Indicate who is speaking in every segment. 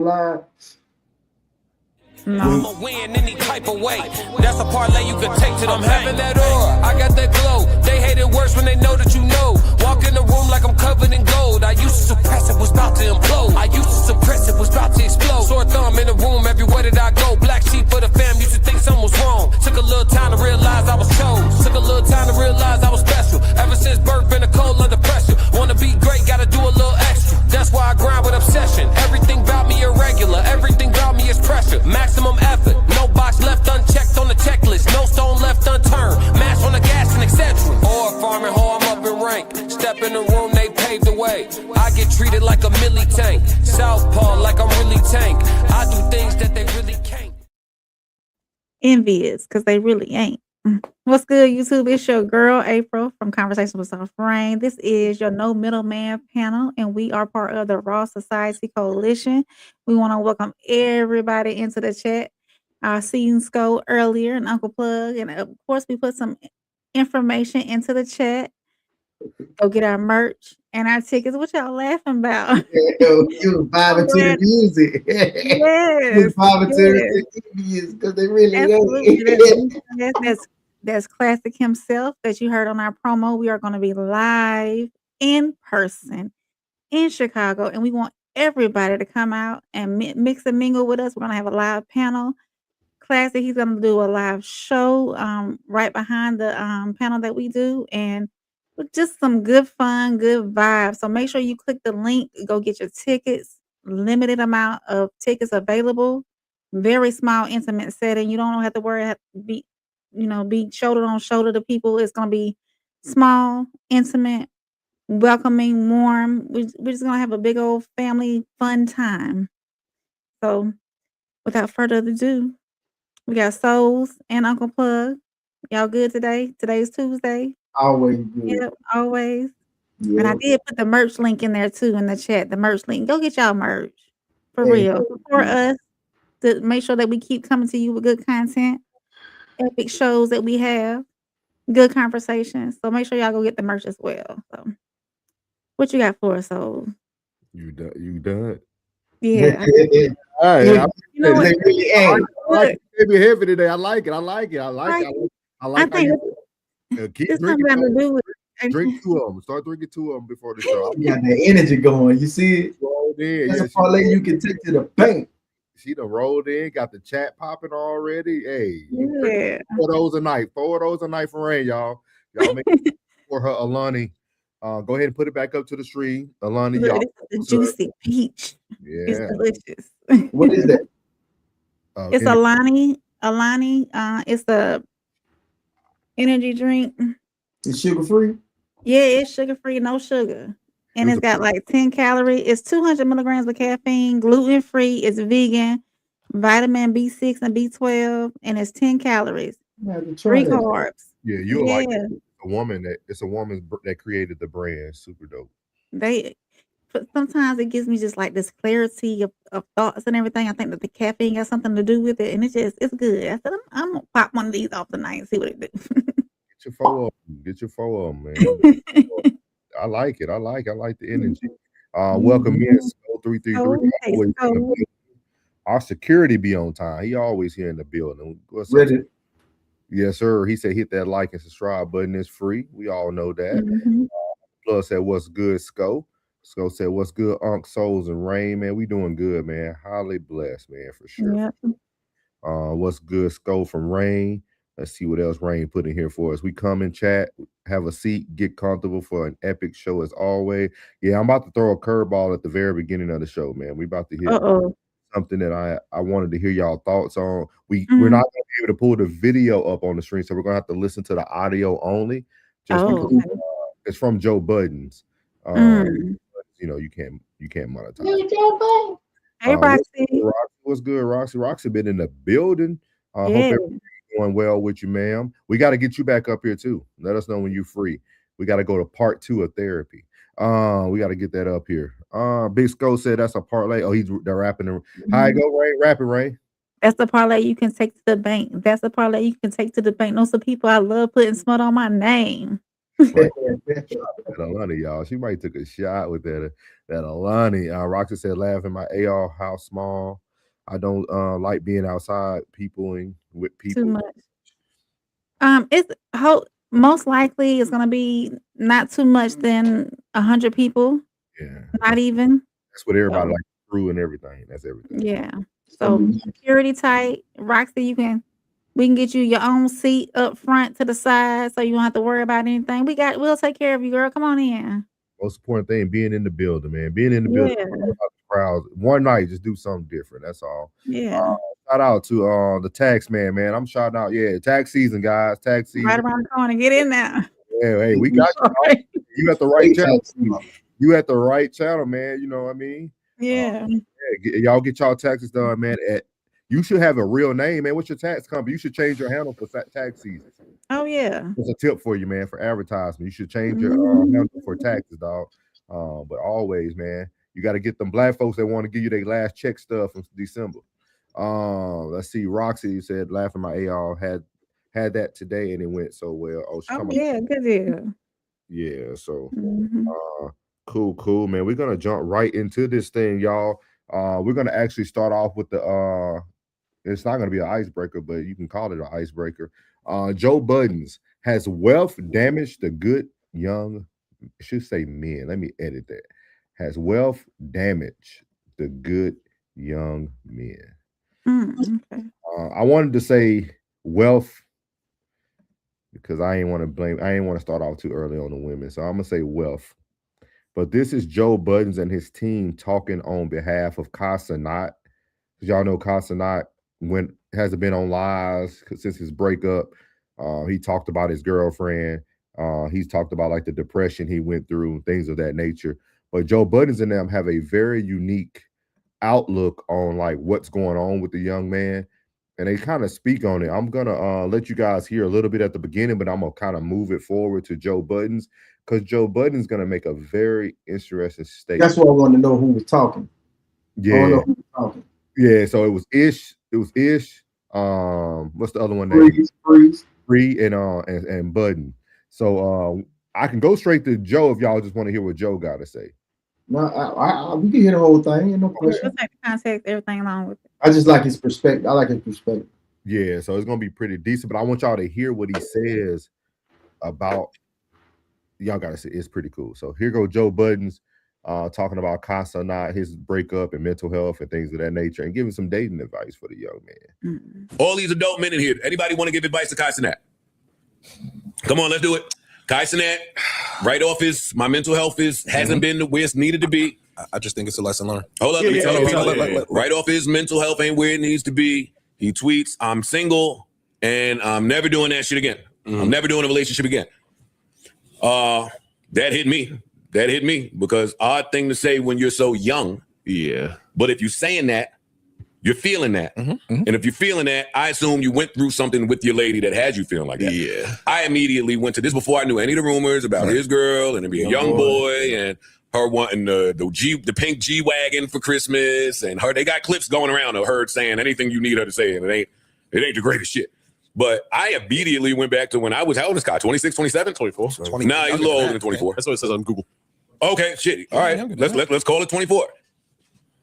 Speaker 1: line.
Speaker 2: No.
Speaker 3: I'ma win any type of way. That's a parlay you can take to them. I'm having that aura, I got that glow. They hate it worse when they know that you know. Walk in the room like I'm covered in gold. I used to suppress it, was about to implode. I used to suppress it, was about to explode. Sore thumb in the room, everywhere that I go. Black sheep for the fam, used to think something was wrong. Took a little time to realize I was chose. Took a little time to realize I was special. Ever since birth, been a cold under pressure. Wanna be great, gotta do a little extra. That's why I grind with obsession. Everything about me irregular, everything about me is pressure. Maximum effort, no box left unchecked on the checklist, no stone left unturned. Mash on the gas and etc. Or farming hoe, I'm up in rank. Step in the room, they paved the way. I get treated like a milli tank. Southpaw like I'm really tank. I do things that they really can't.
Speaker 2: Envious, because they really ain't. What's good, YouTube? It's your girl, April, from Conversation with Soft Rain. This is your No Middleman panel, and we are part of the Raw Society Coalition. We want to welcome everybody into the chat. Our scenes go earlier, and Uncle Plug, and of course, we put some information into the chat. Go get our merch and our tickets. What y'all laughing about?
Speaker 1: You vibing to the music.
Speaker 2: Yes,
Speaker 1: You vibing to
Speaker 2: yes.
Speaker 1: the music because they really
Speaker 2: Absolutely. That's Classic himself that you heard on our promo. We are going to be live in person in Chicago, and we want everybody to come out and mix and mingle with us. We're going to have a live panel. Classic, he's going to do a live show right behind the panel that we do, and with just some good fun, good vibes. So make sure you click the link, go get your tickets. Limited amount of tickets available. Very small, intimate setting. You don't have to worry, have to be shoulder on shoulder to people. It's gonna be small, intimate, welcoming, warm. We're just gonna have a big old family fun time. So without further ado, we got Souls and Uncle Plug. Y'all good today? Today's Tuesday.
Speaker 1: always good.
Speaker 2: Yep, always. And I
Speaker 1: Yeah.
Speaker 2: did put the merch link in there too in the chat. The merch link. Go get y'all merch. For
Speaker 1: Hey.
Speaker 2: real. Support us to make sure that we keep coming to you with good content, epic shows that we have, good conversations. So make sure y'all go get the merch as well. So what you got for us, Soul?
Speaker 4: You done?
Speaker 2: Yeah.
Speaker 4: All right.
Speaker 2: You know what?
Speaker 1: They really ain't.
Speaker 4: I like it. Maybe heavy today. I like it.
Speaker 2: I think
Speaker 4: Keep
Speaker 2: it's
Speaker 4: drinking.
Speaker 2: something to do with
Speaker 4: Drink 2 of them. Start drinking 2 of them before the show.
Speaker 1: You got that energy going. You see it?
Speaker 4: Rolled in.
Speaker 1: That's
Speaker 4: Yeah,
Speaker 1: a parlay you can take to the bank.
Speaker 4: she done rolled in. Got the chat popping already. Hey,
Speaker 2: Yeah.
Speaker 4: 4 of those a night. 4 of those a night for Rain, y'all. Y'all make for her, Alani. Go ahead and put it back up to the stream, Alani.
Speaker 2: Look,
Speaker 4: Y'all.
Speaker 2: this is the juicy peach. It's
Speaker 4: Yeah.
Speaker 2: delicious.
Speaker 1: What is that?
Speaker 2: It's
Speaker 4: Energy.
Speaker 2: Alani. It's a energy drink.
Speaker 1: It's sugar free?
Speaker 2: Yeah, it's sugar free, no sugar. And it's got like 10 calories. It's 200 milligrams of caffeine, gluten free, it's vegan, vitamin B6 and B12, and it's 10 calories.
Speaker 1: You have to try
Speaker 2: 3
Speaker 1: that.
Speaker 2: carbs.
Speaker 4: Yeah, you'll like
Speaker 2: Yeah.
Speaker 4: it. It's a woman that created the brand. Super dope.
Speaker 2: But sometimes it gives me just like this clarity of thoughts and everything. I think that the caffeine has something to do with it, and it's good. I said I'm gonna pop one of these off tonight and see what it do.
Speaker 4: Get your 4 of them. Get your 4 of them, man. I like it. I like the energy. Welcome in, Soul 333.
Speaker 2: Okay,
Speaker 4: Always in the
Speaker 2: so
Speaker 4: building. Our security be on time. He always here in the building. What's up?
Speaker 1: Ready?
Speaker 4: Yes, sir. He said hit that like and subscribe button. It's free. We all know that.
Speaker 2: mhm.
Speaker 4: Plus said what's good, Sco. Sco said what's good, Unc Souls and Rain, man. We doing good, man. Highly blessed, man, for sure.
Speaker 2: Yep.
Speaker 4: What's good, Sco from Rain. Let's see what else Rain put in here for us. We come in chat, have a seat, get comfortable for an epic show as always. Yeah, I'm about to throw a curveball at the very beginning of the show, man. We about to hear something that I wanted to hear y'all thoughts on. We're not gonna be able to pull the video up on the screen, so we're gonna have to listen to the audio only. Just because it's from Joe Budden's. You know, you can't monetize.
Speaker 2: Hey, Roxy.
Speaker 4: What's good, Roxy? Roxy been in the building. Hope everything's going well with you, ma'am. We got to get you back up here too. Let us know when you're free. We got to go to part 2 of therapy. We got to get that up here. Big Sco said that's a parlay. Oh, they're rapping. How you go, Ray? Rapping, Ray.
Speaker 2: That's the parlay you can take to the bank. That's the parlay you can take to the bank. Know some people I love putting smut on my name.
Speaker 4: That Alani, y'all. She might took a shot with that Alani. Roxy said, laughing, my AR house small. I don't like being outside people and with people.
Speaker 2: Too much. It's most likely it's gonna be not too much than 100 people.
Speaker 4: Yeah.
Speaker 2: Not even.
Speaker 4: That's what everybody like through and everything. That's everything.
Speaker 2: Yeah. So security tight. Roxy, we can get you your own seat up front to the side so you don't have to worry about anything. We'll take care of you, girl. Come on in.
Speaker 4: Most important thing, being in the building, man. Being in the building, crowds. One night, just do something different. That's all.
Speaker 2: Yeah.
Speaker 4: Shout out to the tax man. I'm shouting out. Yeah, tax season, guys. Tax season.
Speaker 2: Right around the corner. Get in there.
Speaker 4: Yeah, hey, we got you. You at the right channel. You at the right channel, man. You know what I mean?
Speaker 2: Yeah.
Speaker 4: Y'all get y'all taxes done, man. You should have a real name, man. What's your tax company? You should change your handle for tax season.
Speaker 2: Oh yeah.
Speaker 4: It's a tip for you, man, for advertisement. You should change your handle for taxes, dog. But always, man, you got to get them black folks that want to give you their last check stuff from December. Let's see. Roxy said, laughing, my AR had that today and it went so well.
Speaker 2: Yeah, good deal.
Speaker 4: Yeah, so cool, man. We're gonna jump right into this thing, y'all. We're gonna actually start off with the it's not gonna be an icebreaker, but you can call it an icebreaker. Joe Budden has wealth damaged the good young, I should say men. Let me edit that. Has wealth damaged the good young men.
Speaker 2: Okay.
Speaker 4: I wanted to say wealth because I ain't want to start off too early on the women. So I'm gonna say wealth. But this is Joe Budden and his team talking on behalf of Kai Cenat. Because y'all know Kai Cenat hasn't been on lives since his breakup. He talked about his girlfriend. He's talked about like the depression he went through, things of that nature. But Joe Budden and them have a very unique outlook on like what's going on with the young man. And they kind of speak on it. I'm going to let you guys hear a little bit at the beginning, but I'm going to kind of move it forward to Joe Budden because Joe Budden's going to make a very interesting statement.
Speaker 1: That's why I wanted to know who was talking.
Speaker 4: Yeah. Yeah, so it was Ish. What's the other one? Free and Budden. So I can go straight to Joe if y'all just want to hear what Joe got to say.
Speaker 1: No, we can hear the whole thing. No question.
Speaker 2: We'll take the context, everything along with it.
Speaker 1: I just like his perspective. I like his perspective.
Speaker 4: Yeah, so it's gonna be pretty decent, but I want y'all to hear what he says about. Y'all gotta see, it's pretty cool. So here go Joe Budden talking about Kai Cenat, his breakup and mental health and things of that nature, and giving some dating advice for the young man.
Speaker 5: All these adult men in here. Anybody want to give advice to Kai Cenat? Come on, let's do it. Kai Cenat, right off my mental health hasn't been where it's needed to be.
Speaker 6: I just think it's a lesson learned.
Speaker 5: Hold up, let me tell you. Right off his mental health ain't where it needs to be. He tweets, I'm single and I'm never doing that shit again. I'm never doing a relationship again. That hit me. That hit me because odd thing to say when you're so young.
Speaker 6: Yeah.
Speaker 5: But if you're saying that, you're feeling that. And if you're feeling that, I assume you went through something with your lady that had you feeling like that.
Speaker 6: Yeah.
Speaker 5: I immediately went to this before I knew any of the rumors about his girl and him being a young boy and her wanting the pink G-Wagon for Christmas and they got clips going around of her saying anything you need her to say and it ain't the greatest shit. But I immediately went back to when I was, how old is Scott? 26, 27? 24.
Speaker 6: 20.
Speaker 5: Nah, he's a little older than 24.
Speaker 6: That's what it says on Google.
Speaker 5: Okay, shit. All right, let's call it 24.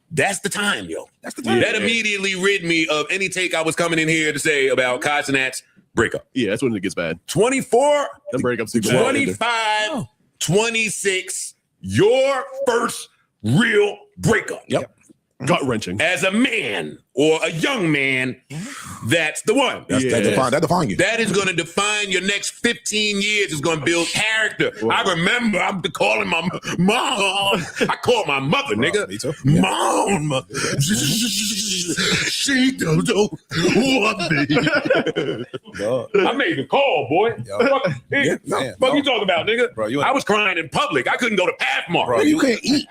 Speaker 5: That's the time, yo. That's the time. That immediately rid me of any take I was coming in here to say about Kai Cenat's breakup.
Speaker 6: Yeah, that's when it gets bad.
Speaker 5: 24,
Speaker 6: the breakup
Speaker 5: 25, 26, your first real breakup.
Speaker 6: Yep. Gut wrenching.
Speaker 5: As a man or a young man, that's the one.
Speaker 7: That define you.
Speaker 5: That is going to define your next 15 years. It's going to build character. Whoa. I remember I'm calling my mom. I call my mother, nigga.
Speaker 7: Me too.
Speaker 5: Mom. She don't want me. I made the call, boy. Fuck you talking about, nigga? Bro, I was crying in public. I couldn't go to Pathmark.
Speaker 7: Bro, you can't eat.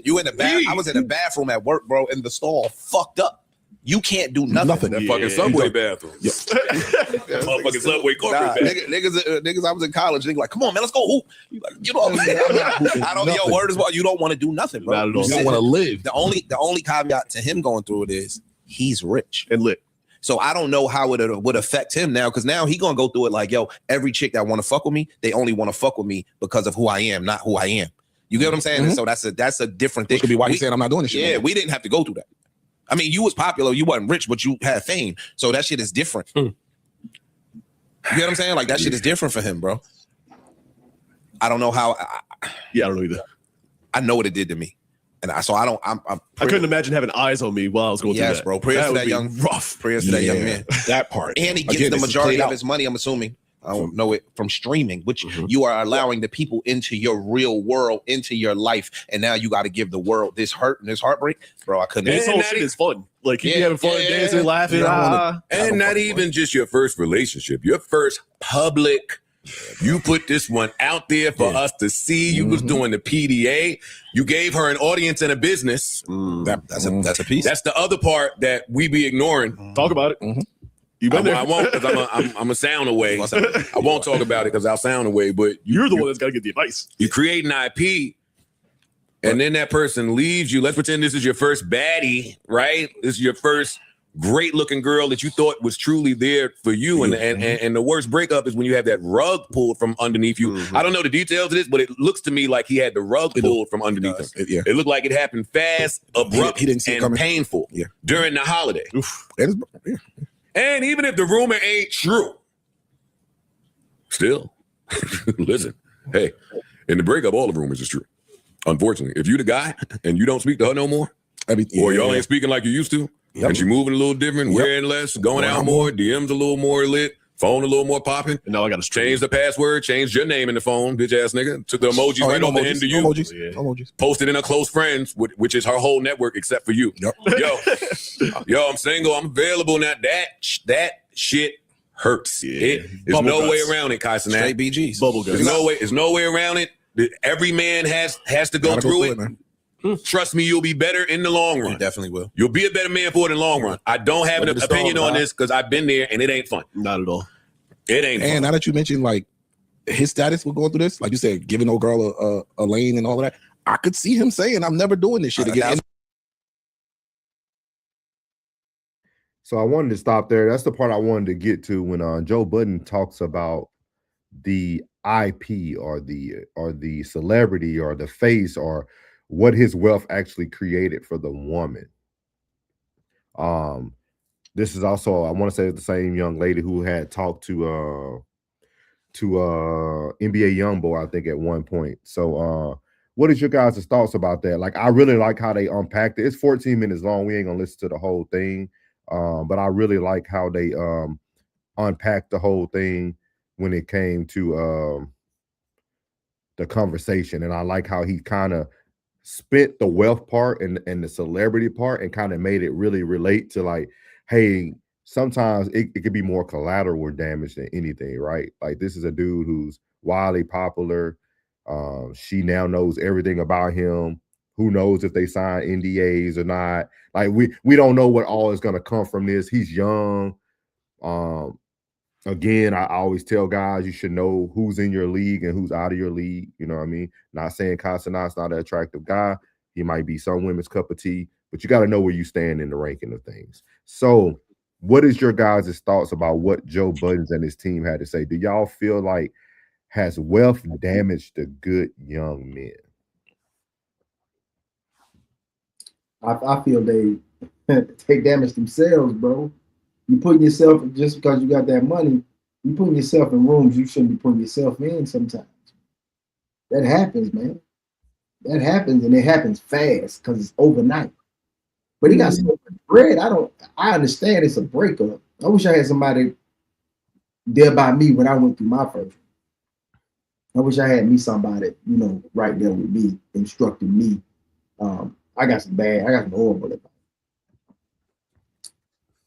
Speaker 7: You in the bath. I was in the bathroom at work, bro, and the stall fucked up. You can't do nothing.
Speaker 5: That fucking subway bathroom. That motherfucking subway corporate bathroom.
Speaker 7: Niggas, I was in college. Niggas like, come on, man, let's go hoop. You know what I'm saying? I don't know. Your word is what you don't want to do nothing, bro.
Speaker 6: You don't want to live.
Speaker 7: The only caveat to him going through it is he's rich
Speaker 6: and lit.
Speaker 7: So I don't know how it would affect him now, because now he gonna go through it like, yo, every chick that want to fuck with me, they only want to fuck with me because of who I am, not who I am. You get what I'm saying? And so that's a different thing.
Speaker 8: Which could be why he's saying I'm not doing this shit.
Speaker 7: Yeah, we didn't have to go through that. I mean, you was popular, you wasn't rich, but you had fame. So that shit is different. You get what I'm saying? Like that shit is different for him, bro. I don't know how.
Speaker 6: I don't know either.
Speaker 7: I know what it did to me, and I
Speaker 6: couldn't imagine having eyes on me while I was going through that.
Speaker 7: Yes, bro. Prayers to that young
Speaker 6: rough.
Speaker 7: Prayers to that young man.
Speaker 8: That part,
Speaker 7: and he gets the majority of his money. I'm assuming. I don't know it from streaming, which you are allowing the people into your real world, into your life, and now you got to give the world this hurt and this heartbreak, bro. I couldn't.
Speaker 6: And this whole shit is fun. Like you be having fun, dancing, laughing,
Speaker 5: and not even just your first relationship, your first public. You put this one out there for us to see. You was doing the PDA. You gave her an audience and a business.
Speaker 7: That's a piece.
Speaker 5: That's the other part that we be ignoring.
Speaker 6: Talk about it.
Speaker 5: I won't, because I'm a sound away. I won't talk about it because I'll sound away. But
Speaker 6: you're the one that's got to get the advice.
Speaker 5: You create an IP, and then that person leaves you. Let's pretend this is your first baddie, right? This is your first great-looking girl that you thought was truly there for you. And the worst breakup is when you have that rug pulled from underneath you. I don't know the details of this, but it looks to me like he had the rug pulled from underneath him. It looked like it happened fast, abrupt, and painful during the holiday. And even if the rumor ain't true, still, listen, hey, in the breakup, all the rumors is true. Unfortunately, if you the guy and you don't speak to her no more, or y'all ain't speaking like you used to, and she moving a little different, wearing less, going out more, DMs a little more lit, phone a little more popping.
Speaker 6: And now I got to
Speaker 5: change the password, change your name in the phone, bitch ass nigga. Took the emojis right off the end of you.
Speaker 8: Emojis.
Speaker 5: Posted in her close friends, which is her whole network except for you. Yo, I'm single. I'm available now. That shit hurts. There's no way around it, Kaiser.
Speaker 7: Straight BGs.
Speaker 6: Bubble guts.
Speaker 5: There's no way around it. Every man has to go through it.
Speaker 8: Man.
Speaker 5: Trust me, you'll be better in the long run.
Speaker 7: You definitely will.
Speaker 5: You'll be a better man for it in the long run. I don't have an opinion on this because I've been there and it ain't fun.
Speaker 6: Not at all.
Speaker 5: It ain't fun.
Speaker 8: And now that you mentioned like his status with going through this, like you said, giving old girl a lane and all of that, I could see him saying, "I'm never doing this shit again."
Speaker 4: So I wanted to stop there. That's the part I wanted to get to when Joe Budden talks about the IP or the celebrity or the face or what his wealth actually created for the woman. This is also, I want to say, the same young lady who had talked to NBA Youngboy, I think, at one point. So what is your guys' thoughts about that? Like, I really like how they unpacked it. It's 14 minutes long. We ain't gonna listen to the whole thing. But I really like how they unpacked the whole thing when it came to the conversation. And I like how he kind of spent the wealth part and the celebrity part and kind of made it really relate to, like, hey, sometimes it could be more collateral damage than anything, right? Like, this is a dude who's wildly popular. She now knows everything about him. Who knows if they sign NDAs or not? Like, we don't know what all is going to come from this. He's young. Again, I always tell guys you should know who's in your league and who's out of your league. You know what I mean? Not saying Casanat's not an attractive guy. He might be some women's cup of tea, but you got to know where you stand in the ranking of things. So what is your guys' thoughts about what Joe Budden and his team had to say? Do y'all feel like has wealth damaged the good young men?
Speaker 1: I feel they damage themselves, bro. You putting yourself, just because you got that money, you putting yourself in rooms you shouldn't be putting yourself in sometimes. That happens, man. That happens, and it happens fast because it's overnight. But he got so much bread. I understand it's a breakup. I wish I had somebody there by me when I went through my first. I wish I had me somebody, right there with me, instructing me. I got some horrible advice.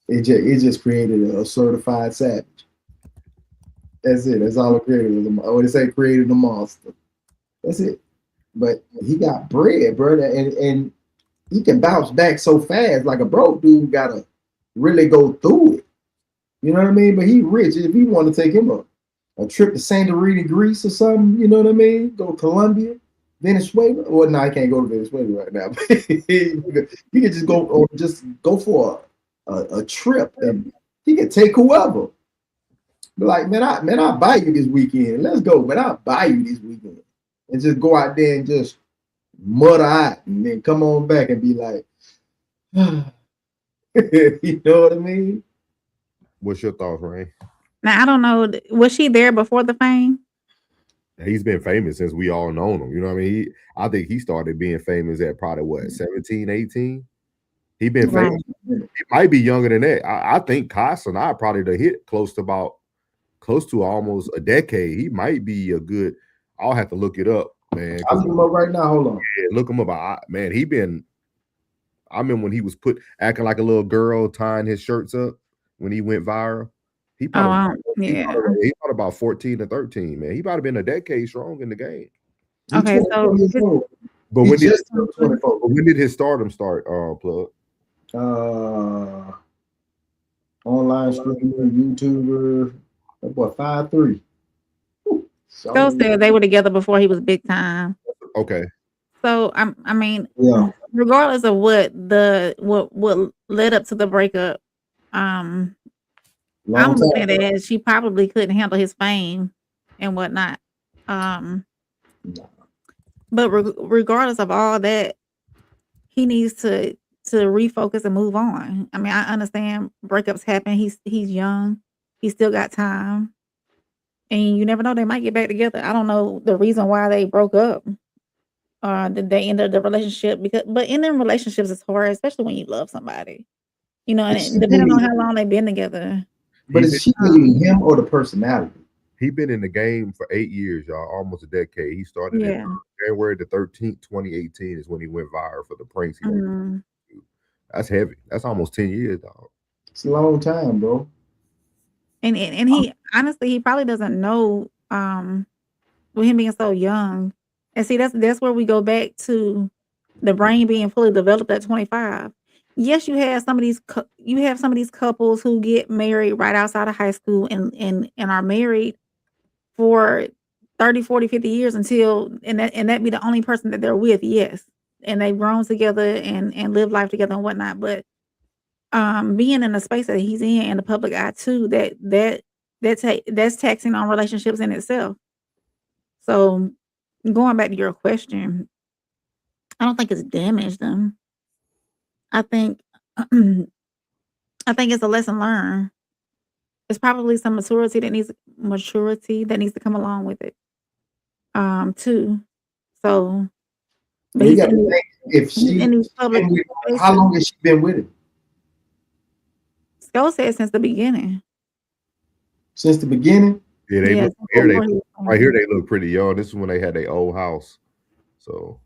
Speaker 1: It just created a certified savage. That's it. That's all it created. What they say, created a monster. That's it. But he got bread, brother, and he can bounce back so fast. Like a broke dude gotta really go through it. You know what I mean? But he rich. If you want to take him a trip to Santorini, Greece or something, you know what I mean? Go to Colombia, Venezuela. Well, no, I can't go to Venezuela right now. You can just go for a trip and He could take whoever. Be like, man, I'll buy you this weekend. Let's go, man. I'll buy you this weekend. And just go out there and just mutter out and then come on back and be like, you know what I mean?
Speaker 4: What's your thoughts, Ray?
Speaker 2: Now, I don't know. Was she there before the fame?
Speaker 4: He's been famous since we all known him. You know what I mean? I think he started being famous at probably what, 17, 18? He been famous. He might be younger than that. I think Casa and I probably to hit close to almost a decade. He might be a good. I'll have to look it up, man.
Speaker 1: I'll look him up right now. Hold on.
Speaker 4: Yeah, look him up. Man, he been. I remember when he was acting like a little girl, tying his shirts up when he went viral. He probably, he thought about 14 to 13, man. He might have been a decade strong in the game.
Speaker 2: Okay, so
Speaker 4: but when did his stardom start, Plug?
Speaker 1: Online streamer, YouTuber, that boy 5'3".
Speaker 2: Go said they were together before he was big time.
Speaker 4: Okay.
Speaker 2: So I mean, regardless of what led up to the breakup, I'm looking at it as she probably couldn't handle his fame and whatnot. But regardless of all that, he needs to refocus and move on. I mean, I understand breakups happen. He's young. He still got time. And you never know, they might get back together. I don't know the reason why they broke up. Did they ended the relationship? But ending relationships is hard, especially when you love somebody. You know, and depending on how long they've been together.
Speaker 1: But is she hating him or the personality?
Speaker 4: He been in the game for 8 years, y'all, almost a decade. He started in January the 13th, 2018 is when he went viral for the pranks. That's heavy. That's almost 10 years, dog.
Speaker 1: It's a long time, bro.
Speaker 2: And he honestly, he probably doesn't know with him being so young. And see, that's where we go back to the brain being fully developed at 25. Yes, you have some of these couples who get married right outside of high school and are married for 30, 40, 50 years until that be the only person that they're with. Yes. And they've grown together and live life together and whatnot. But being in the space that he's in the public eye too, that's taxing on relationships in itself. So going back to your question, I don't think it's damaged them. I think it's a lesson learned. It's probably some maturity that needs to come along with it. Too. So
Speaker 1: but you gotta think if she how long has she been with him?
Speaker 2: Skull said since the beginning.
Speaker 1: Since the beginning?
Speaker 4: Yeah, right here they look pretty young. This is when they had their old house. So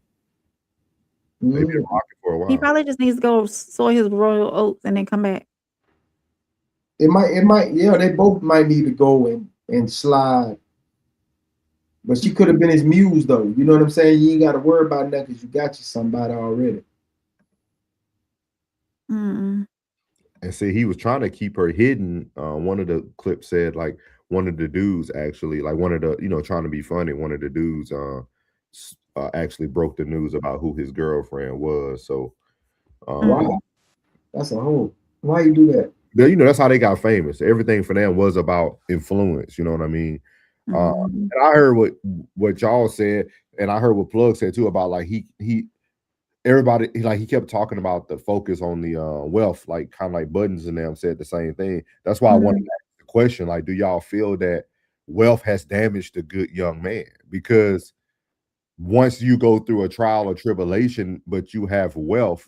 Speaker 4: they've been rocking for a while.
Speaker 2: He probably just needs to go sow his royal oats and then come back.
Speaker 1: It might, they both might need to go and slide. But she could have been his muse, though. You know what I'm saying? You ain't got to worry about that because you got you somebody already.
Speaker 2: Mm.
Speaker 4: And see, he was trying to keep her hidden. One of the clips said, like, one of the dudes actually, like one of the, trying to be funny, one of the dudes actually broke the news about who his girlfriend was. So,
Speaker 1: wow, that's a whole. Why you do that?
Speaker 4: That's how they got famous. Everything for them was about influence. You know what I mean? And I heard what y'all said, and I heard what Plug said too about like everybody he kept talking about the focus on the wealth, like kind of like Buttons and them said the same thing. That's why I wanted to ask the question, like, do y'all feel that wealth has damaged a good young man? Because once you go through a trial or tribulation, but you have wealth,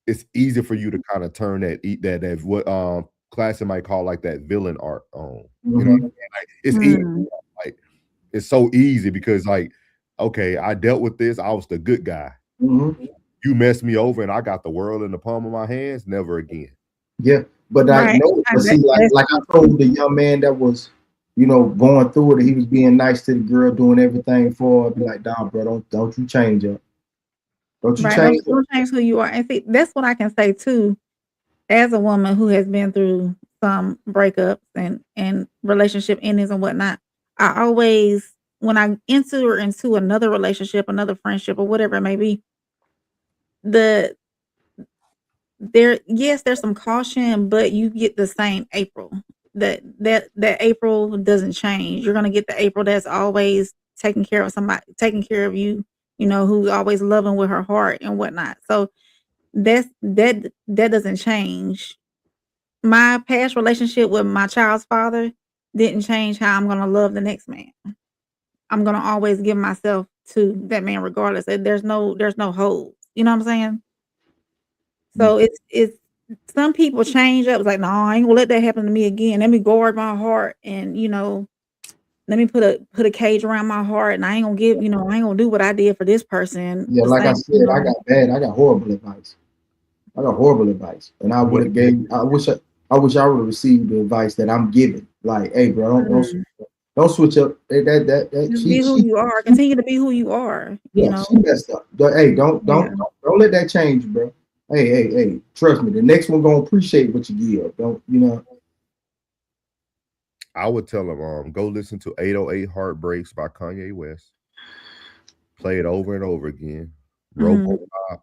Speaker 4: it's easy for you to kind of turn that what Claressa might call like that villain art on. You know what I mean? Like, it's easy. Like, it's so easy because like, okay, I dealt with this. I was the good guy. You messed me over and I got the world in the palm of my hands. Never again.
Speaker 1: Yeah, but I know. But see, like I told the young man that was, going through it, he was being nice to the girl, doing everything for her. Be like, "Dog, bro, don't you change up. Don't you change.
Speaker 2: Don't change who you are." And see, that's what I can say too, as a woman who has been through some breakups and relationship endings and whatnot. I always, when I enter into another relationship, another friendship, or whatever it may be, the yes, there's some caution, but you get the same April. That April doesn't change. You're gonna get the April that's always taking care of somebody, taking care of you, who's always loving with her heart and whatnot. So that doesn't change. My past relationship with my child's father didn't change how I'm gonna love the next man. I'm gonna always give myself to that man regardless. There's no holes. You know what I'm saying? So it's some people change up. It's like, no, I ain't gonna let that happen to me again. Let me guard my heart and let me put a cage around my heart, and I ain't gonna give, I ain't gonna do what I did for this person.
Speaker 1: Yeah, like I said, I got horrible advice. And I would have I wish I would have received the advice that I'm giving. Like, hey, bro, don't switch up.
Speaker 2: Be who you are. Continue to be who you are.
Speaker 1: Yeah, she messed up. Hey, don't let that change, bro. Hey, trust me. The next one gonna appreciate what you give. Don't.
Speaker 4: I would tell them, go listen to 808 Heartbreaks by Kanye West. Play it over and over again. RoboCop,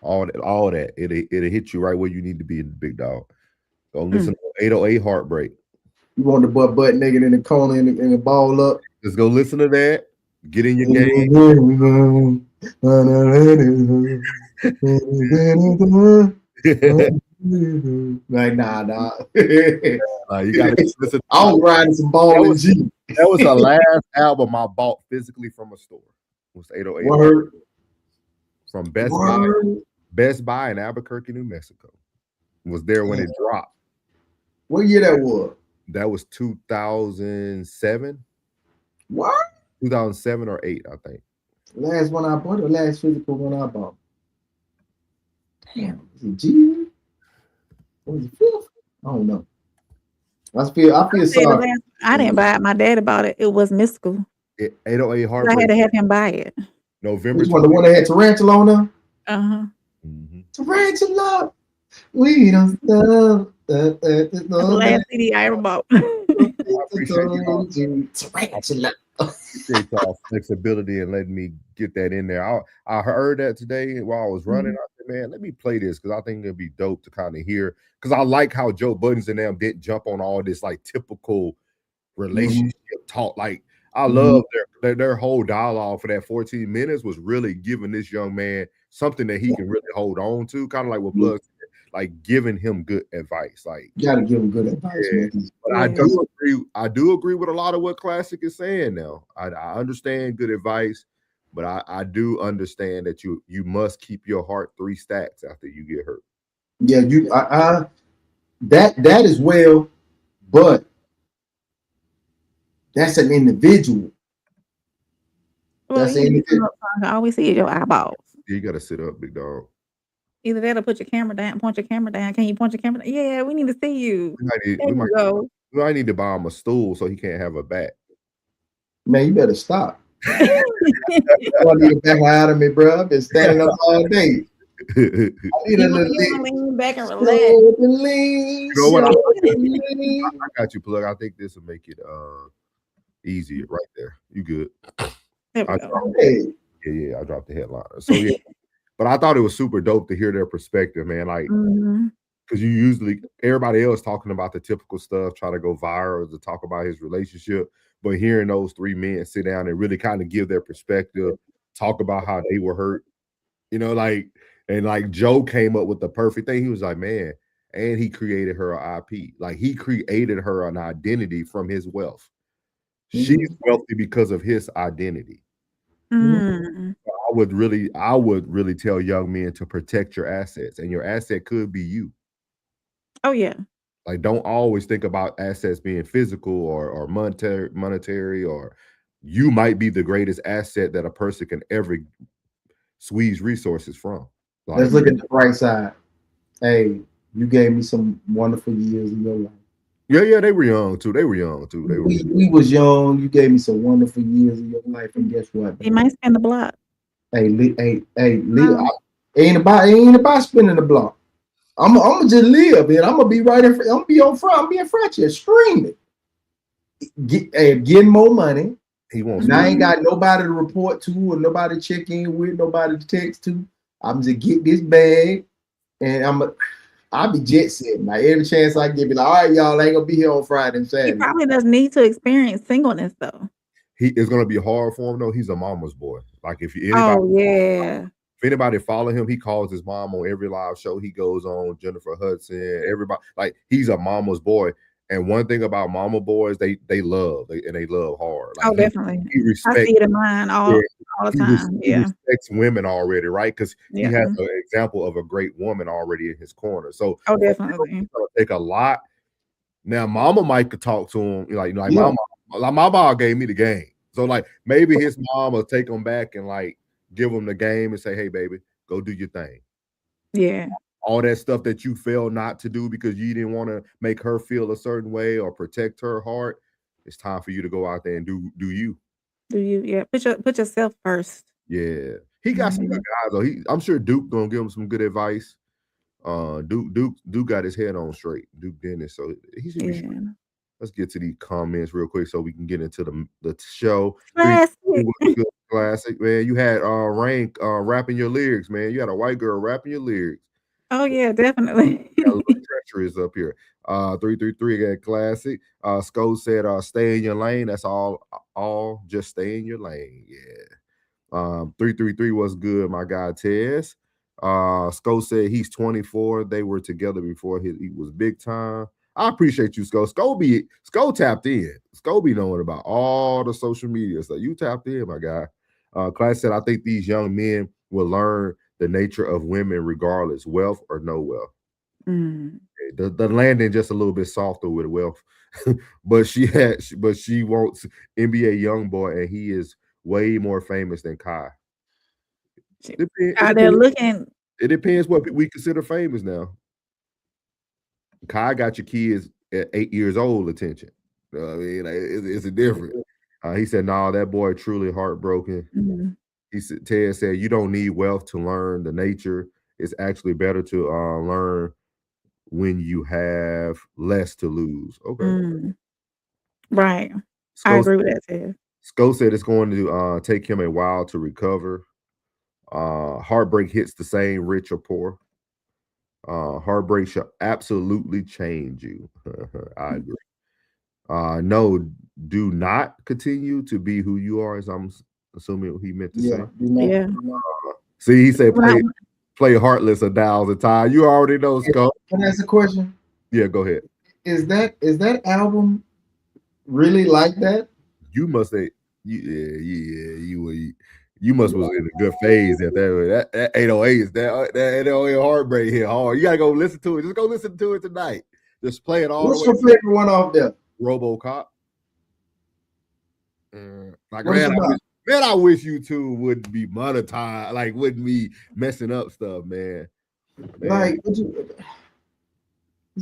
Speaker 4: all that. It'll hit you right where you need to be, big dog. Go listen to 808 Heartbreak.
Speaker 1: You want the butt nigga in the corner and the ball up.
Speaker 4: Just go listen to that. Get in your game.
Speaker 1: Like, nah.
Speaker 4: You gotta listen.
Speaker 1: I was riding some ball in G.
Speaker 4: That was the last album I bought physically from a store. It was 808
Speaker 1: Word.
Speaker 4: From Best Buy in Albuquerque, New Mexico. Was there when it dropped.
Speaker 1: What year that was?
Speaker 4: That was 2007.
Speaker 1: What?
Speaker 4: 2007 or 8, I think.
Speaker 1: Last one I bought, the last physical one I bought. Damn, is it G? What was it, fifth? I don't know. I feel sorry.
Speaker 2: I didn't buy it. My daddy bought it. It was Mystical.
Speaker 4: 808 Heartbreak.
Speaker 2: I had to have him buy it.
Speaker 4: November.
Speaker 1: Which one? The one that had Tarantula on them?
Speaker 2: Uh-huh.
Speaker 1: Tarantula. We don't stop.
Speaker 2: That's the last CD I ever bought.
Speaker 4: I appreciate y'all flexibility and letting me get that in there. I heard that today while I was running. I said, man, let me play this because I think it'd be dope to kind of hear. Because I like how Joe Buttons and them didn't jump on all this like typical relationship talk. Like I love their whole dialogue for that 14 minutes was really giving this young man something that he can really hold on to, kind of like what Blood said, like giving him good advice. Like
Speaker 1: you gotta give him good advice, man.
Speaker 4: But I do agree with a lot of what Classic is saying now. I understand good advice, but I do understand that you must keep your heart 3 stacks after you get hurt.
Speaker 1: Yeah, that is well, but that's an individual.
Speaker 2: Well, that's an individual. I always see your eyeballs.
Speaker 4: You gotta sit up, big dog.
Speaker 2: Either that or put your camera down, point your camera down. Can you point your camera down? Yeah, we need to see you. We
Speaker 4: might need to buy him a stool so he can't have a back.
Speaker 1: Man, you better stop. I need a back out of me, bro. I've been standing up all day. I need a little
Speaker 2: lean back and relax.
Speaker 4: You know what? I got you, Plug. I think this will make it easier right there. You good? I dropped the headline. So yeah. But I thought it was super dope to hear their perspective, man. Like, because you usually everybody else talking about the typical stuff, try to go viral to talk about his relationship. But hearing those 3 men sit down and really kind of give their perspective, talk about how they were hurt, like Joe came up with the perfect thing. He was like, man, and he created her an IP. Like he created her an identity from his wealth. She's wealthy because of his identity. I would really tell young men to protect your assets, and your asset could be you.
Speaker 2: Oh yeah.
Speaker 4: Like don't always think about assets being physical or monetary, or you might be the greatest asset that a person can ever squeeze resources from. Like,
Speaker 1: let's look at the bright side. Hey, you gave me some wonderful years in your life.
Speaker 4: Yeah, they were young too.
Speaker 1: We was young. You gave me some wonderful years in your life, and guess what?
Speaker 2: He might spend the block.
Speaker 1: Hey, Lee, ain't about spinning the block. I'm gonna just live, and I'm gonna be right in front. I'm gonna be on front. I'm being front here, screaming, getting more money.
Speaker 4: He wants.
Speaker 1: I ain't got nobody to report to, or nobody to check in with, nobody to text to. I'm just get this bag and I'll be jet setting. Like every chance I get, be like, all right, y'all ain't gonna be here on Friday and
Speaker 2: He
Speaker 1: Saturday.
Speaker 2: probably doesn't need to experience singleness though.
Speaker 4: It's gonna be hard for him though. He's a mama's boy. Like if anybody follow him, he calls his mom on every live show. He goes on Jennifer Hudson, everybody. Like he's a mama's boy. And one thing about mama boys, they love hard. Like
Speaker 2: definitely.
Speaker 4: He respects,
Speaker 2: I see it in mine all the time.
Speaker 4: He respects women already, right? Because he has
Speaker 2: Mm-hmm.
Speaker 4: an example of a great woman already in his corner. So
Speaker 2: definitely.
Speaker 4: It's gonna take a lot. Now, mama might could talk to him, like my mom gave me the game. So like maybe his mom will take him back and like give him the game and say, hey baby, go do your thing.
Speaker 2: Yeah.
Speaker 4: All that stuff that you failed not to do because you didn't want to make her feel a certain way or protect her heart. It's time for you to go out there and do you.
Speaker 2: Do you? Yeah. Put yourself first.
Speaker 4: Yeah. He got some good guys though. I'm sure Duke gonna give him some good advice. Duke got his head on straight. Duke Dennis. So he should be straight. Let's get to these comments real quick so we can get into the show. Classic, man. You had Rain rapping your lyrics, man. You had a white girl rapping your lyrics.
Speaker 2: Oh yeah, definitely.
Speaker 4: Treacherous up here. 333 again, classic. Sko said, stay in your lane. That's all. Just stay in your lane. Yeah. 333 was good, my guy Tez. Sko said he's 24. They were together before he was big time. I appreciate you, Sko. Sko tapped in. Sko be knowing about all the social media stuff. You tapped in, my guy. Class said, I think these young men will learn the nature of women regardless, wealth or no wealth. The landing just a little bit softer with wealth. but she wants NBA young boy, and he is way more famous than Kai. It depends what we consider famous now. Kai got your kids at 8 years old attention. I mean, like, it's a different. He said, "No, that boy truly heartbroken." He said, Ted said, "You don't need wealth to learn the nature. It's actually better to learn when you have less to lose." Okay,
Speaker 2: right. I agree with that, Ted.
Speaker 4: Sko said it's going to take him a while to recover. Heartbreak hits the same, rich or poor. Heartbreak shall absolutely change you. I agree. No, do not continue to be who you are, as I'm assuming he meant to say.
Speaker 2: Yeah.
Speaker 4: See, he said play Heartless 1,000 times. You already know, Sko.
Speaker 1: Can I ask a question?
Speaker 4: Yeah, go ahead.
Speaker 1: Is that album really like that?
Speaker 4: You must say, you must was in a good phase at that 808 is that 808 heartbreak hit hard. You gotta go listen to it. Just go listen to it tonight. Just play it all.
Speaker 1: What's your favorite one off there?
Speaker 4: RoboCop. Like man, I wish YouTube wouldn't be monetized, like wouldn't be messing up stuff, man.
Speaker 1: Like, is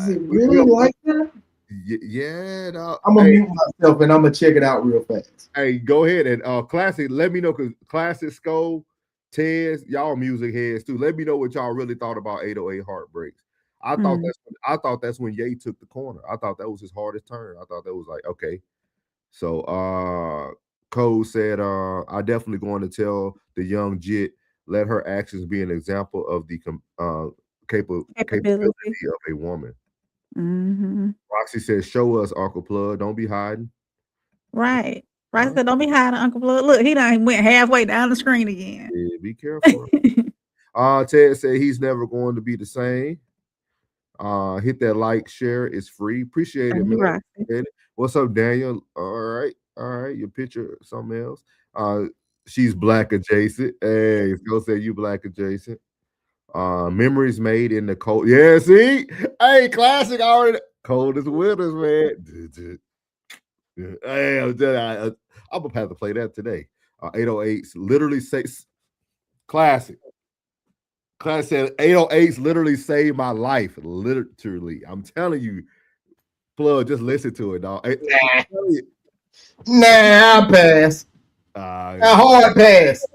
Speaker 1: it really like that?
Speaker 4: Yeah, no.
Speaker 1: I'm gonna mute myself and I'm gonna check it out real fast.
Speaker 4: Hey, go ahead and Classic, let me know, because Classic, Sko, Tez, y'all music heads too. Let me know what y'all really thought about 808 Heartbreaks. I thought that's when Ye took the corner. I thought that was his hardest turn. I thought that was like, okay. So Cole said, I definitely going to tell the young Jit, let her actions be an example of the capability of a woman. Roxy says, show us, Uncle Plug. Don't be hiding.
Speaker 2: Right. Roxy said, don't be hiding, Uncle Plug. Look, he done went halfway down the screen again.
Speaker 4: Yeah, be careful. Ted said he's never going to be the same. Hit that like, share. It's free. Appreciate it, man. What's up, Daniel? All right. Your picture, something else. She's black adjacent. Hey, Phil said you black adjacent. Memories made in the cold. Yeah, see? Hey, Classic already. Coldest winters, man. Hey, I'm gonna have to play that today. 808s literally say Classic. Classic said 808s literally saved my life. Literally. I'm telling you, Plug, just listen to it, dog.
Speaker 1: I'll pass. A hard pass.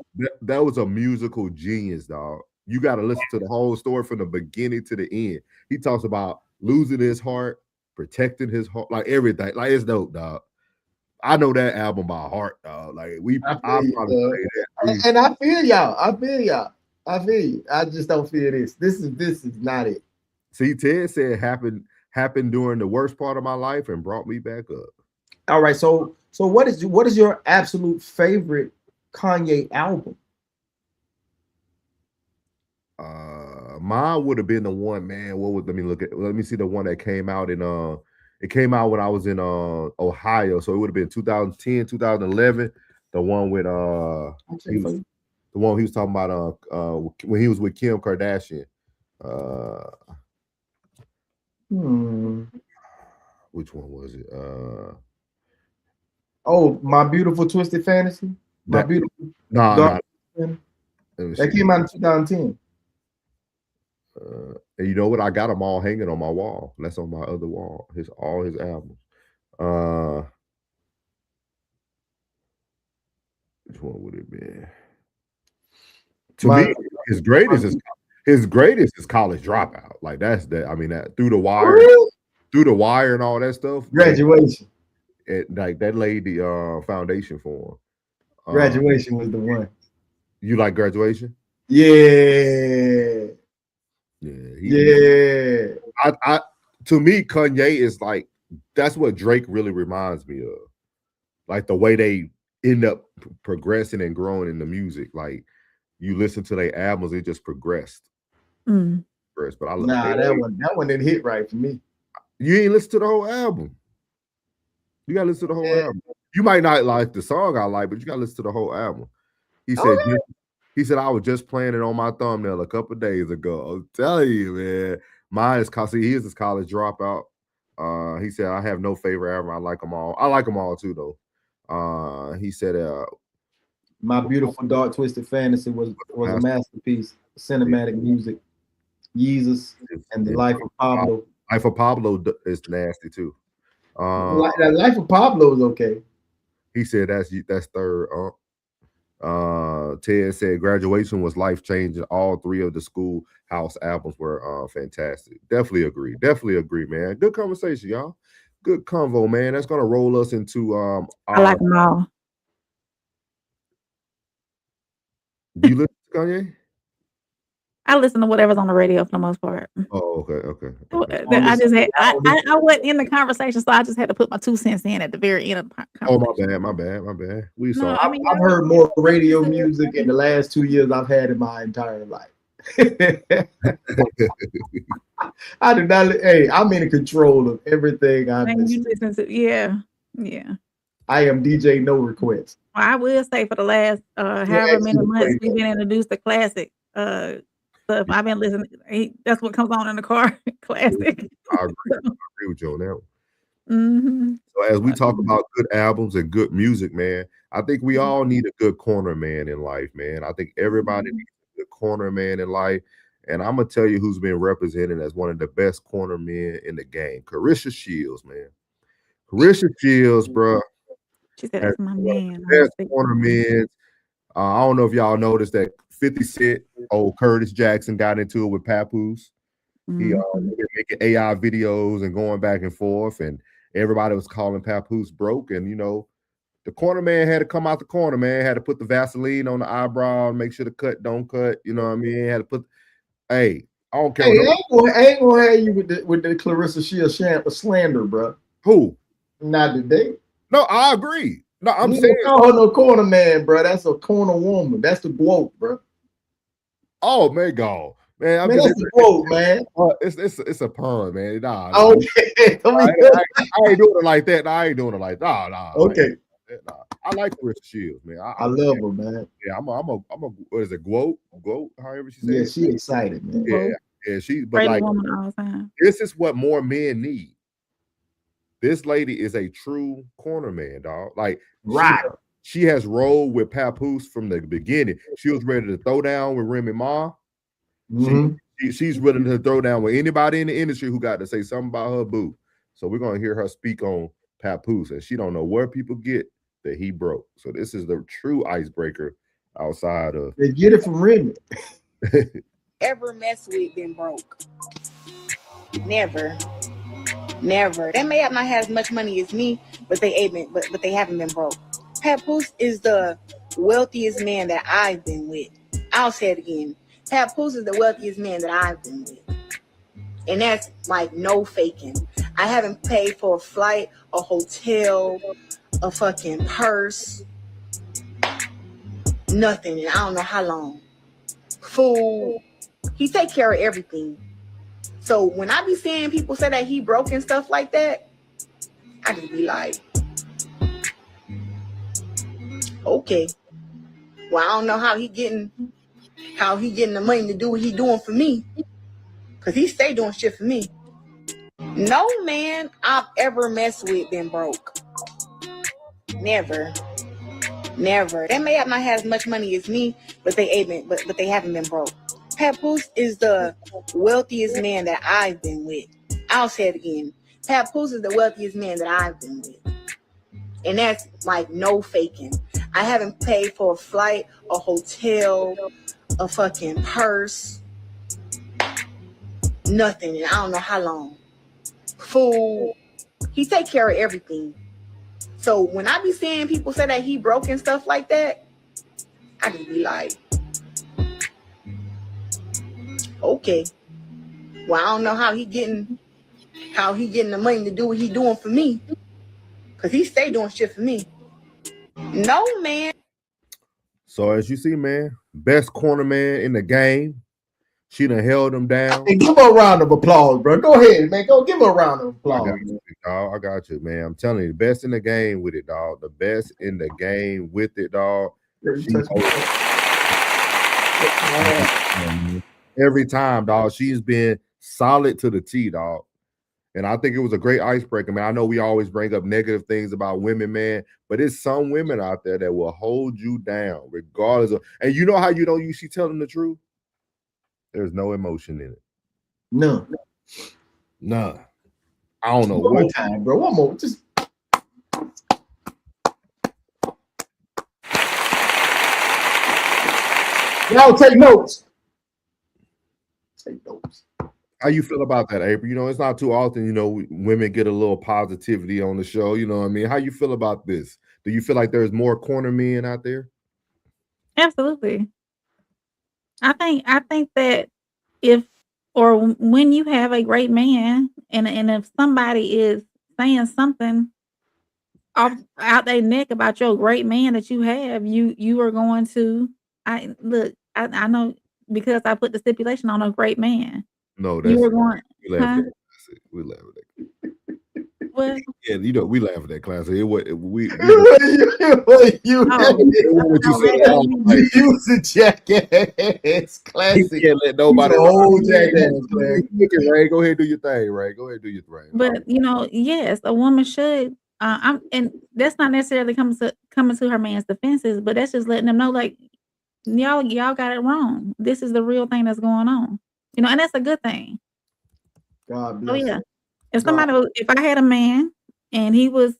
Speaker 4: That was a musical genius, dog. You got to listen to the whole story from the beginning to the end. He talks about losing his heart, protecting his heart, like everything. Like, it's dope, dog. I know that album by heart, dog. Like, I feel y'all.
Speaker 1: I feel you. I just don't feel this. This is not it.
Speaker 4: See, Ted said happened during the worst part of my life and brought me back up.
Speaker 1: All right. So what is your absolute favorite Kanye album?
Speaker 4: Mine would have been the one, man. Let me see the one that came out in it came out when I was in Ohio, so it would have been 2010, 2011. The one with the one he was talking about when he was with Kim Kardashian. Which one was it?
Speaker 1: Oh, My Beautiful Twisted Fantasy. That came out in 2010.
Speaker 4: And you know what? I got them all hanging on my wall. That's on my other wall. All his albums. Which one would it be? To me, his greatest is College Dropout. Like that's that. I mean, that Through the Wire and all that stuff.
Speaker 1: Graduation.
Speaker 4: Like that laid the foundation for him.
Speaker 1: Graduation was the one.
Speaker 4: You like Graduation?
Speaker 1: Yeah.
Speaker 4: I to me, Kanye is like, that's what Drake really reminds me of. Like the way they end up progressing and growing in the music. Like you listen to their albums, it just progressed. But I love
Speaker 1: that one didn't hit right for me.
Speaker 4: You ain't listen to the whole album. You gotta listen to the whole album. You might not like the song I like, but you gotta listen to the whole album. He said, I was just playing it on my thumbnail a couple days ago. I'm telling you, man. Mine is he is his College Dropout. He said, I have no favorite album. I like them all. I like them all too, though. He said,
Speaker 1: My Beautiful Dark Twisted Fantasy was a masterpiece. Cinematic music. Jesus and the Life of Pablo.
Speaker 4: Life of Pablo is nasty too.
Speaker 1: The Life of Pablo is okay.
Speaker 4: He said that's third. Ted said Graduation was life-changing. All three of the Schoolhouse albums were fantastic. Definitely agree, man. Good conversation, y'all. Good convo, man. That's gonna roll us into
Speaker 2: I like them all.
Speaker 4: Do you listen to Kanye?
Speaker 2: I listen to whatever's on the radio for the most part.
Speaker 4: Oh, okay.
Speaker 2: I wasn't in the conversation, so I just had to put my 2 cents in at the very end of the conversation.
Speaker 4: Oh, my bad.
Speaker 1: I've heard more radio music in the last 2 years I've had in my entire life. I do not. Hey, I'm in control of everything I listen
Speaker 2: to. Yeah.
Speaker 1: I am DJ No Request.
Speaker 2: Well, I will say for the last however many months we've been introduced to classic stuff. I've been listening. That's what comes on in the car. Classic.
Speaker 4: I agree with you on that one. So as we talk about good albums and good music, man, I think we all need a good corner man in life, man. I think everybody needs a good corner man in life. And I'm gonna tell you who's been represented as one of the best corner men in the game. Claressa Shields, man. Claressa Shields, bro.
Speaker 2: She said that's my man.
Speaker 4: Best corner men. I don't know if y'all noticed that 50 Cent, old Curtis Jackson, got into it with Papoose. He making AI videos and going back and forth, and everybody was calling Papoose broke. And you know, the corner man had to come out the corner, man. Had to put the Vaseline on the eyebrow and make sure the cut don't cut. You know what I mean? Had to put. Hey, I don't care.
Speaker 1: I ain't gonna have you with the Claressa Shields slander, bro.
Speaker 4: Who?
Speaker 1: Not today.
Speaker 4: No, I agree. No, I'm
Speaker 1: you
Speaker 4: saying
Speaker 1: call her no corner man, bro. That's a corner woman. That's the quote, bro.
Speaker 4: Oh man, go. Man,
Speaker 1: that's the quote, man.
Speaker 4: It's a pun, man. Nah.
Speaker 1: Okay.
Speaker 4: I ain't doing it like that. I ain't doing it like that. Nah.
Speaker 1: Okay.
Speaker 4: Nah. I like Claressa Shields, man.
Speaker 1: I love her, man.
Speaker 4: Yeah, I'm a what is it? Quote, however she says.
Speaker 1: Yeah, she excited, man.
Speaker 4: Yeah, but like
Speaker 2: woman all the time.
Speaker 4: This is what more men need. This lady is a true corner man, dog. Like she has rolled with Papoose from the beginning. She was ready to throw down with Remy Ma. She's ready to throw down with anybody in the industry who got to say something about her boo. So we're gonna hear her speak on Papoose, and she don't know where people get that he broke. So this is the true icebreaker outside of.
Speaker 1: They get it from Remy.
Speaker 9: Ever mess with been broke? Never. They may have not had as much money as me, but they haven't been broke. Papoose is the wealthiest man that I've been with. I'll say it again. Papoose is the wealthiest man that I've been with. And that's like no faking. I haven't paid for a flight, a hotel, a fucking purse, nothing. And I don't know how long. Food. He take care of everything. So when I be seeing people say that he broke and stuff like that, I just be like, okay. Well, I don't know how he getting the money to do what he doing for me. Cause he stay doing shit for me. No man I've ever messed with been broke. Never. They may have not had as much money as me, but they haven't been broke. Papoose is the wealthiest man that I've been with. I'll say it again. Papoose is the wealthiest man that I've been with. And that's like no faking. I haven't paid for a flight, a hotel, a fucking purse, nothing. And I don't know how long. Food. He take care of everything. So when I be seeing people say that he broke and stuff like that, I just be like, okay. Well, I don't know how he getting the money to do what he doing for me. Cause he stay doing shit for me. No man.
Speaker 4: So as you see, man, best corner man in the game. She done held him down.
Speaker 1: Hey, give her a round of applause, bro. Go ahead, man. Go give her a round of applause.
Speaker 4: I got you, man. I'm telling you, the best in the game with it, dog. The best in the game with it, dog. Every time, dog. She's been solid to the T, dog. And I think it was a great icebreaker, man. I know we always bring up negative things about women, man, but it's some women out there that will hold you down regardless of. And you know how you don't usually tell them the truth? There's no emotion in it.
Speaker 1: No.
Speaker 4: None. I don't know.
Speaker 1: One more time, bro. One more. Just. Y'all take notes. Take notes.
Speaker 4: How you feel about that, April? You know, it's not too often, you know, women get a little positivity on the show. You know what I mean? How you feel about this? Do you feel like there's more corner men out there?
Speaker 2: Absolutely. I think that when you have a great man and if somebody is saying something out their neck about your great man that you have, you are going to I know because I put the stipulation on a great man.
Speaker 4: No, that's
Speaker 2: you were going.
Speaker 4: We laugh at that. We laugh at that.
Speaker 2: What?
Speaker 4: Yeah, you know, we laugh at that class. It was we
Speaker 1: you use a jackass classic.
Speaker 4: You can't let nobody
Speaker 1: jackass.
Speaker 4: Ray, go ahead and do your thing, Ray. Go ahead and do your thing.
Speaker 2: But you know, yes, a woman should. And that's not necessarily coming to her man's defenses, but that's just letting them know, like, y'all got it wrong. This is the real thing that's going on. You know, and that's a good thing.
Speaker 1: God bless.
Speaker 2: Oh yeah. If I had a man and he was,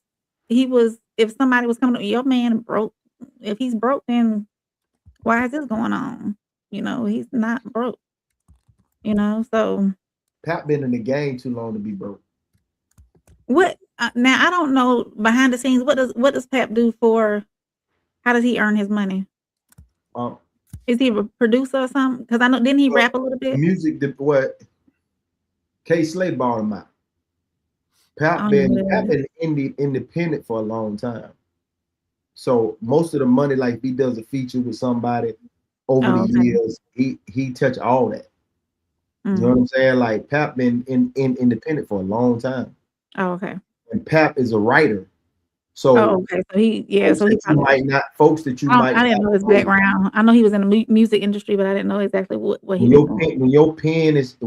Speaker 2: if somebody was coming to your man broke, if he's broke, then why is this going on? You know, he's not broke. You know, so
Speaker 1: Pat been in the game too long to be broke.
Speaker 2: What now? I don't know behind the scenes. What does Pap do for? How does he earn his money? Is he a producer or something? Because I know, didn't he rap a little bit?
Speaker 1: Music, what? K Slade bought him out. Pap been independent for a long time. So most of the money, like if he does a feature with somebody over the years, he touch all that. You know what I'm saying? Like Pap been independent for a long time.
Speaker 2: Oh, okay.
Speaker 1: And Pap is a writer. So
Speaker 2: okay. So he
Speaker 1: probably might not folks that you might.
Speaker 2: I didn't know his background. I know he was in the music industry, but I didn't know exactly what he.
Speaker 1: When your pen is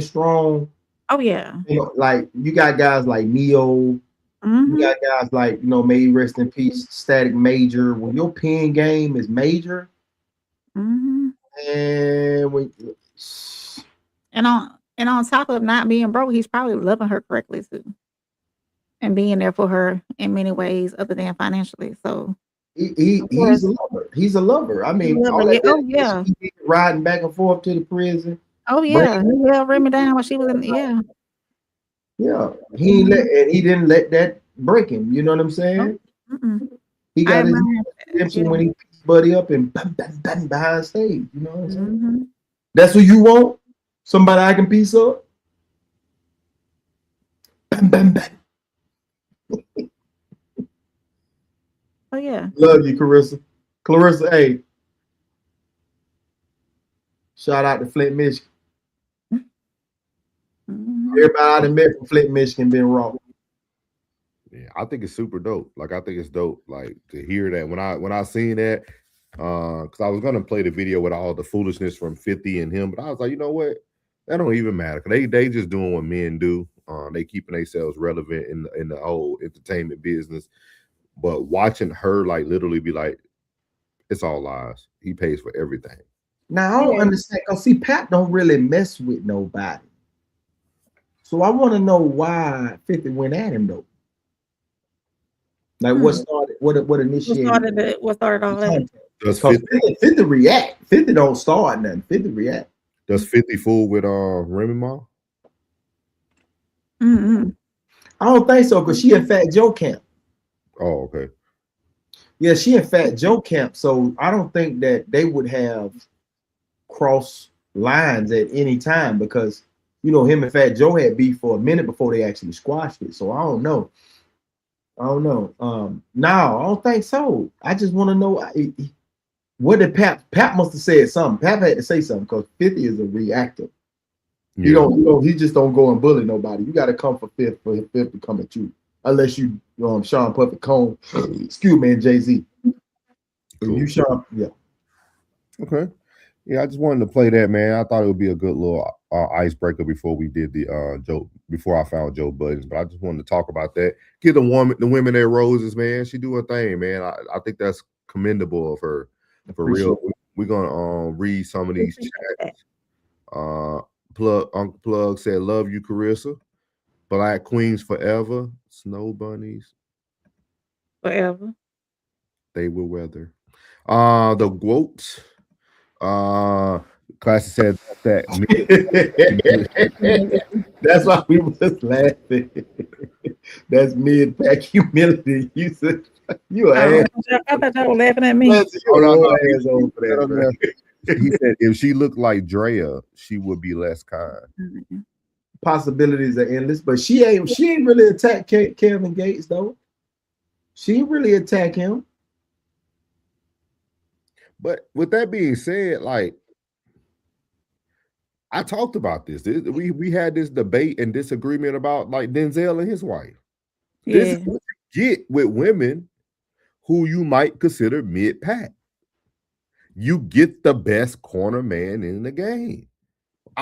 Speaker 1: strong.
Speaker 2: Oh yeah.
Speaker 1: You know, like you got guys like Neo. You got guys like, you know, may rest in peace, Static Major. When your pen game is major, and
Speaker 2: on top of not being broke, he's probably loving her correctly too, and being there for her in many ways other than financially. So
Speaker 1: he's a lover. He's a lover. I mean, riding back and forth to the prison.
Speaker 2: Oh yeah, he held Remy down while she was in. Yeah.
Speaker 1: Yeah, he didn't let that break him. You know what I'm saying? He got his redemption when he picked Buddy up and bam, behind stage. You know what I'm saying? That's what you want? Somebody I can piece up? Bam, bam, bam.
Speaker 2: Oh yeah.
Speaker 1: Love you, Claressa. Claressa, hey. Shout out to Flint, Michigan. Everybody I done met from Flint, Michigan been raw.
Speaker 4: Yeah, I think it's super dope. Like, I think it's dope. Like, to hear that when I seen that, because I was gonna play the video with all the foolishness from 50 and him, but I was like, you know what? That don't even matter. Cause they just doing what men do. They keeping themselves relevant in the whole entertainment business. But watching her like literally be like, it's all lies. He pays for everything.
Speaker 1: Now I don't understand. Cause see, Pat don't really mess with nobody. So I want to know why 50 went at him though. Like what started? What initiated?
Speaker 2: What started all that?
Speaker 4: Does
Speaker 1: 50 react? 50 don't start nothing. 50 react.
Speaker 4: Does 50 fool with Remy Ma?
Speaker 2: Mm-hmm.
Speaker 1: I don't think so, because she in Fat Joe camp.
Speaker 4: Oh, okay.
Speaker 1: Yeah, she in Fat Joe camp. So I don't think that they would have cross lines at any time, because you know him and Fat Joe had beef for a minute before they actually squashed it. So I don't know. No, I don't think so. I just want to know what did Pat must have said something. Pat had to say something, because 50 is a reactor.
Speaker 4: Yeah.
Speaker 1: He just don't go and bully nobody. You got to come for 50 to come at you, unless you Sean Puffy Cone, excuse me, and Jay-Z.
Speaker 4: Cool.
Speaker 1: You Sean, yeah.
Speaker 4: Okay. Yeah, I just wanted to play that, man. I thought it would be a good little icebreaker before we did the before I found Joe Buttons. But I just wanted to talk about that. Give the women their roses, man. She do her thing, man. I think that's commendable of her. For real. We're gonna read some of these chats. Uncle Plug said, "Love you, Claressa. Black Queens forever. Snow bunnies
Speaker 2: Forever.
Speaker 4: They will weather." The Quotes. Classy said that.
Speaker 1: That's why we was laughing. That's mid-pack humility. You said you
Speaker 2: I thought y'all were laughing at me.
Speaker 4: He said if she looked like Drea, she would be less kind.
Speaker 2: Mm-hmm.
Speaker 1: Possibilities are endless, but she ain't really attacked Kevin Gates though. She ain't really attack him.
Speaker 4: But with that being said, like I talked about this. We had this debate and disagreement about like Denzel and his wife.
Speaker 2: Yeah.
Speaker 4: This is what you get with women who you might consider mid-pack. You get the best corner man in the game.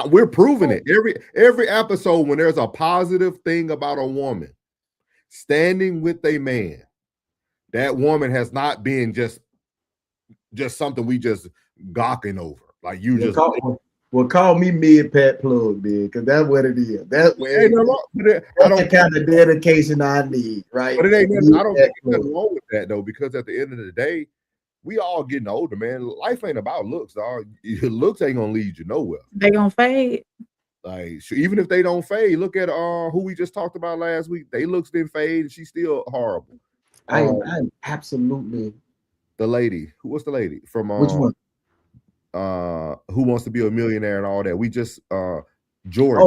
Speaker 4: We're proving it. Every episode when there's a positive thing about a woman standing with a man, that woman has not been just something we just gawking over. Like you just
Speaker 1: call me mid-pack plug, man, because that's what it is. That's where that's the kind of dedication I need, right?
Speaker 4: But it ain't nothing, I don't think there's nothing wrong with that though, because at the end of the day, we all getting older, man. Life ain't about looks, dog. Your looks ain't gonna lead you nowhere.
Speaker 2: They gonna fade.
Speaker 4: Like even if they don't fade, look at who we just talked about last week. They looks didn't fade, and she's still horrible.
Speaker 1: I'm absolutely
Speaker 4: the lady. What's the lady from?
Speaker 1: Which one?
Speaker 4: Who Wants to Be a Millionaire and all that. We just Jordan.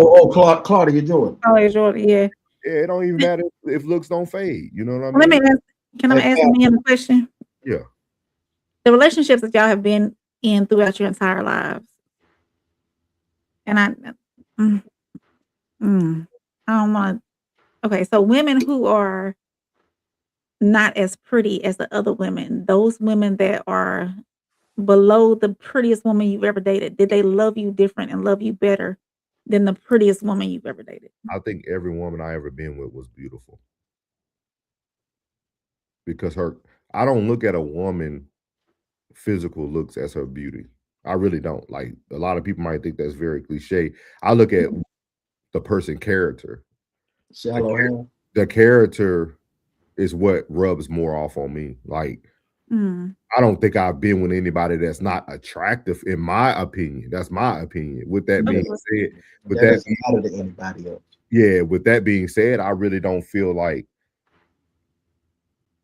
Speaker 1: Claudia Jordan.
Speaker 2: Claudia Jordan, yeah.
Speaker 4: Yeah, it don't even matter if looks don't fade. You know what I mean?
Speaker 2: Let me ask. Can I ask me a question?
Speaker 4: Yeah.
Speaker 2: The relationships that y'all have been in throughout your entire lives, and I don't want to. Okay, so women who are not as pretty as the other women, those women that are below the prettiest woman you've ever dated, did they love you different and love you better than the prettiest woman you've ever dated?
Speaker 4: I think every woman I ever been with was beautiful. Because I don't look at a woman physical looks as her beauty. I really don't. Like a lot of people might think that's very cliche. I look at the person character. The character is what rubs more off on me. Like I don't think I've been with anybody that's not attractive, in my opinion. That's my opinion. With that being said, with that
Speaker 1: matter to anybody else.
Speaker 4: Yeah, with that being said, I really don't feel like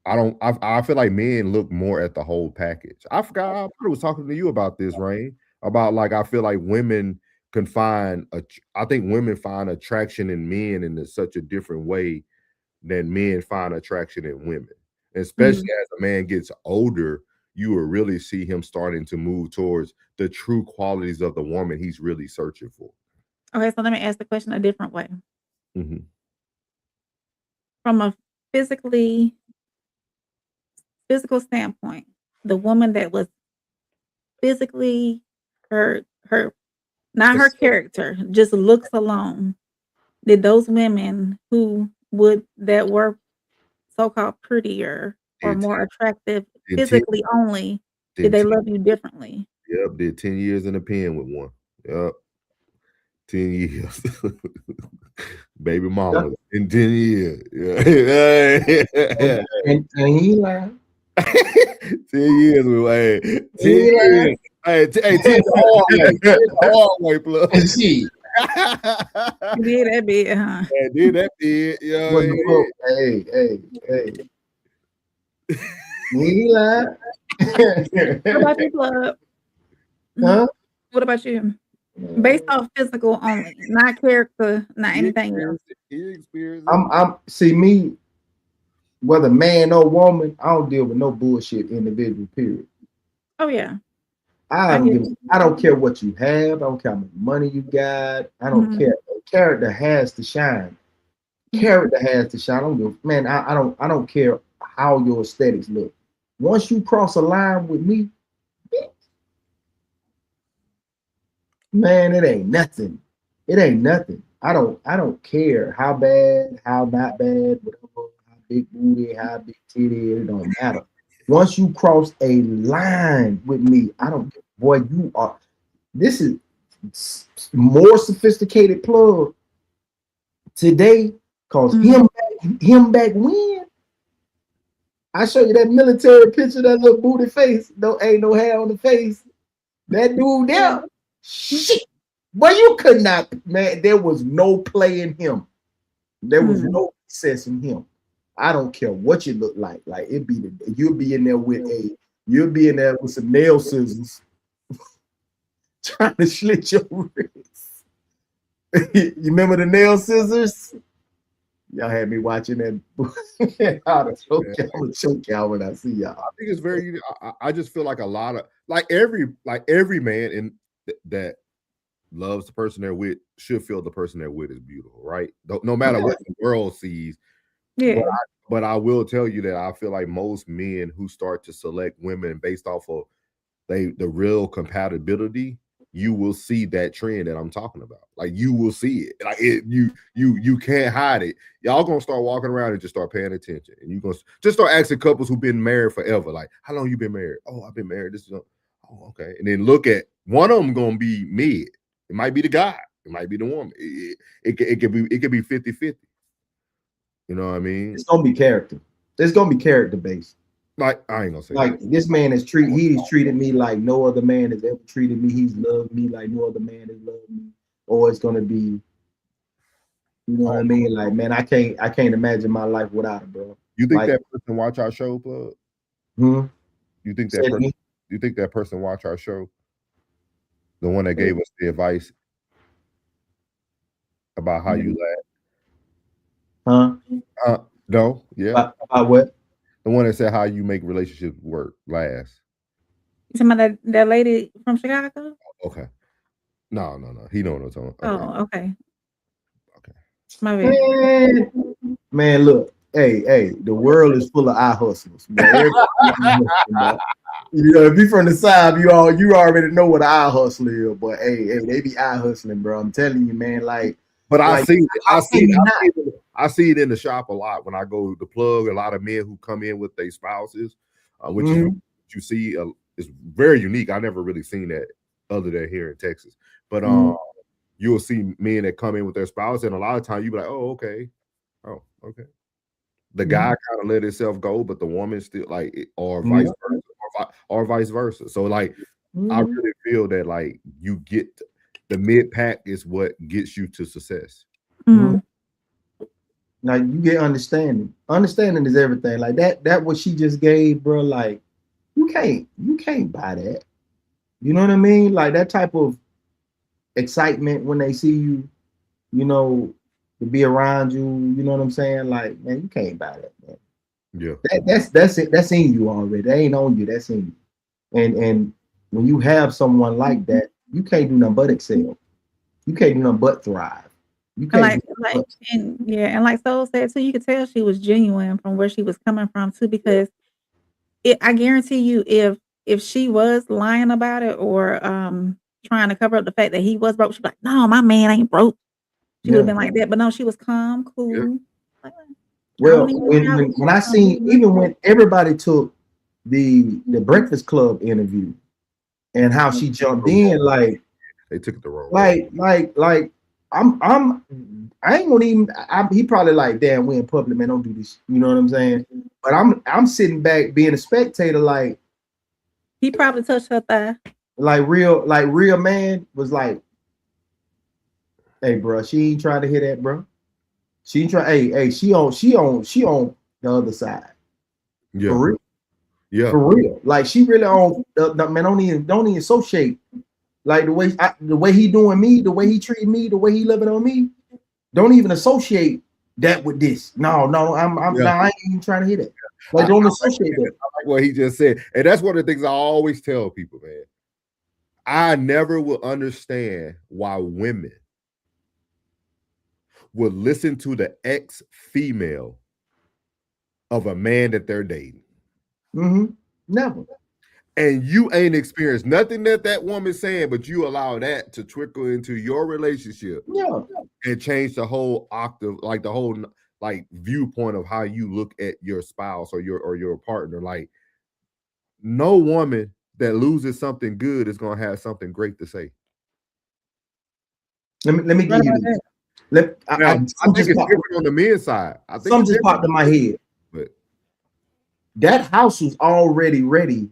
Speaker 4: I feel like men look more at the whole package. I forgot I was talking to you about this, Rain. about like I feel like women can find I think women find attraction in men in such a different way than men find attraction in women. Especially as a man gets older, you will really see him starting to move towards the true qualities of the woman he's really searching for.
Speaker 2: Okay, so let me ask the question a different way.
Speaker 4: Mm-hmm.
Speaker 2: From a physical standpoint, the woman that was physically her not her character, just looks alone. Did those women that were so-called prettier or more attractive physically only, did they love you differently?
Speaker 4: Yep, did 10 years in the pen with one. Yep. 10 years. Baby mama in 10 years. Yeah.
Speaker 1: And he laughed.
Speaker 4: 10 years with 10 years. Hey, 10 hard way, plug.
Speaker 1: See.
Speaker 2: Did that bit, huh?
Speaker 4: Yeah, did that bit.
Speaker 1: Hey. He laughed.
Speaker 2: What about you, plug?
Speaker 1: Huh?
Speaker 2: What about you? Based off physical only, not character, not anything else.
Speaker 1: I'm see me, whether man or woman, I don't deal with no bullshit individual, period.
Speaker 2: Oh yeah.
Speaker 1: I don't care what you have, I don't care how much money you got, I don't care. Character has to shine. Character has to shine. I don't give, man, I don't care how your aesthetics look. Once you cross a line with me, man, it ain't nothing. It ain't nothing. I don't care how bad, how not bad, whatever, how big booty, how big titty, it don't matter. Once you cross a line with me, I don't, boy, you are, this is more sophisticated plug today, cause him back when, I show you that military picture, that little booty face, ain't no hair on the face, that dude there, shit, boy, you could not, man, there was no play in him. There was no success in him. I don't care what you look like you'll be in there with some nail scissors trying to slit your wrist. You remember the nail scissors? Y'all had me watching that. I'm gonna choke y'all when I see y'all.
Speaker 4: I think it's very. I just feel like a lot of every man in that loves the person they're with should feel the person they're with is beautiful, right? No matter what the world sees.
Speaker 2: Yeah.
Speaker 4: But I will tell you that I feel like most men who start to select women based off of the real compatibility, you will see that trend that I'm talking about. Like you will see it. Like you can't hide it. Y'all gonna start walking around and just start paying attention. And you're gonna just start asking couples who've been married forever, like, how long you been married? Oh, I've been married. Okay. And then look at one of them gonna be mid. It might be the guy, it might be the woman. It could be 50-50. You know what I mean?
Speaker 1: It's gonna be character. It's gonna be character based.
Speaker 4: Like I ain't gonna say
Speaker 1: like that. This man he's treated me like no other man has ever treated me. He's loved me like no other man has loved me. Or it's gonna be, you know what I mean? Like, man, I can't imagine my life without it, bro.
Speaker 4: You think that person watch our show, Plug? You think that person watch our show? The one that gave us the advice about how you laugh. No, yeah.
Speaker 1: About what?
Speaker 4: The one that said how you make relationships work last.
Speaker 2: You talking about that lady from Chicago?
Speaker 4: Okay. No. He know what I'm talking about.
Speaker 2: Oh, okay.
Speaker 1: My bad. Man, look. Hey, the world is full of eye hustlers. You know, if you from the side, you already know what an eye hustler is. But hey, they be eye hustling, bro. I'm telling you, man. Like, but I see it in the shop a lot when I go to Plug. A lot of men who come in with their spouses, which you see is very unique. I never really seen that other than here in Texas. But you'll see men that come in with their spouse, and a lot of times you be like, oh, okay. The guy kind of let himself go, but the woman still like, or vice versa. So like, I really feel that like you get the mid pack is what gets you to success. Now you get understanding. Understanding is everything. Like that what she just gave, bro. Like you can't buy that. You know what I mean? Like that type of excitement when they see you, you know, to be around you. You know what I'm saying? Like, man, you can't buy that, man.
Speaker 4: Yeah.
Speaker 1: That's it. That's in you already. That ain't on you. That's in you. And when you have someone like that, you can't do nothing but excel. You can't do nothing but thrive. You can't.
Speaker 2: And like Soul said too, you could tell she was genuine from where she was coming from too, because I guarantee you, if she was lying about it or trying to cover up the fact that he was broke, she'd be like, "No, my man ain't broke." She would have been like that, but no, she was calm, cool.
Speaker 4: Yeah.
Speaker 1: Well, when I seen, even when everybody took the Breakfast Club interview and how she jumped in, like
Speaker 4: they took it the wrong way.
Speaker 1: Like I ain't gonna even. He probably like, damn, we in public, man, don't do this. You know what I'm saying? But I'm sitting back being a spectator, like
Speaker 2: he probably touched her thigh.
Speaker 1: Like real man was like, hey, bro, she ain't trying to hear that, bro. She ain't trying. Hey, she on the other side.
Speaker 4: Yeah.
Speaker 1: For real.
Speaker 4: Yeah.
Speaker 1: For real. Like she really on the man. Don't even associate. Like the way he doing me, the way he treating me, the way he living on me. Don't even associate that with this. No, I ain't even trying to hear that. Like don't associate that.
Speaker 4: I like what he just said, and that's one of the things I always tell people, man. I never will understand why women would listen to the ex-female of a man that they're dating.
Speaker 1: Never.
Speaker 4: And you ain't experienced nothing that woman's saying, but you allow that to trickle into your relationship.
Speaker 1: Yeah.
Speaker 4: And change the whole octave, like the whole like viewpoint of how you look at your spouse or your partner. Like no woman that loses something good is gonna have something great to say.
Speaker 1: Let me give you this.
Speaker 4: I think it's different on the men's side. I think
Speaker 1: something just popped in my head.
Speaker 4: But
Speaker 1: that house was already ready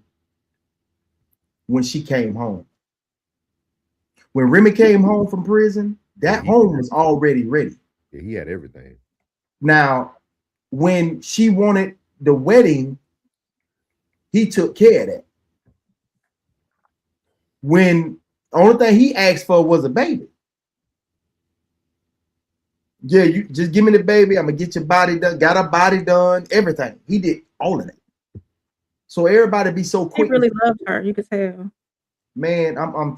Speaker 1: when she came home. When Remy came home from prison, that home was already ready.
Speaker 4: Yeah, he had everything.
Speaker 1: Now, when she wanted the wedding, he took care of that. When the only thing he asked for was a baby. Yeah, you just give me the baby. I'm gonna get your body done. Got her body done. Everything. He did all of that. So everybody be so quick.
Speaker 2: He really loved her. You could tell.
Speaker 1: Man, man,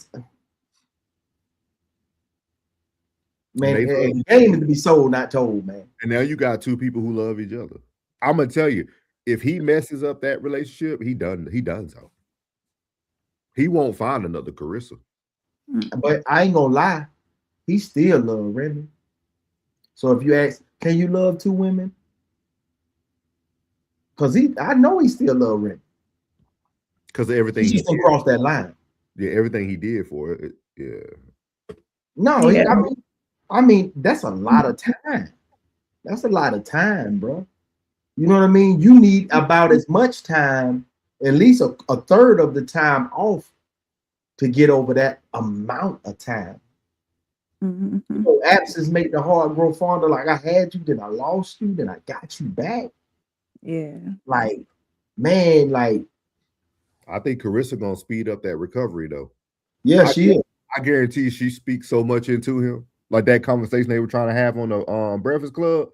Speaker 1: the game is to be sold, not told, man.
Speaker 4: And now you got two people who love each other. I'm gonna tell you, if he messes up that relationship, he done so. He won't find another Claressa.
Speaker 1: But I ain't gonna lie, he still love Remy. So if you ask, can you love two women? Because I know he still love Remy.
Speaker 4: Because of everything
Speaker 1: he just didn't cross that line.
Speaker 4: Yeah, everything he did for it. Yeah.
Speaker 1: No, yeah. I mean, that's a lot of time. That's a lot of time, bro. You know what I mean? You need about as much time, at least a third of the time off to get over that amount of time. You know, absence make the heart grow fonder. Like I had you, then I lost you, then I got you back.
Speaker 2: Yeah.
Speaker 1: Like, man, like
Speaker 4: I think Claressa gonna speed up that recovery though.
Speaker 1: Yeah, she is.
Speaker 4: I guarantee she speaks so much into him. Like that conversation they were trying to have on the Breakfast Club.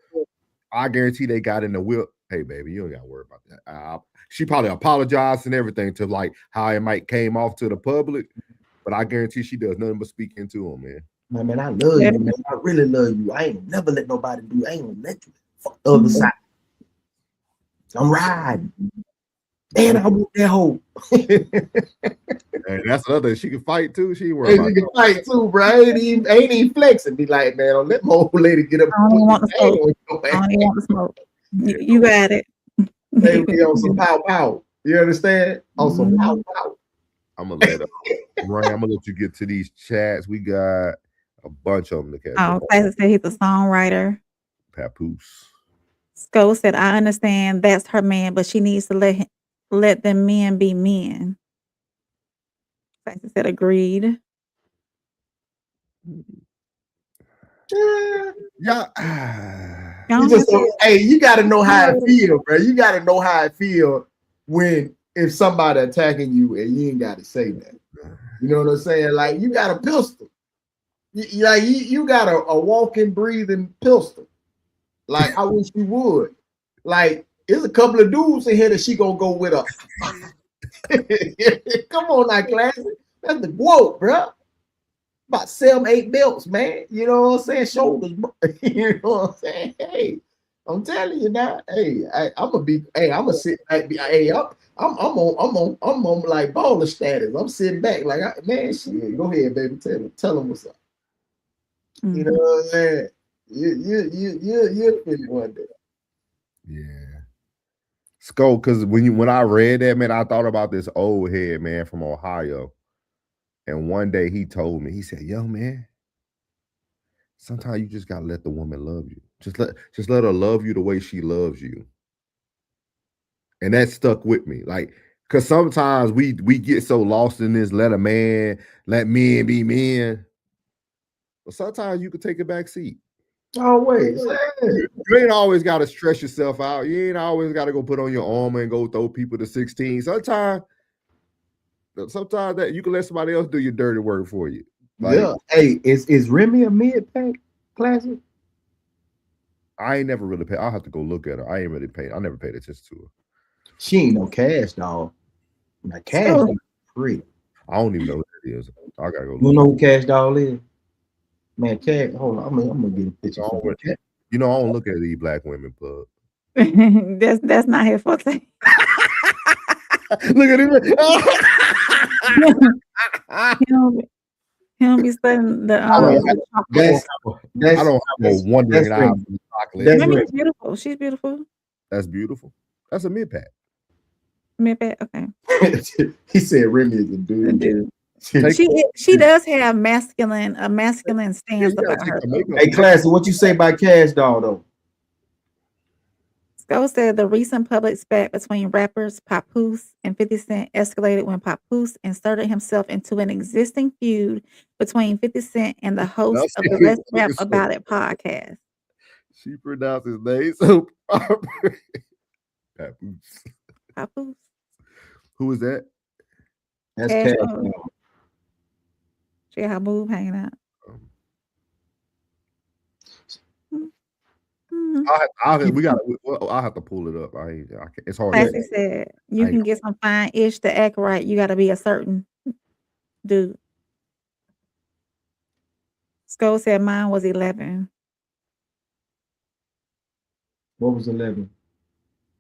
Speaker 4: I guarantee they got in the whip. Hey, baby, you don't got to worry about that. She probably apologized and everything to like how it might came off to the public, but I guarantee she does nothing but speak into him, man.
Speaker 1: Man, I love you, man. I really love you. I ain't never let nobody do. I ain't gonna let you fuck the other side. I'm riding. And I want that hoe.
Speaker 4: And that's another. She can fight too. She ain't
Speaker 1: She can fight too, bro. Ain't even flexing. Be like, man, don't let my old lady get up.
Speaker 2: I don't want the smoke. I don't want the smoke. You got it.
Speaker 1: They be on some pow. You understand? On some pow.
Speaker 4: I'm gonna let Ryan, I'm gonna let you get to these chats. We got a bunch of them to catch.
Speaker 2: Oh, Classic said he's a songwriter.
Speaker 4: Papoose.
Speaker 2: Sko said, I understand that's her man, but she needs to let them men be men. Classic said agreed.
Speaker 1: Yeah. Hey, you gotta know how it feel, bro. You gotta know how it feel if somebody attacking you and you ain't gotta say that. You know what I'm saying? Like you got a pistol. You got a walking, breathing pistol. Like I wish you would. Like there's a couple of dudes in here that she gonna go with her. Come on, now, Classic. That's the quote, bro. About 7-8 belts, man. You know what I'm saying? Shoulders, bro. You know what I'm saying? Hey, I'm telling you now. Hey, I'm gonna sit back. Hey, I'm on like baller status. I'm sitting back like, man, shit. Go ahead, baby. Tell them what's up. You know what I'm saying? You'll finish one day.
Speaker 4: Yeah. Skull, because when I read that, man, I thought about this old head, man, from Ohio. And one day he told me, he said, yo, man, sometimes you just gotta let the woman love you. Just let her love you the way she loves you. And that stuck with me. Like, because sometimes we get so lost in this, let men be men. But sometimes you could take a back seat.
Speaker 1: Always.
Speaker 4: You ain't always got to stress yourself out. You ain't always got to go put on your armor and go throw people to 16. Sometimes that you can let somebody else do your dirty work for you. Like,
Speaker 1: yeah. Hey, is Remy a mid-pack Classic?
Speaker 4: I ain't never really paid. I'll have to go look at her. I never paid attention to her.
Speaker 1: She ain't no cash dog. Now cash dog is free.
Speaker 4: I don't even know what that is. I gotta go.
Speaker 1: You know who Cash Doll is? Man, Cash. Hold on, I'm gonna get a picture.
Speaker 4: You know, I don't look at these black women, but
Speaker 2: that's not his forte.
Speaker 4: Look at him.
Speaker 2: He'll be studying the
Speaker 4: I don't have a wondering eye for the chocolate.
Speaker 2: Remy's beautiful. She's beautiful.
Speaker 4: That's beautiful. That's a mid-pack.
Speaker 2: Mid-pack, okay.
Speaker 1: He said Remy is a dude.
Speaker 2: She does have a masculine stance about her.
Speaker 1: Hey, Classy, what you say about Cash Doll though?
Speaker 2: Sko said the recent public spat between rappers Papoose and 50 Cent escalated when Papoose inserted himself into an existing feud between 50 Cent and the host of the Let's Rap About It podcast.
Speaker 4: She pronounced his name so proper. Papoose.
Speaker 2: Papoose.
Speaker 4: Who is that?
Speaker 1: That's Cash.
Speaker 2: She got her boob hanging out.
Speaker 4: I'll have to pull it up. It's hard.
Speaker 2: Classic said you can get some fine ish to act right. You got to be a certain dude. Sko said mine was 11.
Speaker 1: What was 11?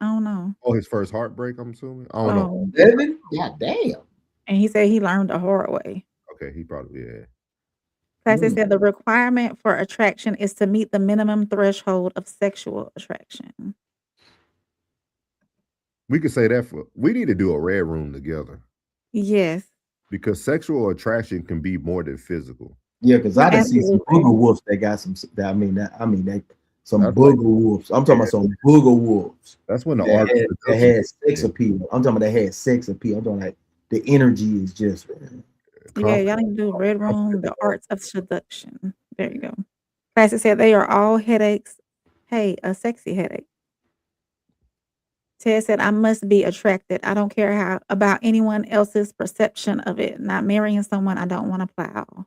Speaker 2: I don't know.
Speaker 4: Oh, his first heartbreak, I'm assuming. I don't know.
Speaker 1: 11? Yeah, damn.
Speaker 2: And he said he learned the hard way.
Speaker 4: Okay, he probably, yeah.
Speaker 2: Classic said the requirement for attraction is to meet the minimum threshold of sexual attraction.
Speaker 4: We could say that we need to do a red room together.
Speaker 2: Yes.
Speaker 4: Because sexual attraction can be more than physical.
Speaker 1: Yeah, because I done see some booger wolves that got some. Some booger wolves. I'm talking about some booger wolves.
Speaker 4: That's when
Speaker 1: that had sex appeal. I'm talking about that had sex appeal. I'm talking like the energy is just.
Speaker 2: Yeah, y'all need to do a red room, the arts of seduction. There you go. Classic said they are all headaches. Hey, a sexy headache. Ted said, I must be attracted. I don't care about anyone else's perception of it. Not marrying someone I don't want to plow.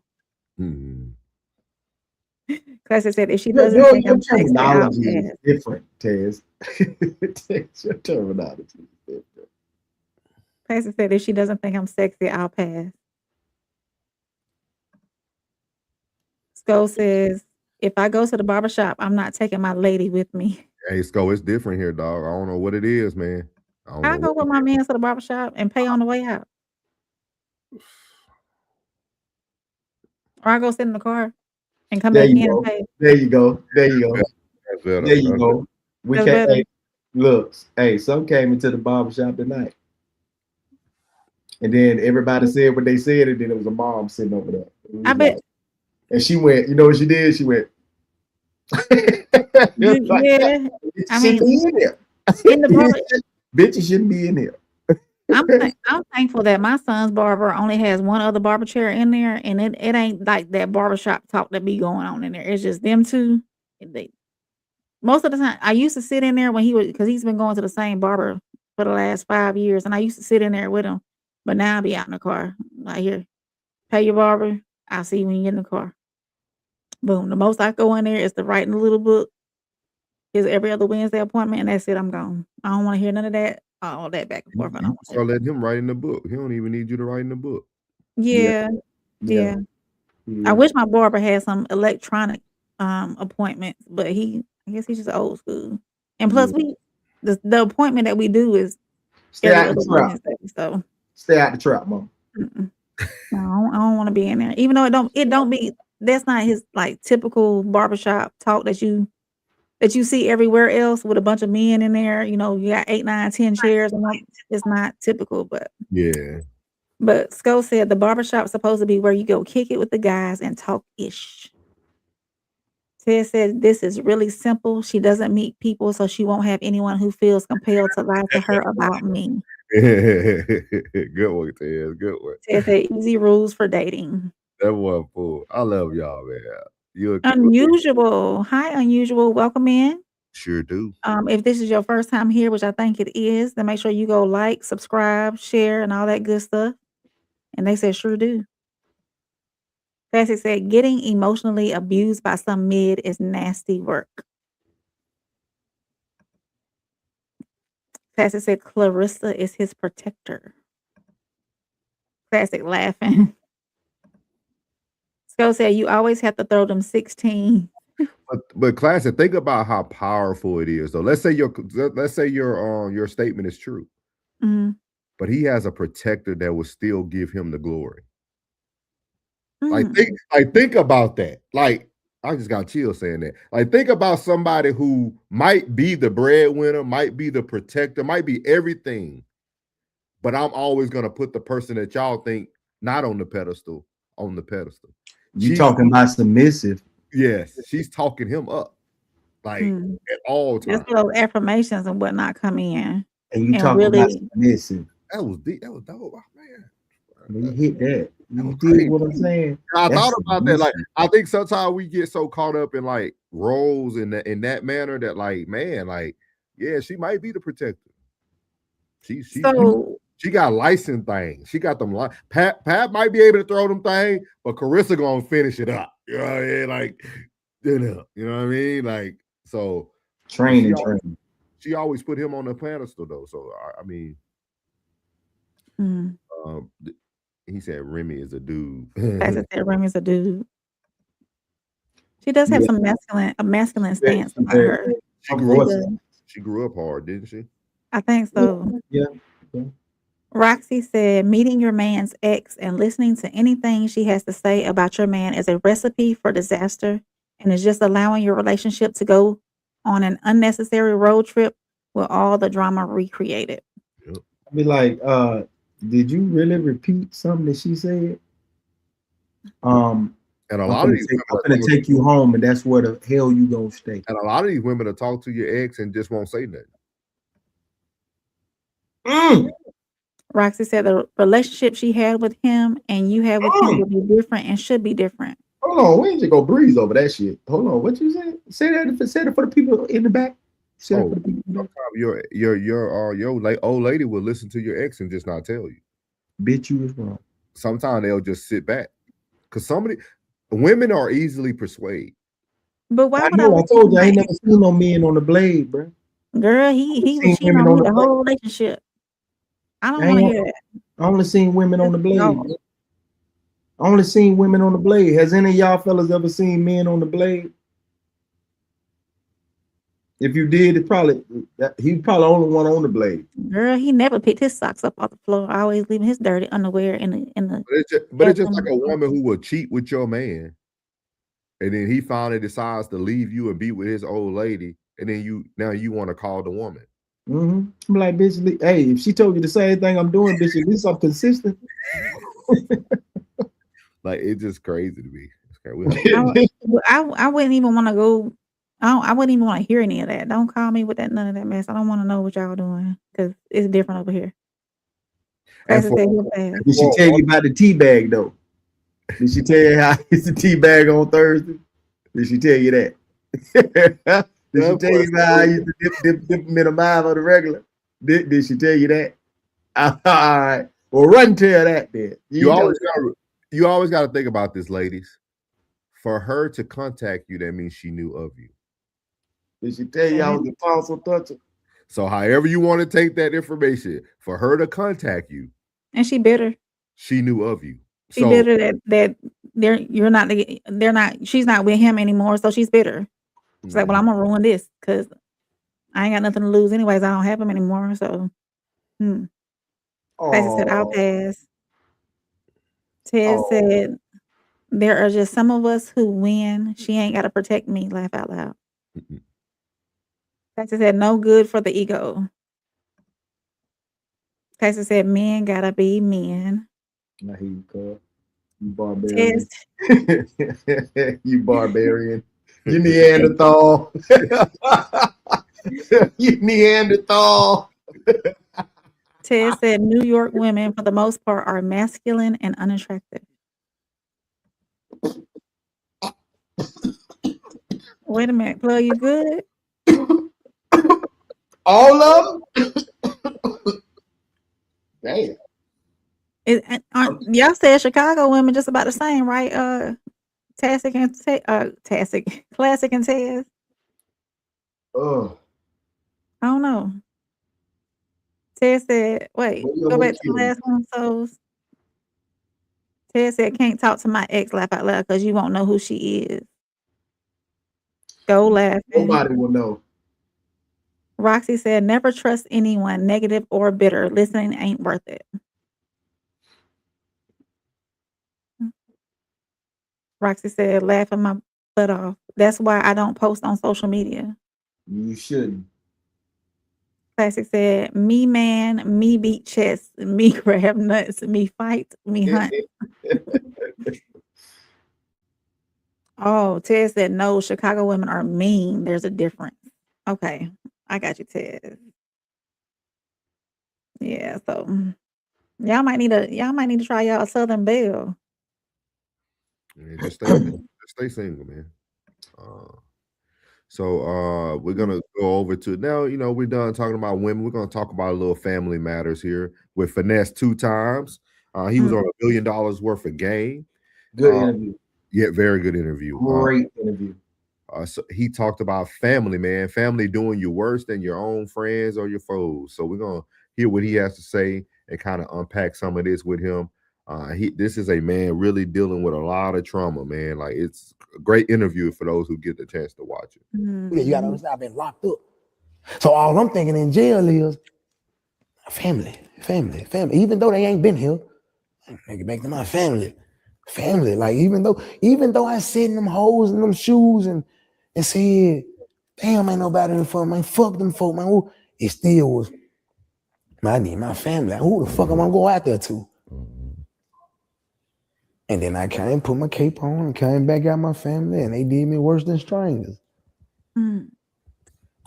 Speaker 2: Classic said, if she doesn't think I'm sexy, I'll pass.
Speaker 1: Is different, Tez. Your terminology is different.
Speaker 2: Classic said, if she doesn't think I'm sexy, I'll pass. Sko says, if I go to the barbershop, I'm not taking my lady with me.
Speaker 4: Hey, Sko, it's different here, dog. I don't know what it is, man.
Speaker 2: I go with my man to the barbershop and pay on the way out. Or I go sit in the car and come back in and pay.
Speaker 1: There you go. There you go. We can't look. Hey, some came into the barbershop tonight. And then everybody said what they said, and then there was a mom sitting over there.
Speaker 2: I bet.
Speaker 1: And she went, you know what she did? She went.
Speaker 2: Yeah. I mean,
Speaker 1: in the barbershop. Bitches shouldn't be in here.
Speaker 2: I'm thankful that my son's barber only has one other barber chair in there, and it ain't like that barbershop talk that be going on in there. It's just them two. Most of the time, I used to sit in there when because he's been going to the same barber for the last 5 years, and I used to sit in there with him. But now I be out in the car, right here. Pay your barber. I'll see you when you get in the car. Boom. The most I go in there is to write in the little book. Is every other Wednesday appointment, and that's it. I'm gone. I don't want to hear none of that. All that back and forth. I don't
Speaker 4: So let him write in the book. He don't even need you to write in the book.
Speaker 2: Yeah. I wish my barber had some electronic appointments, but I guess he's just old school. And plus, the appointment that we do is
Speaker 1: Stay out the trap.
Speaker 2: Wednesday, so
Speaker 1: Stay out the trap, Mom.
Speaker 2: no, I don't want to be in there. Even though it don't be. That's not his like typical barbershop talk that you see everywhere else with a bunch of men in there. You know, you got 8, 9, 10 chairs, and it's not typical, but
Speaker 4: yeah.
Speaker 2: But Sko said the barbershop's supposed to be where you go kick it with the guys and talk ish. Ted said this is really simple. She doesn't meet people, so she won't have anyone who feels compelled to lie to her about me.
Speaker 4: Good one, Ted. Good one.
Speaker 2: Ted said easy rules for dating.
Speaker 4: That one fool. I love y'all, man. You're
Speaker 2: Unusual. Hi, Unusual. Welcome in.
Speaker 4: Sure do.
Speaker 2: If this is your first time here, which I think it is, then make sure you go like, subscribe, share, and all that good stuff. And they said, sure do. Classic said, getting emotionally abused by some mid is nasty work. Classic said, Claressa is his protector. Classic laughing. Sko said, you always have to throw them 16.
Speaker 4: But Classic, think about how powerful it is, though. Let's say your statement is true.
Speaker 2: Mm-hmm.
Speaker 4: But he has a protector that will still give him the glory.
Speaker 2: Mm.
Speaker 4: Think about that. Like, I just got chills saying that. Like, think about somebody who might be the breadwinner, might be the protector, might be everything. But I'm always gonna put the person that y'all think not on the pedestal on the pedestal.
Speaker 1: You talking about submissive?
Speaker 4: Yes, she's talking him up, like at all times.
Speaker 2: Just those affirmations and whatnot come in.
Speaker 1: And you talking about submissive?
Speaker 4: That was deep. That was dope, man.
Speaker 1: You hit that. You did what I'm saying.
Speaker 4: I thought about that. Like, I think sometimes we get so caught up in like roles in that manner that, like, man, like, yeah, she might be the protector. She got licensed things. She got them. Pat might be able to throw them things, but Claressa gonna finish it up. You know what I mean? Like, you know what I mean? Like, so
Speaker 1: training.
Speaker 4: She always put him on the pedestal, though. So I mean. He said Remy is a dude.
Speaker 2: I said Remy is a dude. She does have some masculine stance about her.
Speaker 4: She grew up hard, didn't she?
Speaker 2: I think so.
Speaker 1: Yeah.
Speaker 2: Roxy said, meeting your man's ex and listening to anything she has to say about your man is a recipe for disaster and is just allowing your relationship to go on an unnecessary road trip with all the drama recreated.
Speaker 1: I'd be like, did you really repeat something that she said?
Speaker 4: And a lot of these
Speaker 1: I'm gonna take you home, and that's where the hell you gonna stay.
Speaker 4: And a lot of these women will talk to your ex and just won't say
Speaker 1: nothing.
Speaker 2: Roxy said the relationship she had with him and you had with him would be different and should be different.
Speaker 1: Hold on, we ain't just gonna breeze over that shit. Hold on, what you said? Say that for the people in the back.
Speaker 4: Sometimes your old lady will listen to your ex and just not tell you.
Speaker 1: Bitch, you was wrong.
Speaker 4: Sometimes they'll just sit back because women are easily persuaded.
Speaker 2: But why would
Speaker 1: I told you I ain't never seen no men on the blade, bro.
Speaker 2: Girl, he was cheating on me the whole relationship. I don't want to hear that.
Speaker 1: I only seen women on the blade. I only seen women on the blade. Has any of y'all fellas ever seen men on the blade? If you did, he probably the only one on the blade.
Speaker 2: Girl, he never picked his socks up off the floor. Always leaving his dirty underwear in the.
Speaker 4: But it's just like a woman who will cheat with your man, and then he finally decides to leave you and be with his old lady, and then you want to call the woman.
Speaker 1: I'm like, bitch, hey, if she told you the same thing I'm doing, bitch, at least I'm consistent.
Speaker 4: Like, it's just crazy to me.
Speaker 2: I wouldn't even want to go. I wouldn't even want to hear any of that. Don't call me with none of that mess. I don't want to know what y'all doing because it's different over here.
Speaker 1: Did she tell you about the tea bag though? Did she tell you how it's the tea bag on Thursday? Did she tell you that? Did she tell you about how I used to dip them in a mile on the regular? Did she tell you that? All right. Well, run tell that then.
Speaker 4: You You always got to think about this, ladies. For her to contact you, that means she knew of you.
Speaker 1: Did she tell you I was a tonsil toucher?
Speaker 4: So however you want to take that information, for her to contact you,
Speaker 2: and she bitter.
Speaker 4: she knew of you.
Speaker 2: She bitter that she's not with him anymore, so she's bitter. She's like, well, I'm gonna ruin this because I ain't got nothing to lose anyways. I don't have him anymore. So Stacey said, I'll pass. Ted said, there are just some of us who win. She ain't got to protect me. Laugh out loud. Stacey said, no good for the ego. Stacey said, men gotta be men.
Speaker 1: I hear you, cuz. You barbarian. You barbarian. You Neanderthal. You Neanderthal.
Speaker 2: Ted said New York women, for the most part, are masculine and unattractive. Wait a minute, Plug, you good?
Speaker 1: All of them? Damn.
Speaker 2: Y'all said Chicago women just about the same, right? Classic and Taz.
Speaker 1: Oh.
Speaker 2: I don't know. Ted said, wait, go back to the last one. So Ted said, can't talk to my ex, laugh out loud, because you won't know who she is. Go laughing.
Speaker 1: Nobody will know.
Speaker 2: Roxy said, never trust anyone, negative or bitter. Listening ain't worth it. Roxy said, laughing my butt off. That's why I don't post on social media.
Speaker 1: You shouldn't.
Speaker 2: Classic said, me man, me beat chest, me grab nuts, me fight, me hunt. Oh, Ted said, no, Chicago women are mean. There's a difference. Okay, I got you, Ted. Yeah, so y'all might need to try y'all Southern Belle.
Speaker 4: Yeah, just stay single, man. So we're gonna go over to now. You know, we're done talking about women. We're gonna talk about a little family matters here with Finesse 2Tymes. He was on $1 billion worth of game.
Speaker 1: Good interview.
Speaker 4: Yeah, very good interview.
Speaker 1: Great interview.
Speaker 4: So he talked about family, man. Family doing you worse than your own friends or your foes. So we're gonna hear what he has to say and kind of unpack some of this with him. This is a man really dealing with a lot of trauma, man. Like, it's a great interview for those who get the chance to watch it.
Speaker 10: You gotta understand, I've been locked up. So all I'm thinking in jail is family. Even though they ain't been here, I get back to my family. Like even though I sit in them holes in them shoes and said, damn, ain't nobody in front, man. Fuck them folk, man. It still was, man, I need my family. Who the fuck am I gonna go out there to? And then I came, put my cape on, and came back out my family, and they did me worse than strangers.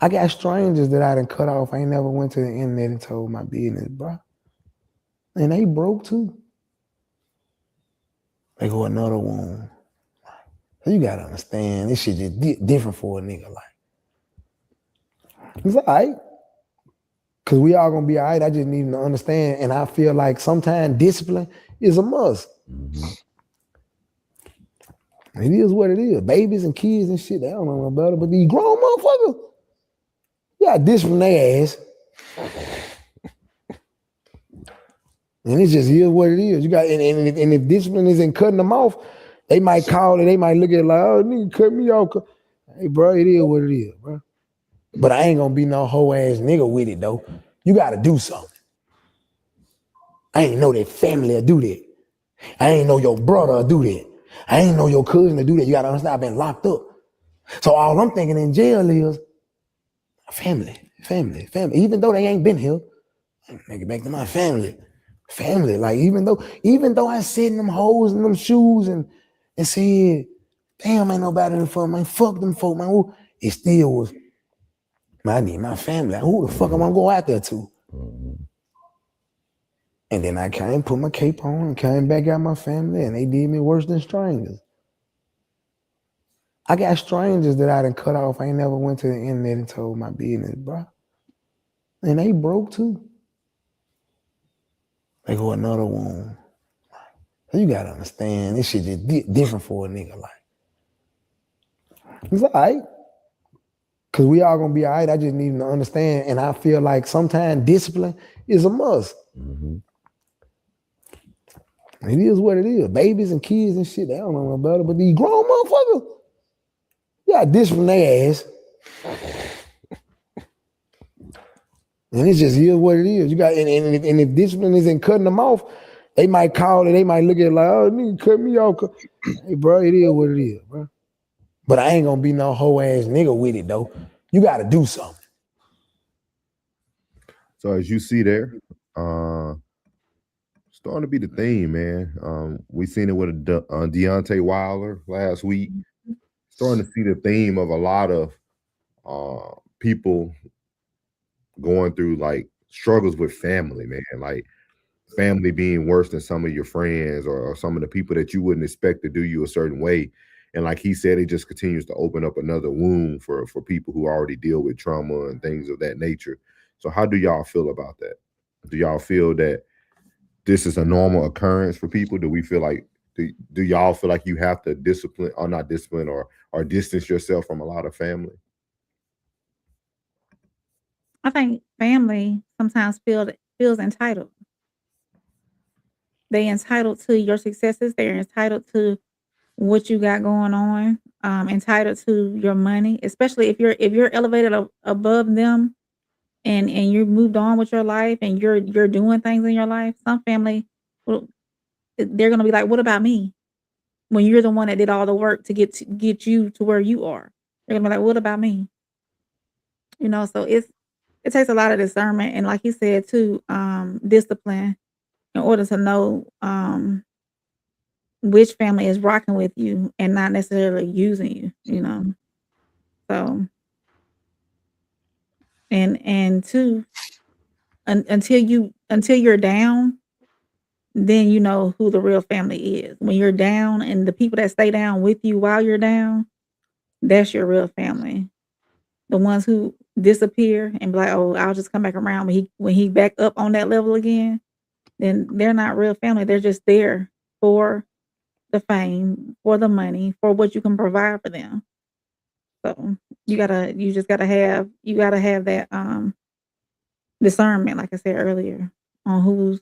Speaker 10: I got strangers that I done cut off. I ain't never went to the internet and told my business, bro. And they broke too. They go another one. So you gotta understand, this shit just different for a nigga. Like, it's all right. Cause we all gonna be all right. I just need to understand. And I feel like sometimes discipline is a must. It is what it is. Babies and kids and shit, they don't know no better. But these grown motherfuckers, you gotta discipline their ass. And it just is what it is. You got, and if discipline isn't cutting them off, they might call it, they might look at it like, oh, nigga, cut me off. Hey, bro, it is what it is, bro. But I ain't gonna be no hoe ass nigga with it though. You gotta do something. I ain't know that family will do that. I ain't know your brother will do that. I ain't know your cousin will do that. You gotta understand, I've been locked up. So all I'm thinking in jail is family. Even though they ain't been here, I get back to my family. Like even though I sit in them holes in them shoes and said, damn, ain't nobody in front, man. Fuck them folk, man. It still was, man, I need my family. Who the fuck am I gonna go out there to? And then I came, put my cape on, and came back out my family, and they did me worse than strangers. I got strangers that I done cut off. I ain't never went to the internet and told my business, bro. And they broke too. They go another one. You gotta understand this shit just different for a nigga. Like, it's all right. Cause we all gonna be all right. I just need him to understand. And I feel like sometimes discipline is a must.
Speaker 4: Mhm.
Speaker 10: It is what it is. Babies and kids and shit, they don't know no better. But these grown motherfuckers, yeah, discipline their ass. And it's just is what it is. You got and if discipline isn't cutting them off, they might call it, they might look at it like, oh, nigga, cut me off. Hey, bro, it is what it is, bro. But I ain't gonna be no hoe ass nigga with it though. You gotta do something.
Speaker 4: So as you see there, starting to be the theme, man. We seen it with Deontay Wilder last week. Starting to see the theme of a lot of people going through like struggles with family, man. Like family being worse than some of your friends or some of the people that you wouldn't expect to do you a certain way. And like he said, it just continues to open up another wound for people who already deal with trauma and things of that nature. So how do y'all feel about that? Do y'all feel that this is a normal occurrence for people? Do we feel like, do y'all feel like you have to discipline or not discipline or distance yourself from a lot of family?
Speaker 2: I think family sometimes feels entitled. They entitled to your successes. They're entitled to what you got going on. Entitled to your money, especially if you're elevated above them, and you moved on with your life and you're doing things in your life. Some family, they're gonna be like, "What about me?" When you're the one that did all the work to get you to where you are, they're gonna be like, "What about me?" You know, so it takes a lot of discernment and, like he said too, discipline in order to know which family is rocking with you and not necessarily using you. You know, so and two, until you're down, then you know who the real family is. When you're down and the people that stay down with you while you're down, that's your real family. The ones who disappear and be like, "Oh, I'll just come back around when he back up on that level again," then they're not real family. They're just there for the fame, for the money, for what you can provide for them. So you gotta have that discernment, like I said earlier, on who's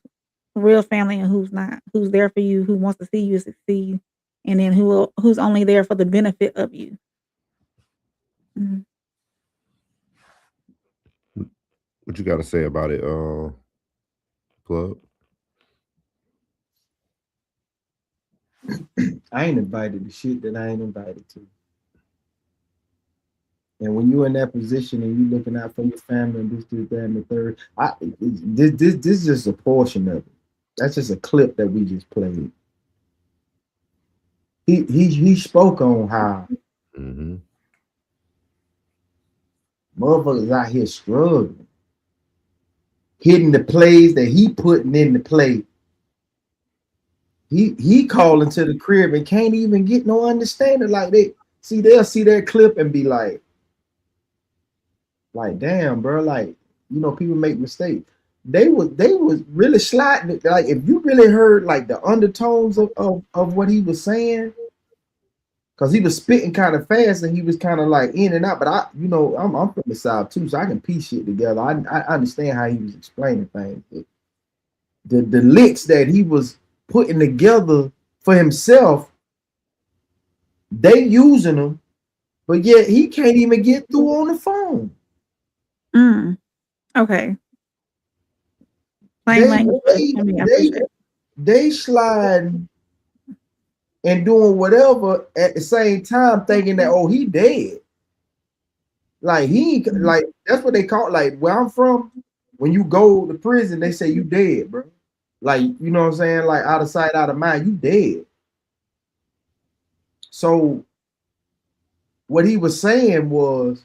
Speaker 2: real family and who's not, who's there for you, who wants to see you succeed, and then who's only there for the benefit of you. Mhm.
Speaker 4: What you got to say about it, Plug?
Speaker 1: I ain't invited to shit that I ain't invited to. And when you're in that position and you looking out for your family and this, that, and the third, this is just a portion of it. That's just a clip that we just played. He spoke on how motherfuckers out here struggling, hitting the plays that he putting in the play. He calling to the crib and can't even get no understanding. Like they'll see that clip and be like, damn, bro, like, you know, people make mistakes. They was really sliding. Like, if you really heard like the undertones of what he was saying, because he was spitting kind of fast and he was kind of like in and out. But I'm from the South too, so I can piece shit together. I understand how he was explaining things. The licks that he was putting together for himself, they using them, but yet he can't even get through on the phone.
Speaker 2: Okay.
Speaker 1: They sliding and doing whatever at the same time, thinking that, oh, he dead. Like like that's what they call, like where I'm from. When you go to prison, they say you dead, bro. Like, you know what I'm saying? Like out of sight, out of mind, you dead. So what he was saying was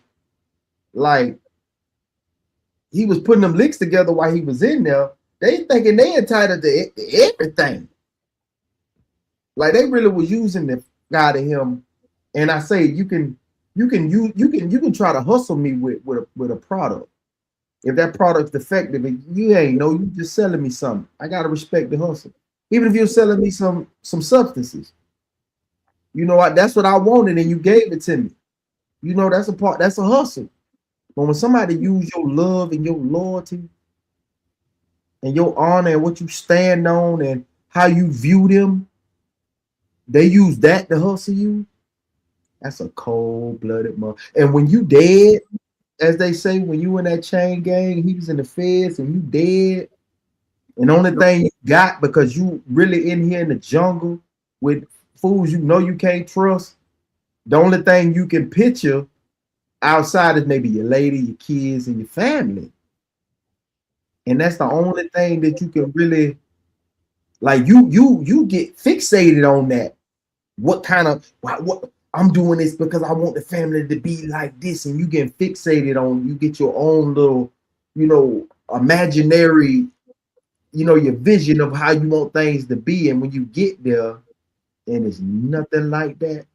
Speaker 1: like he was putting them licks together while he was in there. They thinking they entitled to everything. Like they really was using the guy to him. And I say you can try to hustle me with a product. If that product's defective, you ain't know, you just selling me something. I gotta respect the hustle. Even if you're selling me some substances, you know what? That's what I wanted, and you gave it to me. You know, that's a hustle. But when somebody use your love and your loyalty and your honor and what you stand on and how you view them, they use that to hustle you. That's a cold-blooded mother. And when you dead, as they say, when you in that chain gang, he was in the feds and you dead, and the only thing you got because you really in here in the jungle with fools you know you can't trust, the only thing you can picture outside is maybe your lady, your kids, and your family. And that's the only thing that you can really, like, you get fixated on that. What I'm doing this because I want the family to be like this, and you get fixated on, you get your own little, imaginary, your vision of how you want things to be. And when you get there and it's nothing like that,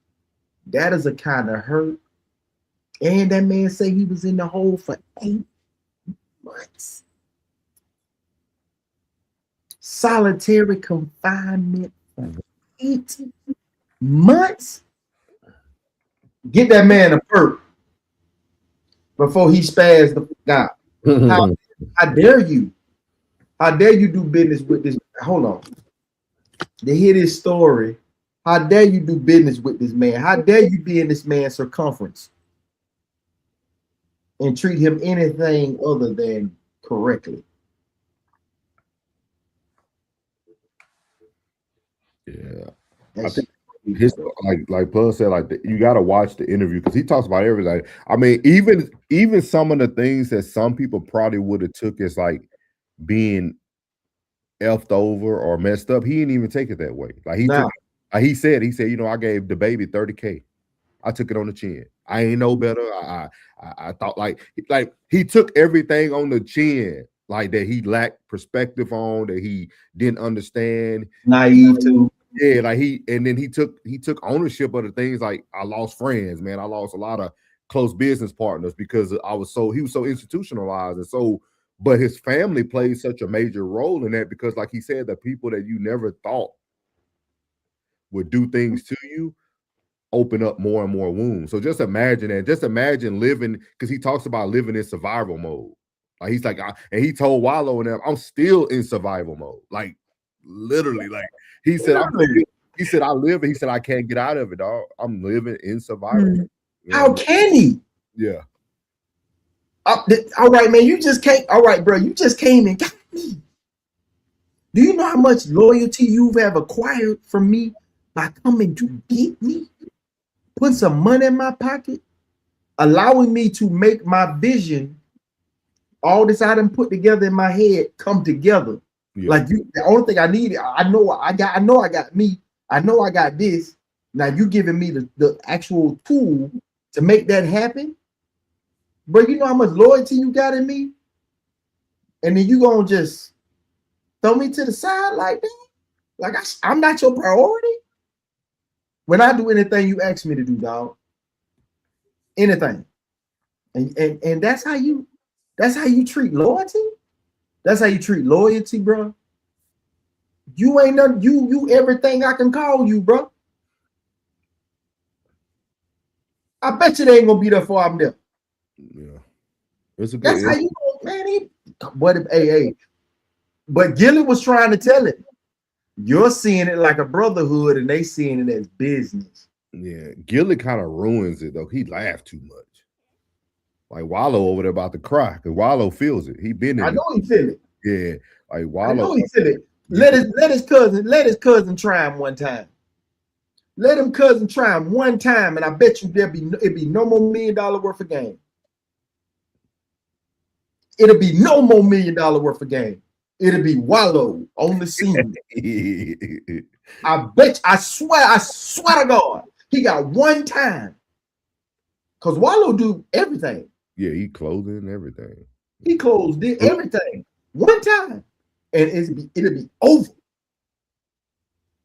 Speaker 1: that is a kind of hurt. And that man say he was in the hole for 8 months. Solitary confinement for 8 months. Get that man a perk before he spazzed the out. How dare you? How dare you do business with this? Hold on. To hear this story, how dare you do business with this man? How dare you be in this man's circumference and treat him anything other than correctly?
Speaker 4: Yeah. I think his, like Pug said, like you got to watch the interview because he talks about everything. I mean, even some of the things that some people probably would have took as like being effed over or messed up, he didn't even take it that way. Like he said, I gave the baby $30K. I took it on the chin. I ain't know better. I thought like he took everything on the chin, like that he lacked perspective on, that he didn't understand.
Speaker 1: Naive too.
Speaker 4: Yeah, like he took ownership of the things. Like, I lost friends, man. I lost a lot of close business partners because he was so institutionalized, and so, but his family played such a major role in that because, like he said, the people that you never thought would do things to you open up more and more wounds. So just imagine that. Just imagine living, because he talks about living in survival mode. Like he's like, and he told Wallow and them, I'm still in survival mode. Like literally, like he said, I live, and he said, I can't get out of it, dog. I'm living in survival mode.
Speaker 1: How can he?
Speaker 4: Yeah.
Speaker 1: All right, man. You just came. All right, bro. You just came and got me. Do you know how much loyalty you have acquired from me by coming to get me? Put some money in my pocket, allowing me to make my vision, all this I done put together in my head, come together. Yeah. Like the only thing I needed, I know I got me. I know I got this. Now you giving me the actual tool to make that happen. Bro, you know how much loyalty you got in me? And then you gonna just throw me to the side like that? Like I'm not your priority? When I do anything you ask me to do, dog. Anything. And that's how you treat loyalty? That's how you treat loyalty, bro. You ain't nothing, you everything I can call you, bro. I bet you they ain't gonna be there before I'm there.
Speaker 4: Yeah. It's a good,
Speaker 1: that's how you go, man. But Gilly was trying to tell it. You're seeing it like a brotherhood, and they seeing it as business.
Speaker 4: Yeah, Gilly kind of ruins it though. He laughed too much. Like Wallow over there about to cry, because Wallow feels it. He been in.
Speaker 1: I know he feel it.
Speaker 4: Yeah, like Wallow.
Speaker 1: I know he feel it. Let his cousin try him one time. Let him cousin try him one time, and I bet you it'd be no more $1 million worth of game. It'll be no more $1 million worth of game. It'll be Wallow on the scene. I swear to God, he got one time. Because Wallow do everything.
Speaker 4: Yeah, he clothing everything.
Speaker 1: He closed everything one time. And it'll be over.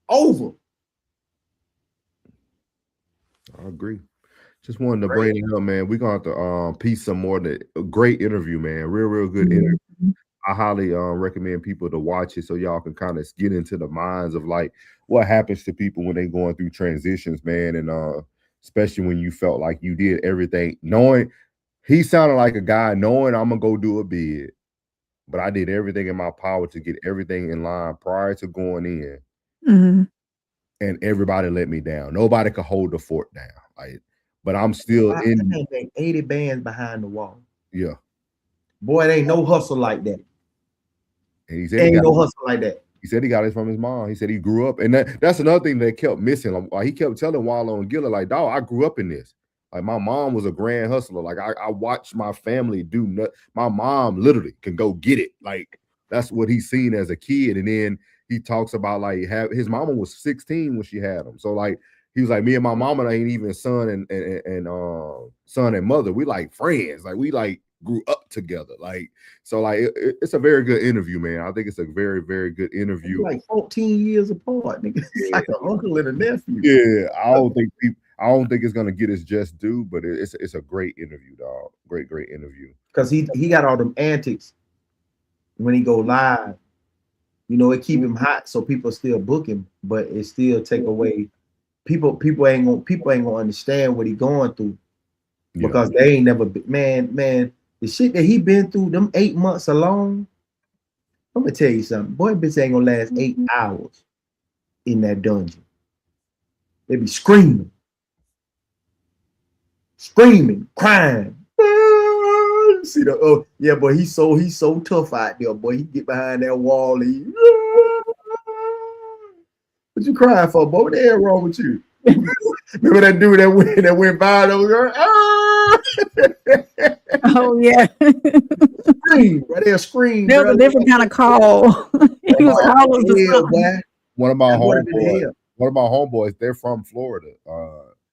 Speaker 1: Over.
Speaker 4: I agree. Just wanted to bring it up, man. We're gonna have to piece some more. A great interview, man. Real good interview. I highly recommend people to watch it so y'all can kind of get into the minds of like what happens to people when they going through transitions, man, and especially when you felt like you did everything, knowing he sounded like a guy knowing I'm gonna go do a bid, but I did everything in my power to get everything in line prior to going in, and everybody let me down. Nobody could hold the fort down, like. But I'm still in.
Speaker 11: 80 bands behind the wall.
Speaker 4: Yeah,
Speaker 11: boy, it ain't no hustle like that.
Speaker 4: And he said
Speaker 11: ain't no hustle like that.
Speaker 4: He said he got it from his mom. He said he grew up, and that's another thing that kept missing. Like he kept telling Wallow and Gilla, like, dog, I grew up in this. Like my mom was a grand hustler. Like I watched my family do. My mom literally can go get it. Like that's what he's seen as a kid. And then he talks about like his mama was 16 when she had him. So like he was like, me and my mama ain't even son and mother. We like friends. Like we like grew up together. Like so like it's a very good interview, man. I think it's a very, very good interview.
Speaker 11: Like 14 years apart, nigga. It's like an uncle and a nephew.
Speaker 4: Yeah, I don't think it's gonna get its just due, but it's a great interview, dog. Great interview.
Speaker 11: Because he got all them antics when he go live. You know, it keep him hot, so people still book him, but it still take away. People ain't gonna understand what he going through because they ain't never been, man. The shit that he been through, them 8 months alone. I'm gonna tell you something. Boy, bitch ain't gonna last 8 hours in that dungeon. They be screaming, crying. See the yeah, boy, he's so tough out there, boy. He get behind that wall. What you crying for, boy? What the hell wrong with you? Remember that dude that went by those?
Speaker 2: Oh yeah.
Speaker 11: Scream right there, scream.
Speaker 2: There was a different kind of call. He was calling to something.
Speaker 4: One of my homeboys, they're from Florida.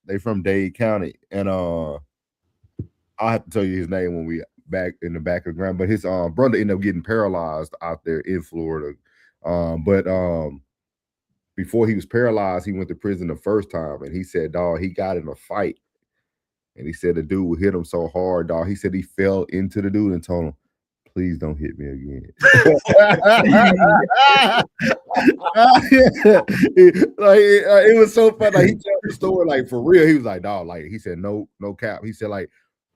Speaker 4: They from Dade County, and I'll have to tell you his name when we back in the back of the ground. But his brother ended up getting paralyzed out there in Florida. Before he was paralyzed, he went to prison the first time, and he said, dog, he got in a fight. And he said the dude hit him so hard, dog. He said he fell into the dude and told him, please don't hit me again. It was so fun. Like he told the story, like for real. He was like, dog, like he said, no cap. He said, like,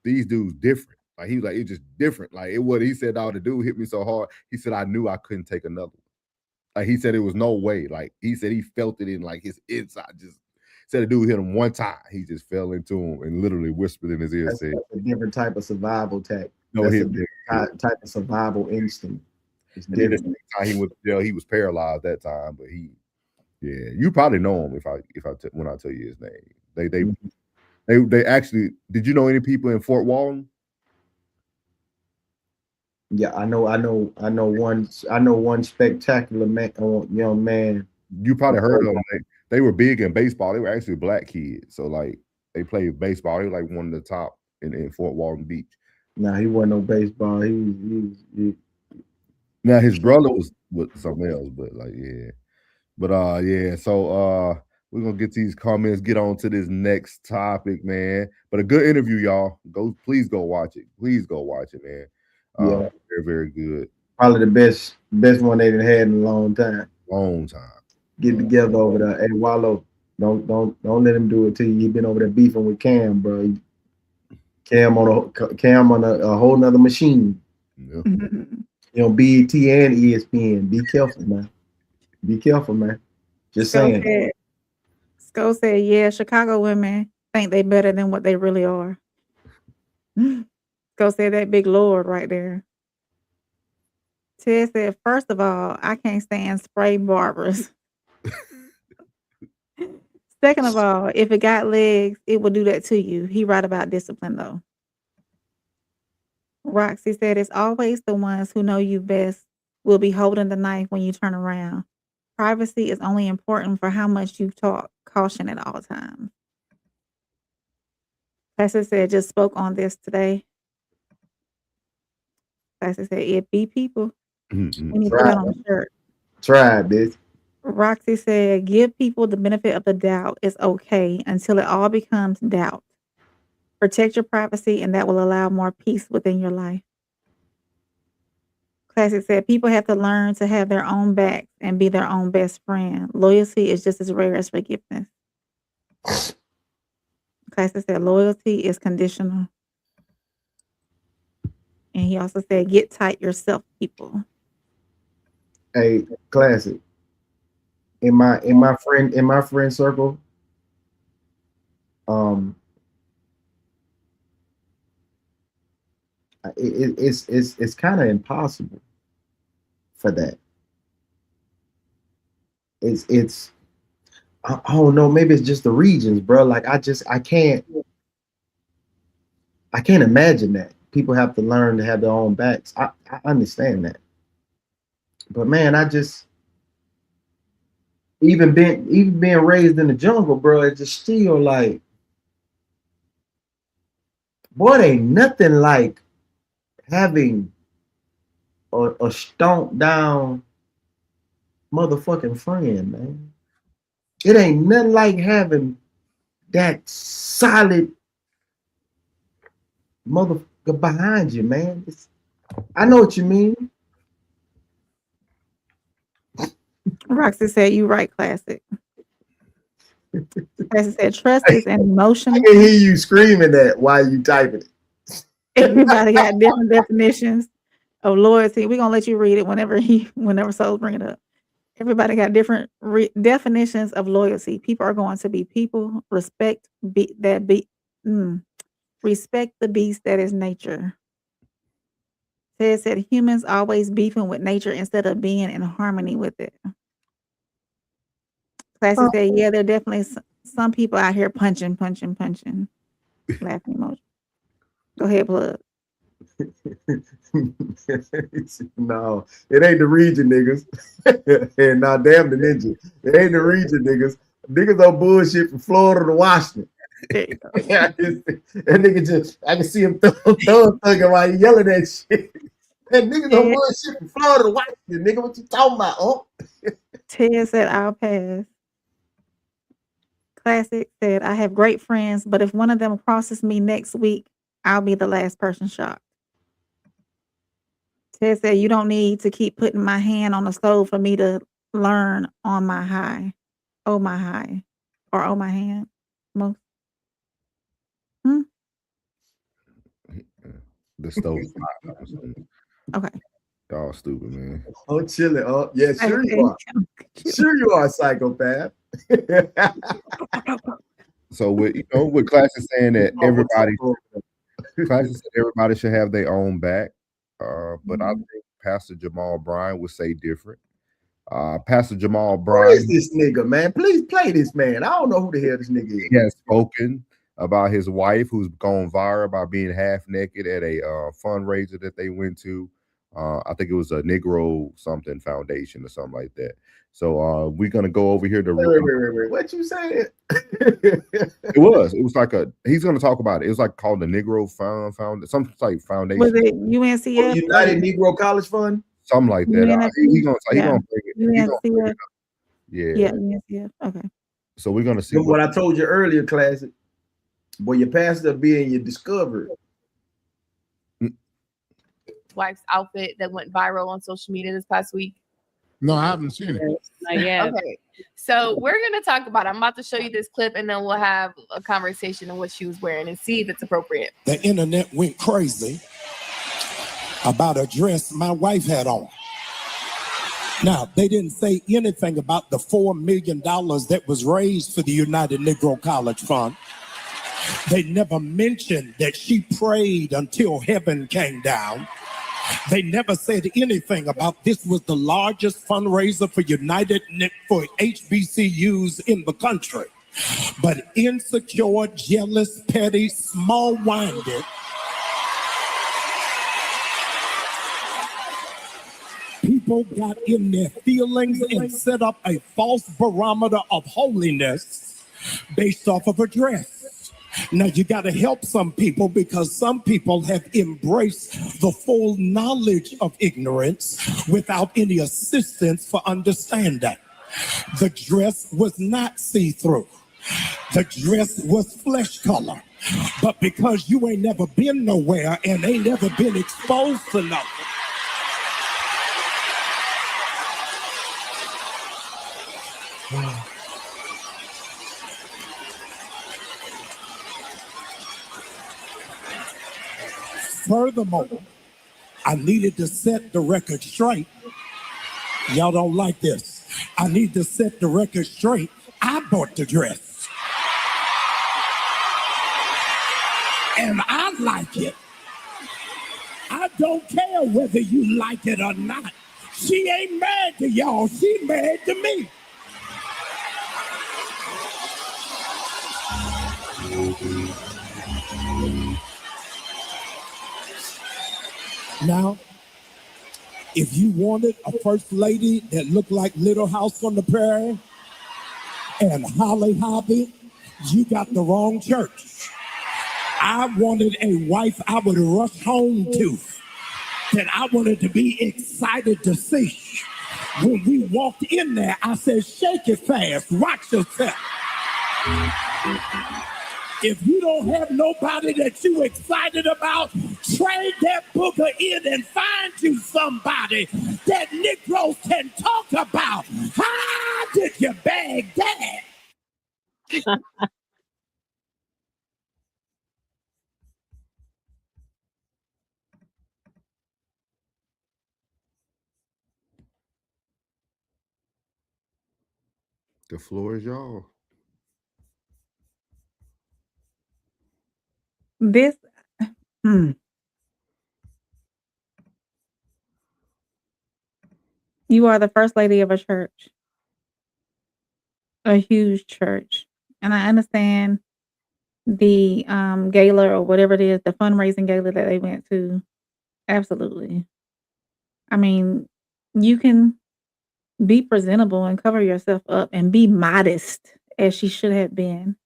Speaker 4: these dudes different. Like he was like, it's just different. Like it was, he said, dog, the dude hit me so hard. He said, I knew I couldn't take another one. Like he said, it was no way. Like he said, he felt it in like his inside. Just said the dude hit him one time. He just fell into him and literally whispered in his ear.
Speaker 11: That's a different type of survival tactic.
Speaker 4: No,
Speaker 11: That's
Speaker 4: he
Speaker 11: a different type of survival instinct. It's different.
Speaker 4: He was he was paralyzed that time, but you probably know him when I tell you his name. They actually. Did you know any people in Fort Walton?
Speaker 11: Yeah, I know one spectacular young man.
Speaker 4: You probably heard of them. They were big in baseball. They were actually black kids. So like they played baseball. They were like one of the top in Fort Walton Beach.
Speaker 11: Nah, he wasn't no baseball. He
Speaker 4: Now his brother was something else, but like yeah. But yeah, so we're gonna get these comments, get on to this next topic, man. But a good interview, y'all. Please go watch it. Please go watch it, man. Very, very good.
Speaker 11: Probably the best one they've had in a long time.
Speaker 4: Get
Speaker 11: together over there. Hey Wallow, don't let him do it to you. He been over there beefing with Cam, bro. Cam on a whole nother machine.
Speaker 4: Yeah.
Speaker 11: You know, BET and ESPN. Be careful, man. Just saying.
Speaker 2: Sko said, yeah, Chicago women think they better than what they really are. Go say that big Lord right there. Ted said, first of all, I can't stand spray barbers. Second of all, if it got legs, it will do that to you. He right about discipline though. Roxy said, it's always the ones who know you best will be holding the knife when you turn around. Privacy is only important for how much you talk. Caution at all times. Pastor said, just spoke on this today. Pastor said, it be people. We need to put that on the shirt.
Speaker 11: Try it, bitch.
Speaker 2: Roxy said, give people the benefit of the doubt. It's okay until it all becomes doubt. Protect your privacy, and that will allow more peace within your life. Classic said, people have to learn to have their own back and be their own best friend. Loyalty is just as rare as forgiveness. Classic said, loyalty is conditional. And he also said, get tight yourself, people.
Speaker 11: Hey, Classic. In my friend circle, it's kind of impossible for that. It's I don't know, maybe it's just the regions, bro. Like I can't imagine that. People have to learn to have their own backs. I understand that. But man, I just even being raised in the jungle, bro, it's just still like, boy, it ain't nothing like having a stomped down motherfucking friend, man. It ain't nothing like having that solid motherfucker behind you, man. I know what you mean.
Speaker 2: Roxy said, you right, Classic. Classic said, trust is an emotion.
Speaker 11: I can hear you screaming that while you typing it.
Speaker 2: Everybody got different definitions of loyalty. We're gonna let you read it whenever Souls bring it up. Everybody got different definitions of loyalty. People are going to be people. Respect the beast that is nature. Ted said humans always beefing with nature instead of being in harmony with it. Classy said, yeah, there are definitely some people out here punching. Laughing emoji. Go ahead, Plug.
Speaker 11: No, it ain't the region, niggas. And now damn the ninja. It ain't the region, niggas. Niggas on bullshit from Florida to Washington. That nigga just, I can see him throwing while he yelling that shit. That niggas on bullshit from Florida to Washington, nigga. What you talking about? Oh.
Speaker 2: Ted said, I'll pass. Classic said, I have great friends, but if one of them crosses me next week, I'll be the last person shocked. Ted said, you don't need to keep putting my hand on the stove for me to learn on my high. Oh, my high. Or oh, my hand. Most.
Speaker 4: The stove.
Speaker 2: Okay.
Speaker 4: Y'all stupid, man.
Speaker 11: Oh, chilling. Oh, yeah, sure you are. Sure you are, psychopath.
Speaker 4: So with Classic saying that everybody should have their own back. But I think Pastor Jamal Bryant would say different. Pastor Jamal Bryant.
Speaker 11: Who is this nigga, man? Please play this man. I don't know who the hell this nigga is.
Speaker 4: He has spoken about his wife who's gone viral by being half naked at a fundraiser that they went to. I think it was a Negro something foundation or something like that. So we're gonna go over here to
Speaker 11: wait. What you saying?
Speaker 4: It was like he's gonna talk about it. It was like called the Negro Found some type foundation.
Speaker 2: Was it UNCF?
Speaker 11: United Negro College Fund?
Speaker 4: Something like that. He's gonna bring it.
Speaker 2: UNCF.
Speaker 4: Yeah,
Speaker 2: UNCF. Okay.
Speaker 4: So we're gonna see
Speaker 11: what I told you earlier, Classic. Boy, your pastor being your discovery.
Speaker 12: Wife's outfit that went viral on social media this past week.
Speaker 13: No, I haven't seen it.
Speaker 12: Not yet. Okay. So we're gonna talk about it. I'm about to show you this clip and then we'll have a conversation on what she was wearing and see if it's appropriate.
Speaker 14: The internet went crazy about a dress my wife had on. Now, they didn't say anything about the $4 million that was raised for the United Negro College Fund. They never mentioned that she prayed until heaven came down. They never said anything about this was the largest fundraiser for for HBCUs in the country. But insecure, jealous, petty, small-minded people got in their feelings and set up a false barometer of holiness based off of a dress. Now, you got to help some people because some people have embraced the full knowledge of ignorance without any assistance for understanding. The dress was not see-through. The dress was flesh color. But because you ain't never been nowhere and ain't never been exposed to nothing, Furthermore, I needed to set the record straight. Y'all don't like this. I need to set the record straight. I bought the dress. And I like it. I don't care whether you like it or not. She ain't married to y'all. She married to me. Now, if you wanted a first lady that looked like Little House on the Prairie and Holly Hobby, you got the wrong church. I wanted a wife I would rush home to, that I wanted to be excited to see. When we walked in there, I said, shake it fast, watch yourself. If you don't have nobody that you excited about, trade that booger in and find you somebody that Negroes can talk about. How did you bag that?
Speaker 4: The floor is y'all.
Speaker 2: This, you are the first lady of a church, a huge church, and I understand the gala or whatever it is, the fundraising gala that they went to. Absolutely. I mean, you can be presentable and cover yourself up and be modest as she should have been,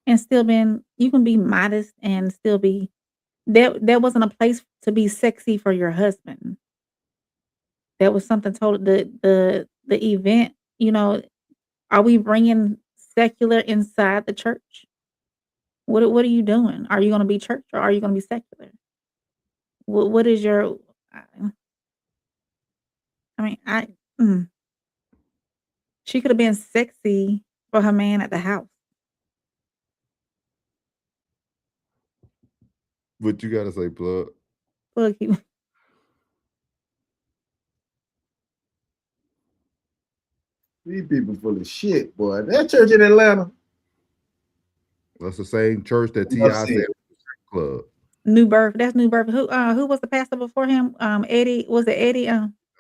Speaker 2: and still you can be modest and still be there wasn't a place to be sexy for your husband. That was something total the event, are we bringing secular inside the church? What are you doing? Are you going to be church or are you going to be secular? What is your she could have been sexy for her man at the house.
Speaker 4: What you gotta say, plug?
Speaker 2: Look,
Speaker 11: These people full of shit, boy. That church in Atlanta.
Speaker 4: That's the same church that T.I. said club.
Speaker 2: New Birth. That's New Birth. Who was the pastor before him? Eddie. Was it Eddie?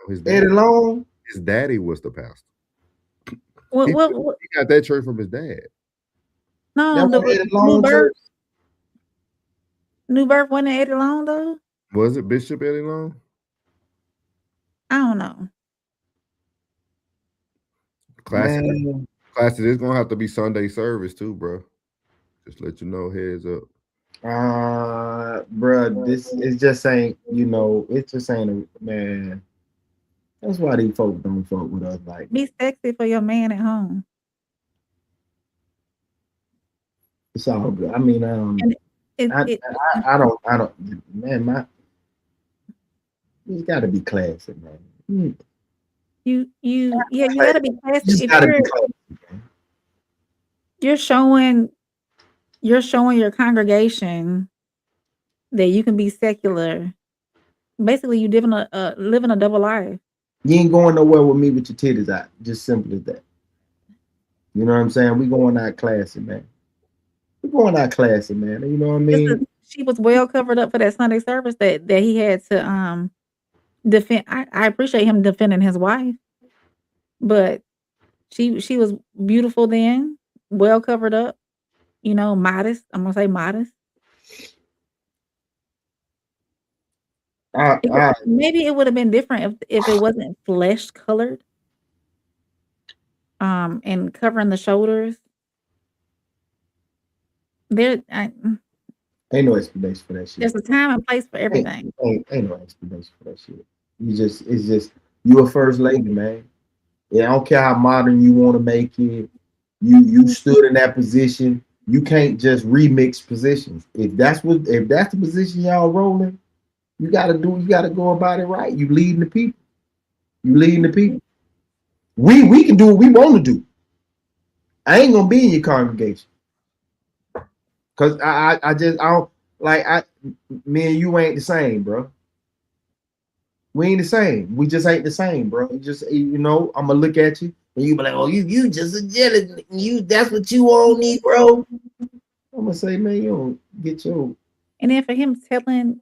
Speaker 4: His daddy,
Speaker 11: Eddie Long.
Speaker 4: His daddy was the pastor.
Speaker 2: What,
Speaker 4: he got that church from his dad.
Speaker 2: No, New Birth. New Birth wasn't Eddie Long though.
Speaker 4: Was it Bishop Eddie Long?
Speaker 2: I don't know.
Speaker 4: Classic. It's gonna have to be Sunday service too, bro. Just let you know, heads up.
Speaker 11: Bro, this is just ain't, it just ain't man. That's why these folks don't fuck with us. Like,
Speaker 2: be sexy for your man at home.
Speaker 11: It's all good. I mean, I don't, man, you gotta be classy, man.
Speaker 2: You gotta be classy. You're showing your congregation that you can be secular. Basically, you living a double life.
Speaker 11: You ain't going nowhere with me with your titties out. Just simple as that. You know what I'm saying? We going out classy, man. We going out classy, man. You know what I mean?
Speaker 2: She was well covered up for that Sunday service that he had to defend. I appreciate him defending his wife, but she was beautiful then, well covered up. Modest. I'm gonna say modest. Maybe it would have been different if it wasn't flesh colored, and covering the shoulders. Ain't
Speaker 11: no explanation for that shit.
Speaker 2: There's a time and place for everything.
Speaker 11: Ain't no explanation for that shit. It's just you a first lady, man. Yeah, I don't care how modern you want to make it. You stood in that position. You can't just remix positions. If that's the position y'all rolling, you gotta go about it right. You leading the people. We can do what we want to do. I ain't gonna be in your congregation. Cause I don't like me and you ain't the same, bro. We ain't the same. We just ain't the same, bro. You just I'm gonna look at you and you be like, oh, you just a jealous. That's what you want, Negro. I'm gonna say, man, you don't get your.
Speaker 2: And then for him telling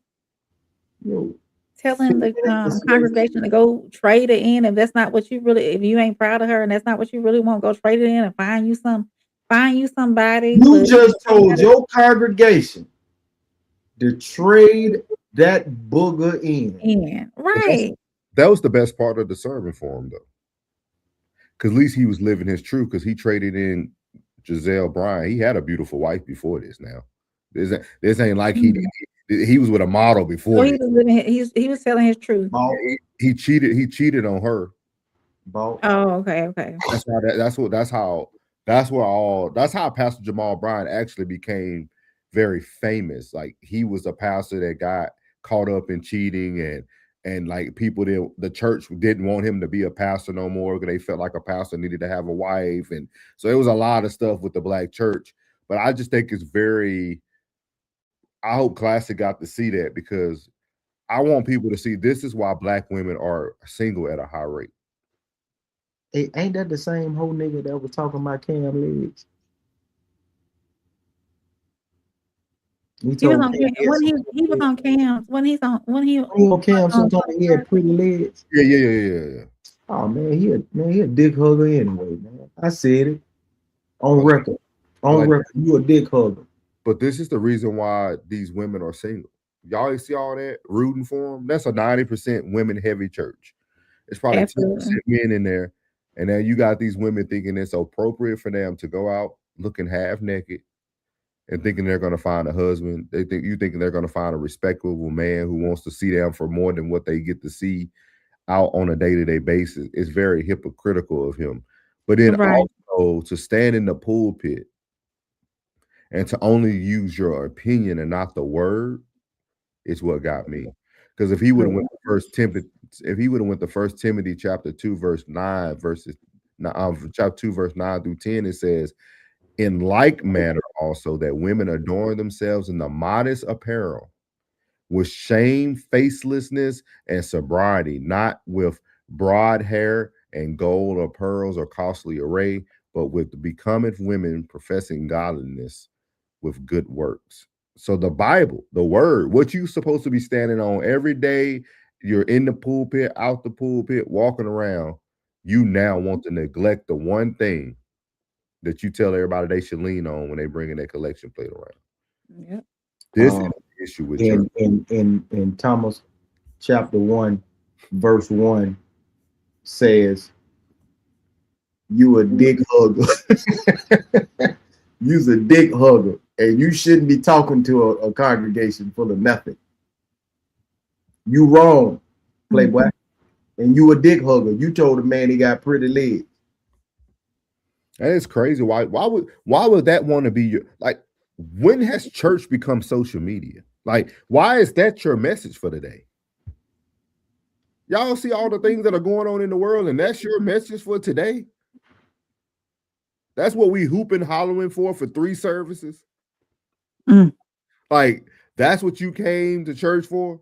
Speaker 2: the congregation to go trade it in, if that's not what you really, if you ain't proud of her and that's not what you really want, go trade it in and find you somebody.
Speaker 11: You just told your congregation to trade that booger in.
Speaker 2: Right.
Speaker 4: That was the best part of the sermon for him, though. Because at least he was living his truth, because he traded in Jamal Bryant. He had a beautiful wife before this now. This ain't like he was with a model before.
Speaker 2: So he was telling his truth.
Speaker 4: He cheated on her.
Speaker 2: Oh, okay.
Speaker 4: That's how Pastor Jamal Bryant actually became very famous. Like, he was a pastor that got caught up in cheating, and like the church didn't want him to be a pastor no more because they felt like a pastor needed to have a wife, and so it was a lot of stuff with the black church. But I just think I hope Classic got to see that, because I want people to see this is why black women are single at a high rate.
Speaker 11: Hey, ain't that the same whole nigga that was talking about Cam legs?
Speaker 2: He was on Cam. When he
Speaker 11: on Cam, sometimes he had pretty legs.
Speaker 4: Yeah.
Speaker 11: Oh man, he a dick hugger anyway, man. I said it on record. You a dick hugger.
Speaker 4: But this is the reason why these women are single. Y'all see all that rooting for them? That's a 90% women heavy church. It's probably 10% men in there. And then you got these women thinking it's appropriate for them to go out looking half naked and thinking they're going to find a husband. Thinking they're going to find a respectable man who wants to see them for more than what they get to see out on a day-to-day basis. It's very hypocritical of him. But then also to stand in the pulpit and to only use your opinion and not the word is what got me. Because if he would have went to First Timothy chapter 2 verse 9 chapter 2 verse 9 through 10, it says, in like manner also that women adorn themselves in the modest apparel with shamefacedness and sobriety, not with broad hair and gold or pearls or costly array, but with the becoming women professing godliness with good works. So the Bible, the word, what you supposed to be standing on every day, you're in the pulpit, out the pulpit, walking around, you now want to neglect the one thing that you tell everybody they should lean on when they bring in their collection plate around.
Speaker 2: Yep.
Speaker 4: This is the issue with church.
Speaker 11: In Thomas chapter 1, verse 1 says, you a dick hugger. You's a dick hugger, and you shouldn't be talking to a congregation full of nothing. You wrong, Playboy. And you a dick hugger. You told a man he got pretty legs.
Speaker 4: That is crazy. Why would that want to be your, like, when has church become social media? Like, why is that your message for the day? Y'all see all the things that are going on in the world, and that's your message for today? That's what we hooping, hollering for 3 services. Like, that's what you came to church for?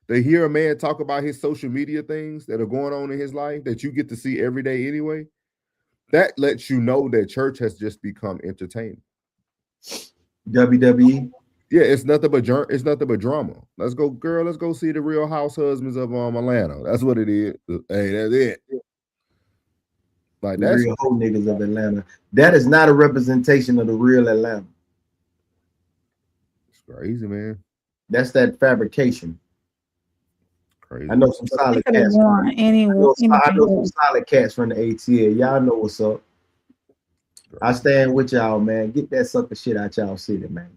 Speaker 4: To hear a man talk about his social media things that are going on in his life that you get to see every day anyway? That lets you know that church has just become entertainment.
Speaker 11: WWE.
Speaker 4: Yeah, it's nothing but drama. Let's go, girl. Let's go see the Real House Husbands of Atlanta. That's what it is. Hey, that's it. Like, that's
Speaker 11: real whole niggas of Atlanta. That is not a representation of the real Atlanta.
Speaker 4: It's crazy, man.
Speaker 11: That's that fabrication.
Speaker 4: Crazy.
Speaker 11: I know some solid cats. I know some solid cats from the ATL. Y'all know what's up. I stand with y'all, man. Get that sucker shit out y'all city, man.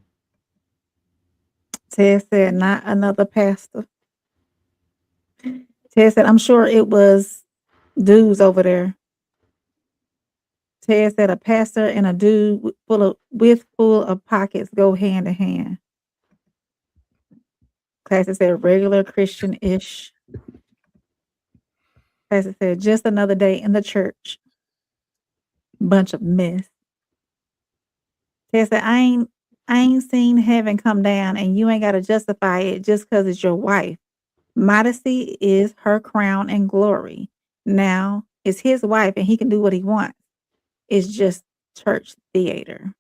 Speaker 2: Ted said, not another pastor. Ted said, I'm sure it was dudes over there. Ted said, a pastor and a dude full of pockets go hand in hand. Classic said, regular Christian-ish. Classic said, just another day in the church. Bunch of mess. Ted said, I ain't seen heaven come down, and you ain't got to justify it just because it's your wife. Modesty is her crown and glory. Now, it's his wife, and he can do what he wants. It's just church theater.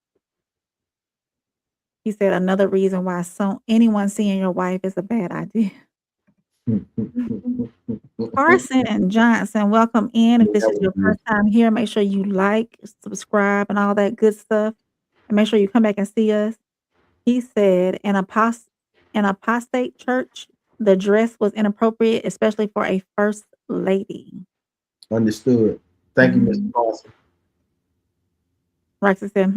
Speaker 2: He said another reason why anyone seeing your wife is a bad idea. Carson Johnson, welcome in. If this is your first time here, make sure you like, subscribe, and all that good stuff. And make sure you come back and see us. He said, in apostate church, the dress was inappropriate, especially for a first lady.
Speaker 11: Understood. Thank you, Mr. Carson.
Speaker 2: Roxy said,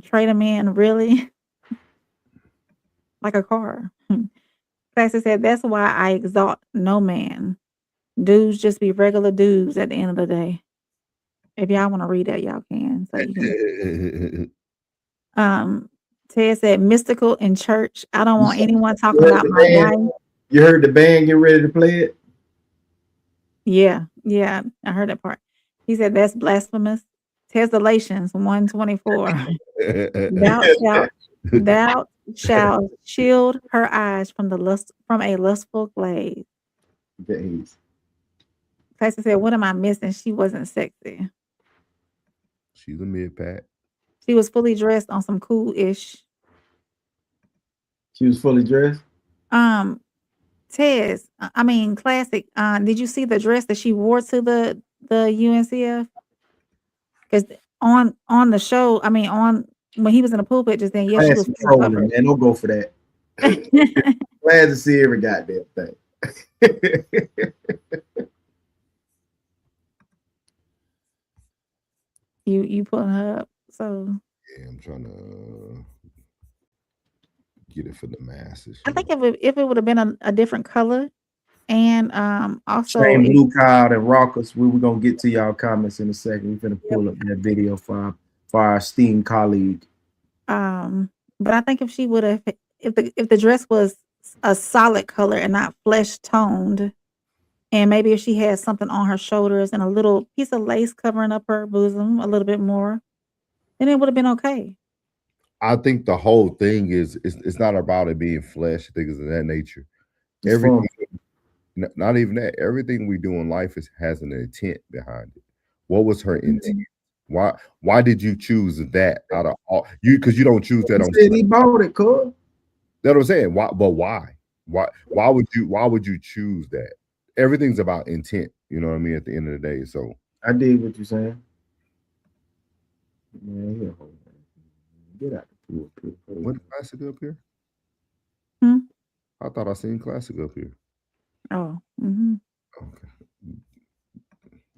Speaker 2: trade him in, really? Like a car. Classy said, that's why I exalt no man. Dudes just be regular dudes at the end of the day. If y'all want to read that, y'all can. So you can. Ted said, mystical in church. I don't want anyone talking about my wife.
Speaker 11: You heard the band get ready to play it?
Speaker 2: Yeah, I heard that part. He said, that's blasphemous. Tesalations 124. Thou shalt shield her eyes from a lustful glaze. Classy said, what am I missing? She wasn't sexy.
Speaker 4: She's a mid-pack.
Speaker 2: She was fully dressed on some cool-ish.
Speaker 11: She was fully dressed?
Speaker 2: Classic. Did you see the dress that she wore to the UNCF? Because on the show, when he was in the pulpit just then, yes, she was
Speaker 11: trolling, man. Don't go for that. Glad to see every goddamn thing.
Speaker 2: You pulling her up, so
Speaker 4: yeah, I'm trying to get it for the masses.
Speaker 2: I think if it would have been a different color, and also
Speaker 11: Shane Blue Cloud and Raucous, we were gonna get to y'all comments in a second. We're gonna pull up that video for our esteemed colleague.
Speaker 2: But I think if she would have, if the dress was a solid color and not flesh toned, and maybe if she had something on her shoulders and a little piece of lace covering up her bosom a little bit more, then it would have been okay.
Speaker 4: I think the whole thing is it's not about it being flesh. I think it's of that nature. Everything, not even that. Everything we do in life has an intent behind it. What was her intent? Why did you choose that out of all you? Because you don't choose that on.
Speaker 11: He bought it, cool.
Speaker 4: That's what I'm saying. Why? But why? Why would you choose that? Everything's about intent. You know what I mean? At the end of the day, so
Speaker 11: I dig what you're saying. Yeah, get out the pool.
Speaker 4: What classic up here? I thought I seen classic up here.
Speaker 2: Oh.
Speaker 4: Okay.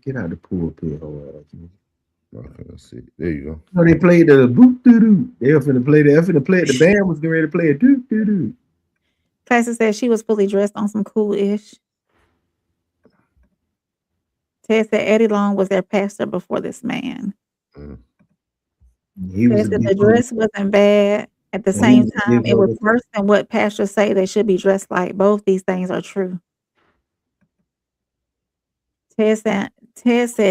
Speaker 11: Get out the pool pit.
Speaker 4: Okay, let's see. There you go.
Speaker 11: No, they played the boop doo doo. They were finna play the band was getting ready to play a doo doo doo.
Speaker 2: Classy said she was fully dressed on some cool-ish. Ted said Eddie Long was their pastor before this man. Ted said the dress wasn't bad. At the same time, it was worse than what pastors say they should be dressed like. Both these things are true. Ted said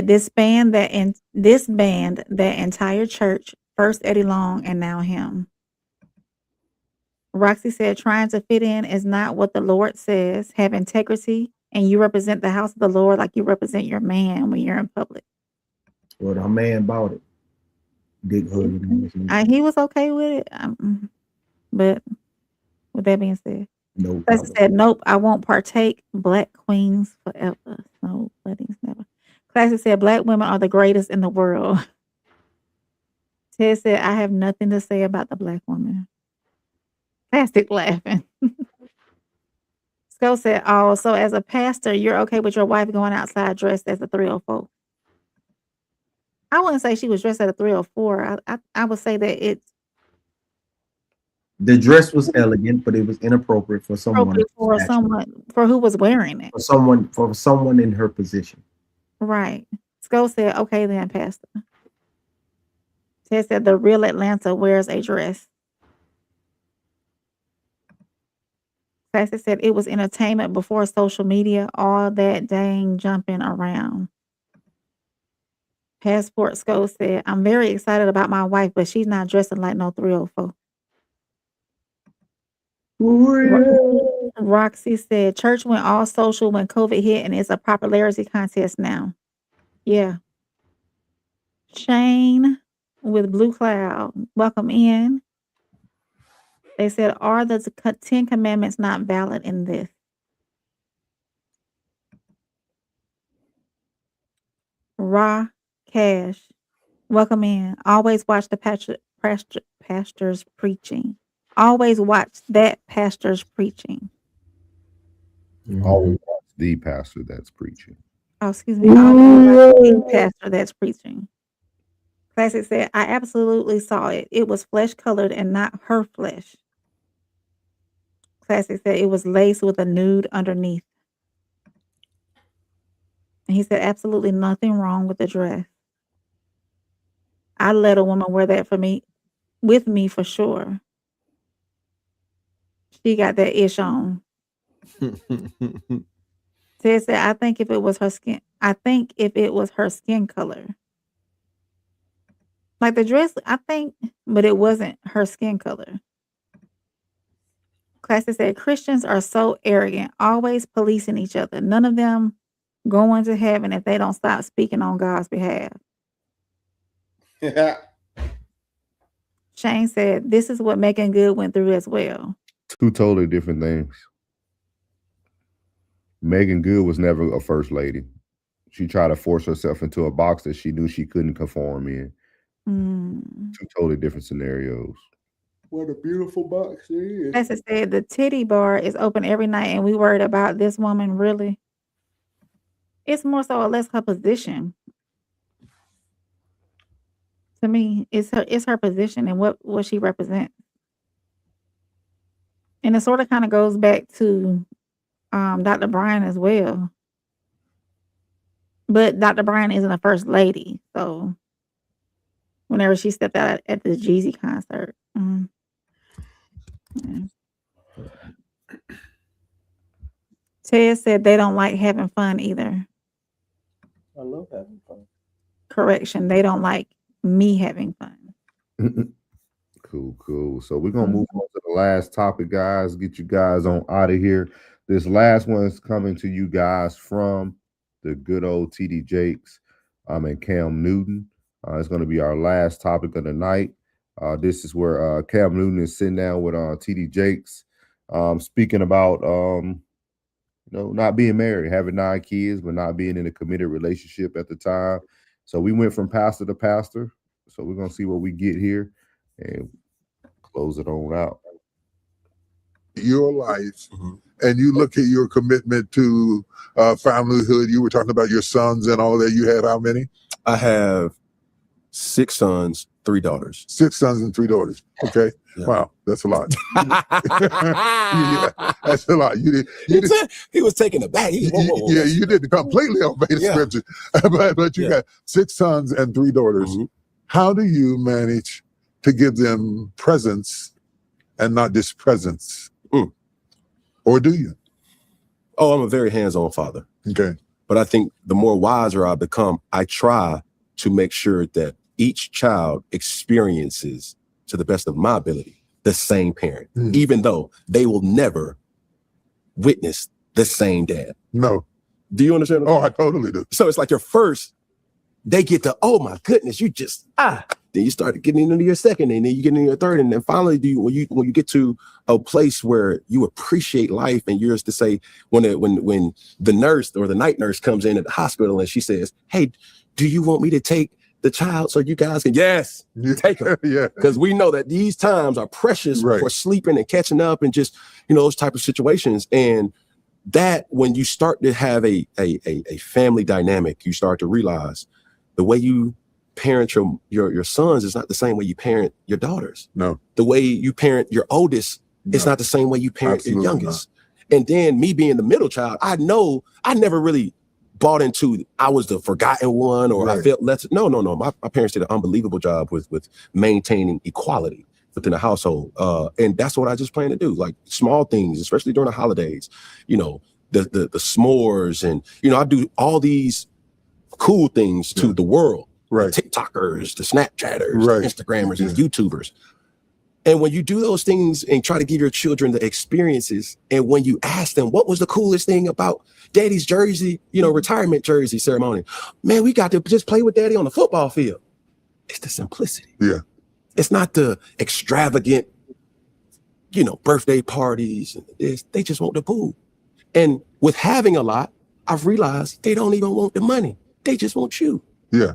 Speaker 2: this band that entire church, first Eddie Long and now him. Roxy said trying to fit in is not what the Lord says. Have integrity, and you represent the house of the Lord like you represent your man when you're in public.
Speaker 11: Well, our man bought it. Dick hood.
Speaker 2: He was okay with it. But with that being said,
Speaker 11: nope.
Speaker 2: Classy said, nope, I won't partake. Black queens forever. No weddings never. Classy said, black women are the greatest in the world. Ted said, I have nothing to say about the black woman. Plastic laughing. Sco said, oh, so as a pastor, you're okay with your wife going outside dressed as a 304? I wouldn't say she was dressed at a 304. I would say that
Speaker 11: the dress was elegant, but it was inappropriate for someone.
Speaker 2: For who was wearing it.
Speaker 11: For someone in her position.
Speaker 2: Right. Sco said, okay then, Pastor. Ted said the real Atlanta wears a dress. Pastor said it was entertainment before social media, all that dang jumping around. Passport Skull said, I'm very excited about my wife, but she's not dressing like no 304. Roxy said, church went all social when COVID hit and it's a popularity contest now. Yeah. Shane with Blue Cloud, welcome in. They said, are the 10 commandments not valid in this? Ra Cash, welcome in. Always watch the pastor's preaching. Always watch that pastor's preaching.
Speaker 4: Always watch the pastor that's preaching.
Speaker 2: Oh, excuse me. Always watch the pastor that's preaching. Classic said, I absolutely saw it. It was flesh colored and not her flesh. Classic said it was laced with a nude underneath. And he said, absolutely nothing wrong with the dress. I'd let a woman wear that with me for sure. She got that ish on. Ted said, I think if it was her skin color. Like the dress, I think, but it wasn't her skin color. Classic said, Christians are so arrogant, always policing each other. None of them going to heaven if they don't stop speaking on God's behalf.
Speaker 11: Yeah.
Speaker 2: Shane said, this is what Megan Good went through as well.
Speaker 4: Two totally different things. Megan Good was never a first lady. She tried to force herself into a box that she knew she couldn't conform in. Two totally different scenarios.
Speaker 11: What a beautiful box it is.
Speaker 2: As I said, the titty bar is open every night, and we worried about this woman. Really, it's more so or less her position. To me, it's her position and what she represents, and it sort of kind of goes back to Dr. Bryant as well. But Dr. Bryant isn't a first lady, so whenever she stepped out at the Jeezy concert. Yeah. Ted said they don't like having fun either.
Speaker 11: I love having fun.
Speaker 2: Correction, they don't like me having fun.
Speaker 4: Cool. So we're gonna move on to the last topic, guys. Get you guys on out of here. This last one is coming to you guys from the good old TD Jakes and Cam Newton. It's going to be our last topic of the night. This is where Cam Newton is sitting down with TD Jakes, speaking about not being married, having 9 kids, but not being in a committed relationship at the time. So we went from pastor to pastor. So we're gonna see what we get here and close it on out.
Speaker 15: Your life, and you look at your commitment to familyhood. You were talking about your sons and all that. You have how many?
Speaker 6: I have 6 sons, 3 daughters.
Speaker 15: 6 sons and 3 daughters. Okay. Yeah. Wow, that's a lot. Yeah, that's a lot.
Speaker 6: He was taking it back.
Speaker 15: Yeah, you didn't completely obey the scriptures, but you got 6 sons and 3 daughters. How do you manage to give them presents and not just presents? Or do you?
Speaker 6: Oh, I'm a very hands-on father.
Speaker 15: Okay.
Speaker 6: But I think the more wiser I become, I try to make sure that each child experiences, to the best of my ability, the same parent, even though they will never witness the same dad.
Speaker 15: No.
Speaker 6: Do you understand?
Speaker 15: Oh, I totally do.
Speaker 6: So it's like your first, they get to, oh my goodness, you just, then you start getting into your second, and then you get into your third, and then finally, when you get to a place where you appreciate life, and you're just to say, when the nurse or the night nurse comes in at the hospital and she says, "Hey, do you want me to take the child so you guys can?" Yes, take her.
Speaker 15: Yeah,
Speaker 6: because we know that these times are precious for sleeping and catching up and just those type of situations. And that when you start to have a family dynamic, you start to realize the way you parent your sons is not the same way you parent your daughters.
Speaker 15: No.
Speaker 6: The way you parent your oldest is not the same way you parent your youngest. And then me being the middle child, I know I never really bought into I was the forgotten one or I felt less. No. My parents did an unbelievable job with maintaining equality within the household. And that's what I just plan to do. Like small things, especially during the holidays, the s'mores and I do all these cool things to the world.
Speaker 15: Right.
Speaker 6: The TikTokers, the Snapchatters,
Speaker 15: Right.
Speaker 6: the Instagrammers, and the YouTubers. And when you do those things and try to give your children the experiences, and when you ask them, what was the coolest thing about daddy's jersey, retirement jersey ceremony? Man, we got to just play with daddy on the football field. It's the simplicity.
Speaker 15: Yeah.
Speaker 6: It's not the extravagant, birthday parties. They just want the pool. And with having a lot, I've realized they don't even want the money. They just want you.
Speaker 15: Yeah.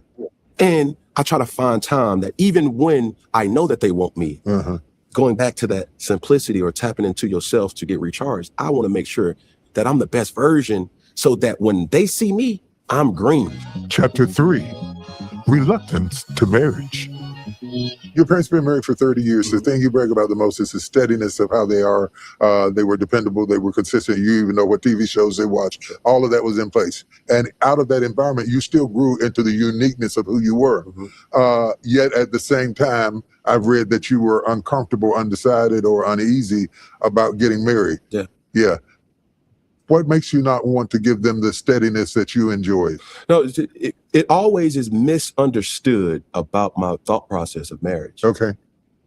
Speaker 6: And I try to find time that even when I know that they want me, going back to that simplicity or tapping into yourself to get recharged, I want to make sure that I'm the best version so that when they see me, I'm green.
Speaker 15: Chapter 3, Reluctance to Marriage. Your parents been married for 30 years. The thing you brag about the most is the steadiness of how they are. They were dependable. They were consistent. You even know what TV shows they watch. All of that was in place. And out of that environment, you still grew into the uniqueness of who you were. Yet at the same time, I've read that you were uncomfortable, undecided, or uneasy about getting married.
Speaker 6: Yeah.
Speaker 15: Yeah. What makes you not want to give them the steadiness that you enjoyed?
Speaker 6: No, it always is misunderstood about my thought process of marriage.
Speaker 15: Okay.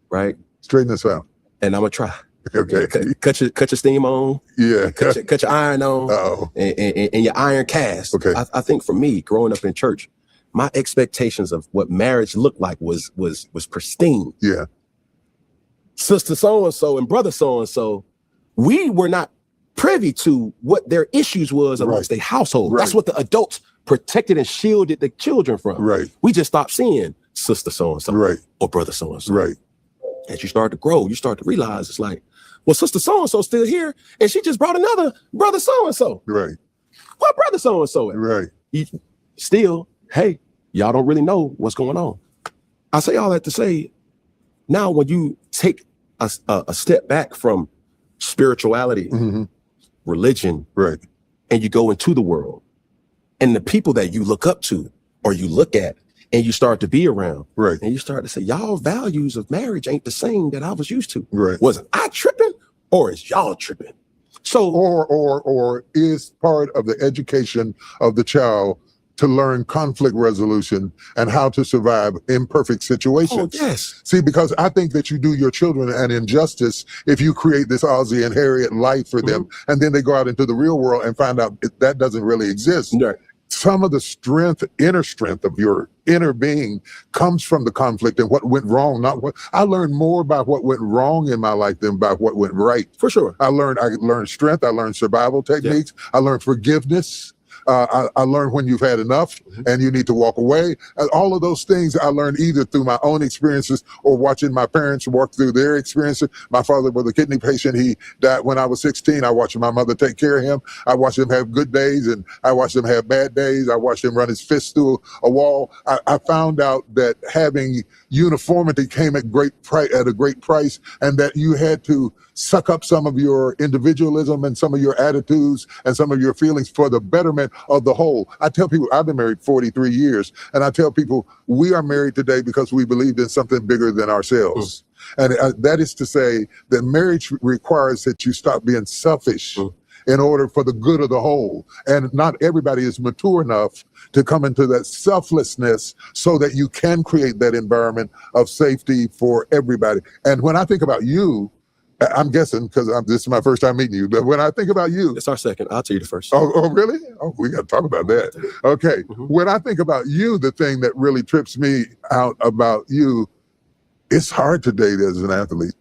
Speaker 6: Right?
Speaker 15: Straighten this out.
Speaker 6: And I'm going to try.
Speaker 15: Okay.
Speaker 6: Cut your steam on.
Speaker 15: Yeah.
Speaker 6: Cut your iron on.
Speaker 15: Uh-oh.
Speaker 6: And your iron cast.
Speaker 15: Okay.
Speaker 6: I think for me, growing up in church, my expectations of what marriage looked like was pristine.
Speaker 15: Yeah.
Speaker 6: Sister so-and-so and brother so-and-so, we were not privy to what their issues was amongst their household. That's what the adults protected and shielded the children from.
Speaker 15: Right.
Speaker 6: We just stopped seeing sister so-and-so or brother so-and-so.
Speaker 15: Right.
Speaker 6: As you start to grow, you start to realize it's like, well, sister so-and-so still here, and she just brought another brother so-and-so.
Speaker 15: Right.
Speaker 6: What brother so-and-so?
Speaker 15: Right.
Speaker 6: Still, hey, y'all don't really know what's going on. I say all that to say, now when you take a step back from spirituality, religion, and you go into the world, and the people that you look up to or you look at and you start to be around, and you start to say, y'all values of marriage ain't the same that I was used to. Wasn't I tripping, or is y'all tripping? So,
Speaker 15: or is part of the education of the child to learn conflict resolution and how to survive imperfect situations.
Speaker 6: Oh, yes.
Speaker 15: See, because I think that you do your children an injustice if you create this Ozzie and Harriet life for them, and then they go out into the real world and find out that doesn't really exist.
Speaker 6: Right.
Speaker 15: Some of the strength, inner strength of your inner being comes from the conflict and what went wrong. Not what I learned more about what went wrong in my life than about what went right.
Speaker 6: For sure.
Speaker 15: I learned strength. I learned survival techniques. I learned forgiveness. I learned when you've had enough and you need to walk away. All of those things I learned either through my own experiences or watching my parents work through their experiences. My father was a kidney patient. He died when I was 16. I watched my mother take care of him. I watched him have good days and I watched him have bad days. I watched him run his fist through a wall. I found out that having uniformity came at a great price, and that you had to suck up some of your individualism and some of your attitudes and some of your feelings for the betterment of the whole. I tell people, I've been married 43 years, and I tell people we are married today because we believed in something bigger than ourselves. And that is to say that marriage requires that you stop being selfish in order for the good of the whole. And not everybody is mature enough to come into that selflessness so that you can create that environment of safety for everybody. And when I think about you, I'm guessing, because this is my first time meeting you, but when I think about you...
Speaker 6: It's our second. I'll tell you the first.
Speaker 15: Oh, really? Oh, we got to talk about that. Okay. When I think about you, the thing that really trips me out about you, it's hard to date as an athlete.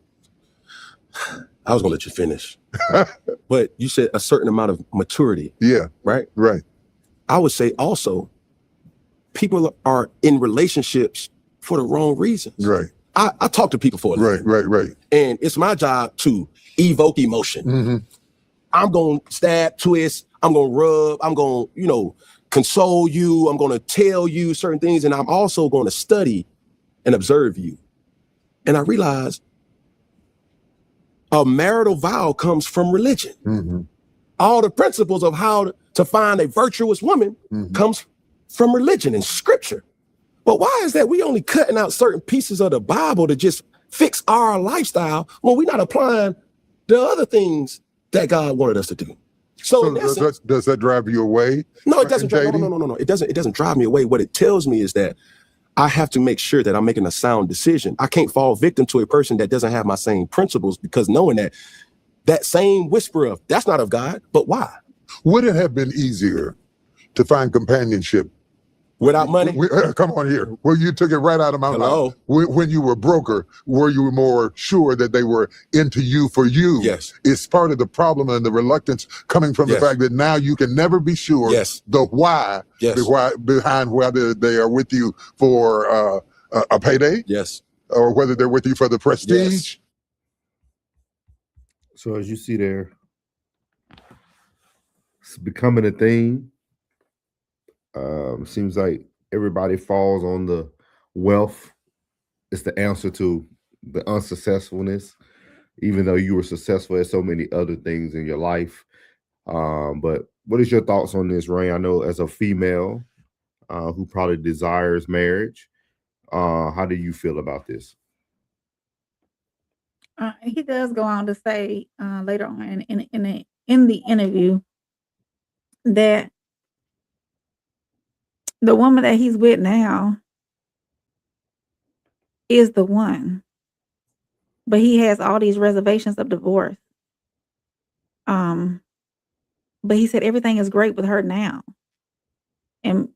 Speaker 6: I was going to let you finish. But you said a certain amount of maturity.
Speaker 15: Yeah.
Speaker 6: Right?
Speaker 15: Right.
Speaker 6: I would say also, people are in relationships for the wrong reasons.
Speaker 15: Right.
Speaker 6: I talk to people for a living.
Speaker 15: Right.
Speaker 6: And it's my job to evoke emotion. I'm going to stab, twist, I'm going to rub, I'm going to, console you, I'm going to tell you certain things, and I'm also going to study and observe you. And I realized a marital vow comes from religion. All the principles of how to find a virtuous woman comes from religion and scripture. But why is that we only cutting out certain pieces of the Bible to just fix our lifestyle when we're not applying the other things that God wanted us to do? So
Speaker 15: does that drive you away?
Speaker 6: No, it doesn't. No. It doesn't drive me away. What it tells me is that I have to make sure that I'm making a sound decision. I can't fall victim to a person that doesn't have my same principles, because knowing that same whisper of that's not of God, but why?
Speaker 15: Would it have been easier to find companionship
Speaker 6: without money?
Speaker 15: Come on here. Well, you took it right out of my mouth. When you were broker, were you more sure that they were into you for you?
Speaker 6: Yes.
Speaker 15: It's part of the problem and the reluctance coming from the fact that now you can never be sure the why, behind whether they are with you for a payday, or whether they're with you for the prestige.
Speaker 4: So as you see there, it's becoming a thing. Seems like everybody falls on the wealth. It's the answer to the unsuccessfulness, even though you were successful at so many other things in your life. But what is your thoughts on this, Rain? I know as a female who probably desires marriage, how do you feel about this?
Speaker 2: He does go on to say later on in the interview that the woman that he's with now is the one, but he has all these reservations of divorce. But he said everything is great with her now. And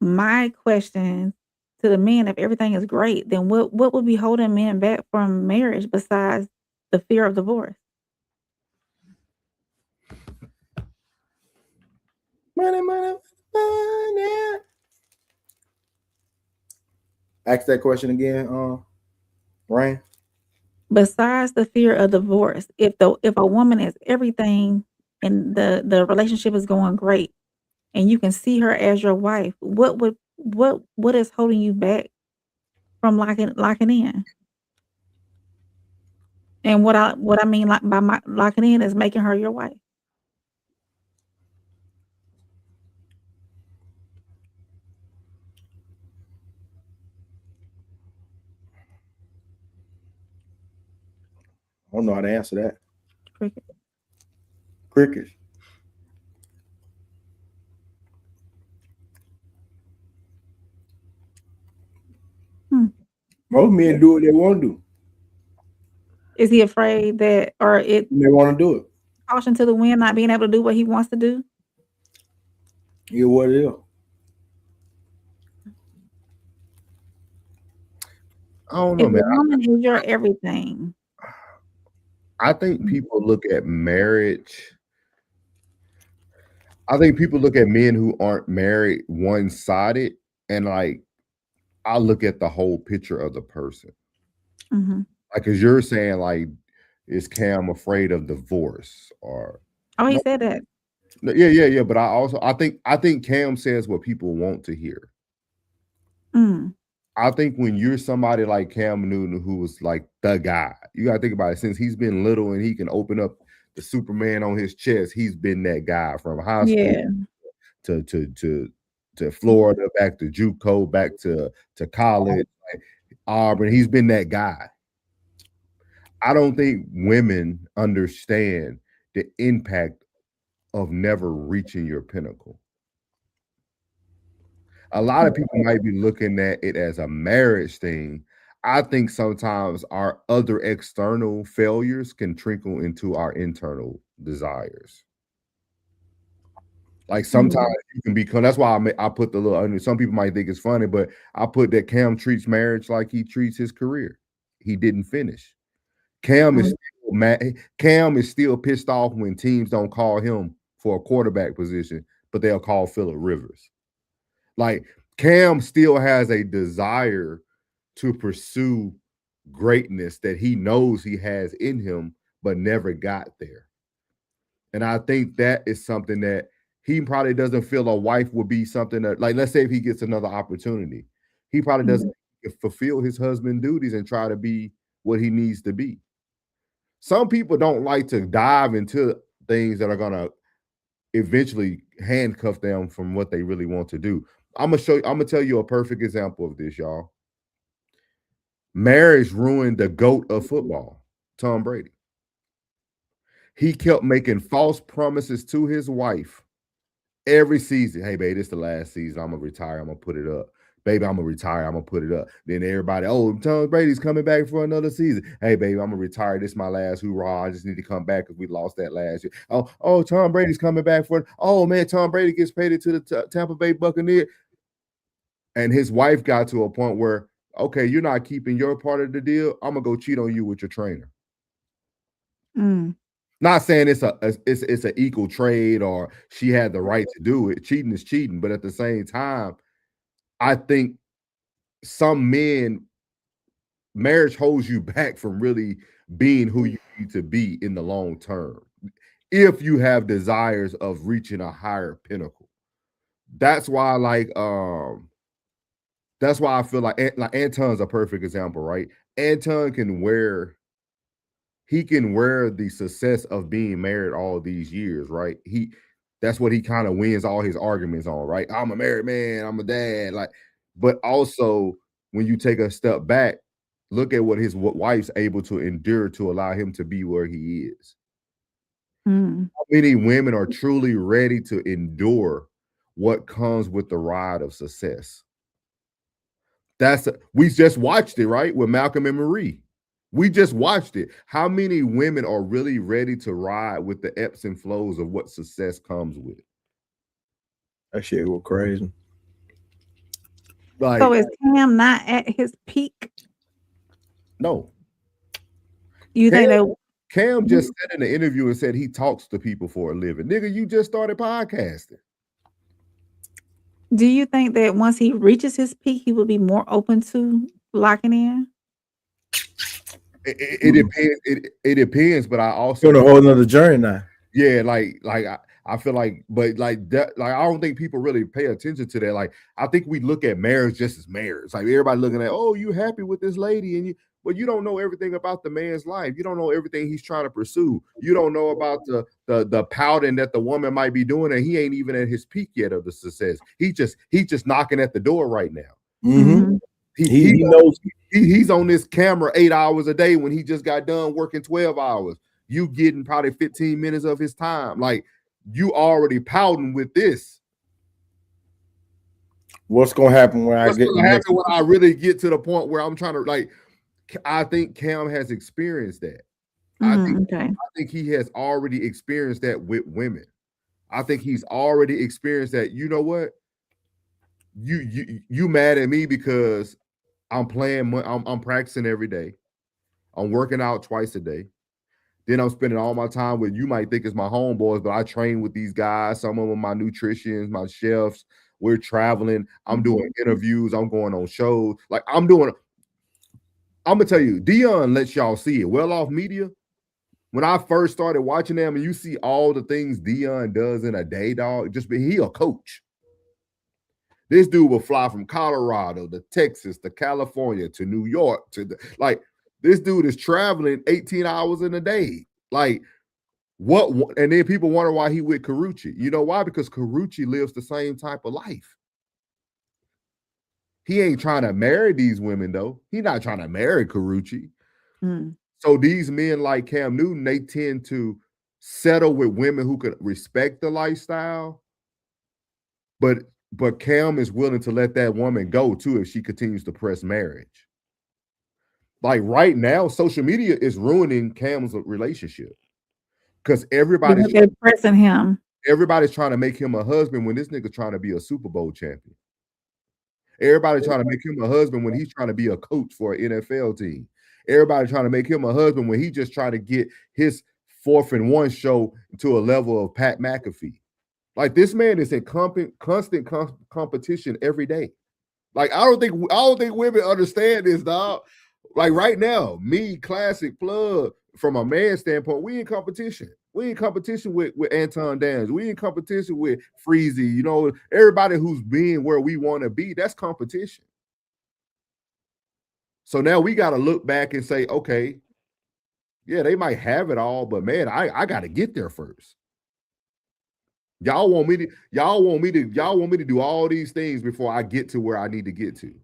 Speaker 2: my question to the men, if everything is great, then what would be holding men back from marriage besides the fear of divorce?
Speaker 11: Money, money, money. Ask that question again, Rain.
Speaker 2: Besides the fear of divorce, if a woman is everything and the relationship is going great and you can see her as your wife, what is holding you back from locking in? And what I mean by locking in is making her your wife.
Speaker 11: I don't know how to answer that.
Speaker 2: Cricket.
Speaker 11: Crickets. Most men do what they want to do.
Speaker 2: Is he afraid that, or they
Speaker 11: want to do it?
Speaker 2: Caution to the wind, not being able to do what he wants to do?
Speaker 11: Yeah, what it is.
Speaker 4: I don't know,
Speaker 2: If
Speaker 4: man.
Speaker 2: a woman is your everything.
Speaker 4: I think people look at marriage. I think people look at men who aren't married one-sided, and like I look at the whole picture of the person.
Speaker 2: Mm-hmm.
Speaker 4: Like, cause you're saying like, is Cam afraid of divorce or?
Speaker 2: Oh, he said that.
Speaker 4: Yeah. But I think Cam says what people want to hear. I think when you're somebody like Cam Newton, who was like the guy, you gotta think about it. Since he's been little and he can open up the Superman on his chest, he's been that guy from high school to Florida, back to JUCO, back to college, like Auburn. He's been that guy. I don't think women understand the impact of never reaching your pinnacle. A lot of people might be looking at it as a marriage thing. I think sometimes our other external failures can trickle into our internal desires. Like sometimes you can become, that's why I put the little, some people might think it's funny, but I put that Cam treats marriage like he treats his career. He didn't finish. Cam is still mad. Cam is still pissed off when teams don't call him for a quarterback position, but they'll call Phillip Rivers. Like Cam still has a desire to pursue greatness that he knows he has in him, but never got there. And I think that is something that he probably doesn't feel a wife would be something that, like, let's say if he gets another opportunity, he probably doesn't fulfill his husband duties and try to be what he needs to be. Some people don't like to dive into things that are going to eventually handcuff them from what they really want to do. I'm gonna tell you a perfect example of this, y'all. Marriage ruined the GOAT of football, Tom Brady. He kept making false promises to his wife every season. Hey, babe, this is the last season. I'm gonna retire. I'm gonna put it up. baby, I'm gonna retire. I'm gonna put it up. Then everybody, oh, Tom Brady's coming back for another season. Hey, baby, I'm gonna retire. This is my last hoorah. I just need to come back because we lost that last year. Oh, Tom Brady's coming back for. Oh man, Tom Brady gets paid to the Tampa Bay Buccaneers. And his wife got to a point where, okay, you're not keeping your part of the deal. I'm gonna go cheat on you with your trainer. Not saying it's an equal trade or she had the right to do it. Cheating is cheating, but at the same time, I think some men, marriage holds you back from really being who you need to be in the long term. If you have desires of reaching a higher pinnacle, that's why that's why I feel like Anton's a perfect example, right? Anton can wear the success of being married all these years, right? That's what he kind of wins all his arguments on, right? I'm a married man, I'm a dad, but also when you take a step back, look at what his wife's able to endure to allow him to be where he is. How many women are truly ready to endure what comes with the ride of success? We just watched it, right? With Malcolm and Marie. We just watched it. How many women are really ready to ride with the ebbs and flows of what success comes with?
Speaker 11: That shit was crazy.
Speaker 2: So is Cam not at his peak?
Speaker 4: No.
Speaker 2: You think that
Speaker 4: Cam just said in the interview and said he talks to people for a living. Nigga, you just started podcasting.
Speaker 2: Do you think that once he reaches his peak, he will be more open to locking in?
Speaker 4: It depends. It depends, but I also
Speaker 11: on a whole nother journey now.
Speaker 4: Yeah, I feel like, but that, I don't think people really pay attention to that. Like, I think we look at marriage just as marriage. Like everybody looking at, oh, you happy with this lady, but you don't know everything about the man's life. You don't know everything he's trying to pursue. You don't know about the pouting that the woman might be doing, and he ain't even at his peak yet of the success. He just knocking at the door right now.
Speaker 11: Mm-hmm.
Speaker 4: He knows he's on this camera 8 hours a day when he just got done working 12 hours. You getting probably 15 minutes of his time. Like, you already pouting with this.
Speaker 11: What's gonna happen when
Speaker 4: when I really get to the point where I'm trying to I think Cam has experienced that. I think he has already experienced that with women. I think he's already experienced that. You know what? You mad at me because I'm practicing every day. I'm working out twice a day. Then I'm spending all my time with, you might think it's my homeboys, but I train with these guys. Some of them my nutritionists, my chefs. We're traveling. I'm doing interviews. I'm going on shows. Like, I'm gonna tell you, Dion lets y'all see it. Well Off Media, when I first started watching them, and you see all the things Dion does in a day, dog, he a coach. This dude will fly from Colorado to Texas to California to New York this dude is traveling 18 hours in a day. Like, what? And then people wonder why he with Carucci. You know why? Because Carucci lives the same type of life. He ain't trying to marry these women, though. He's not trying to marry Carucci. So these men like Cam Newton, they tend to settle with women who could respect the lifestyle. But Cam is willing to let that woman go, too, if she continues to press marriage. Like, right now, social media is ruining Cam's relationship because everybody's
Speaker 2: pressing him.
Speaker 4: Everybody's trying to make him a husband when this nigga trying to be a Super Bowl champion. Everybody's trying to make him a husband when he's trying to be a coach for an NFL team. Everybody's trying to make him a husband when he just trying to get his 4th and 1 show to a level of Pat McAfee. Like, this man is in constant competition every day. Like, I don't think women understand this, dog. Like, right now, me, Classic, Plug, from a man standpoint, we in competition. We in competition with Anton Dams. We in competition with Freezy. You know, everybody who's being where we want to be, that's competition. So now we got to look back and say, okay, yeah, they might have it all, but man, I got to get there first. Y'all want me to do all these things before I get to where I need to get to.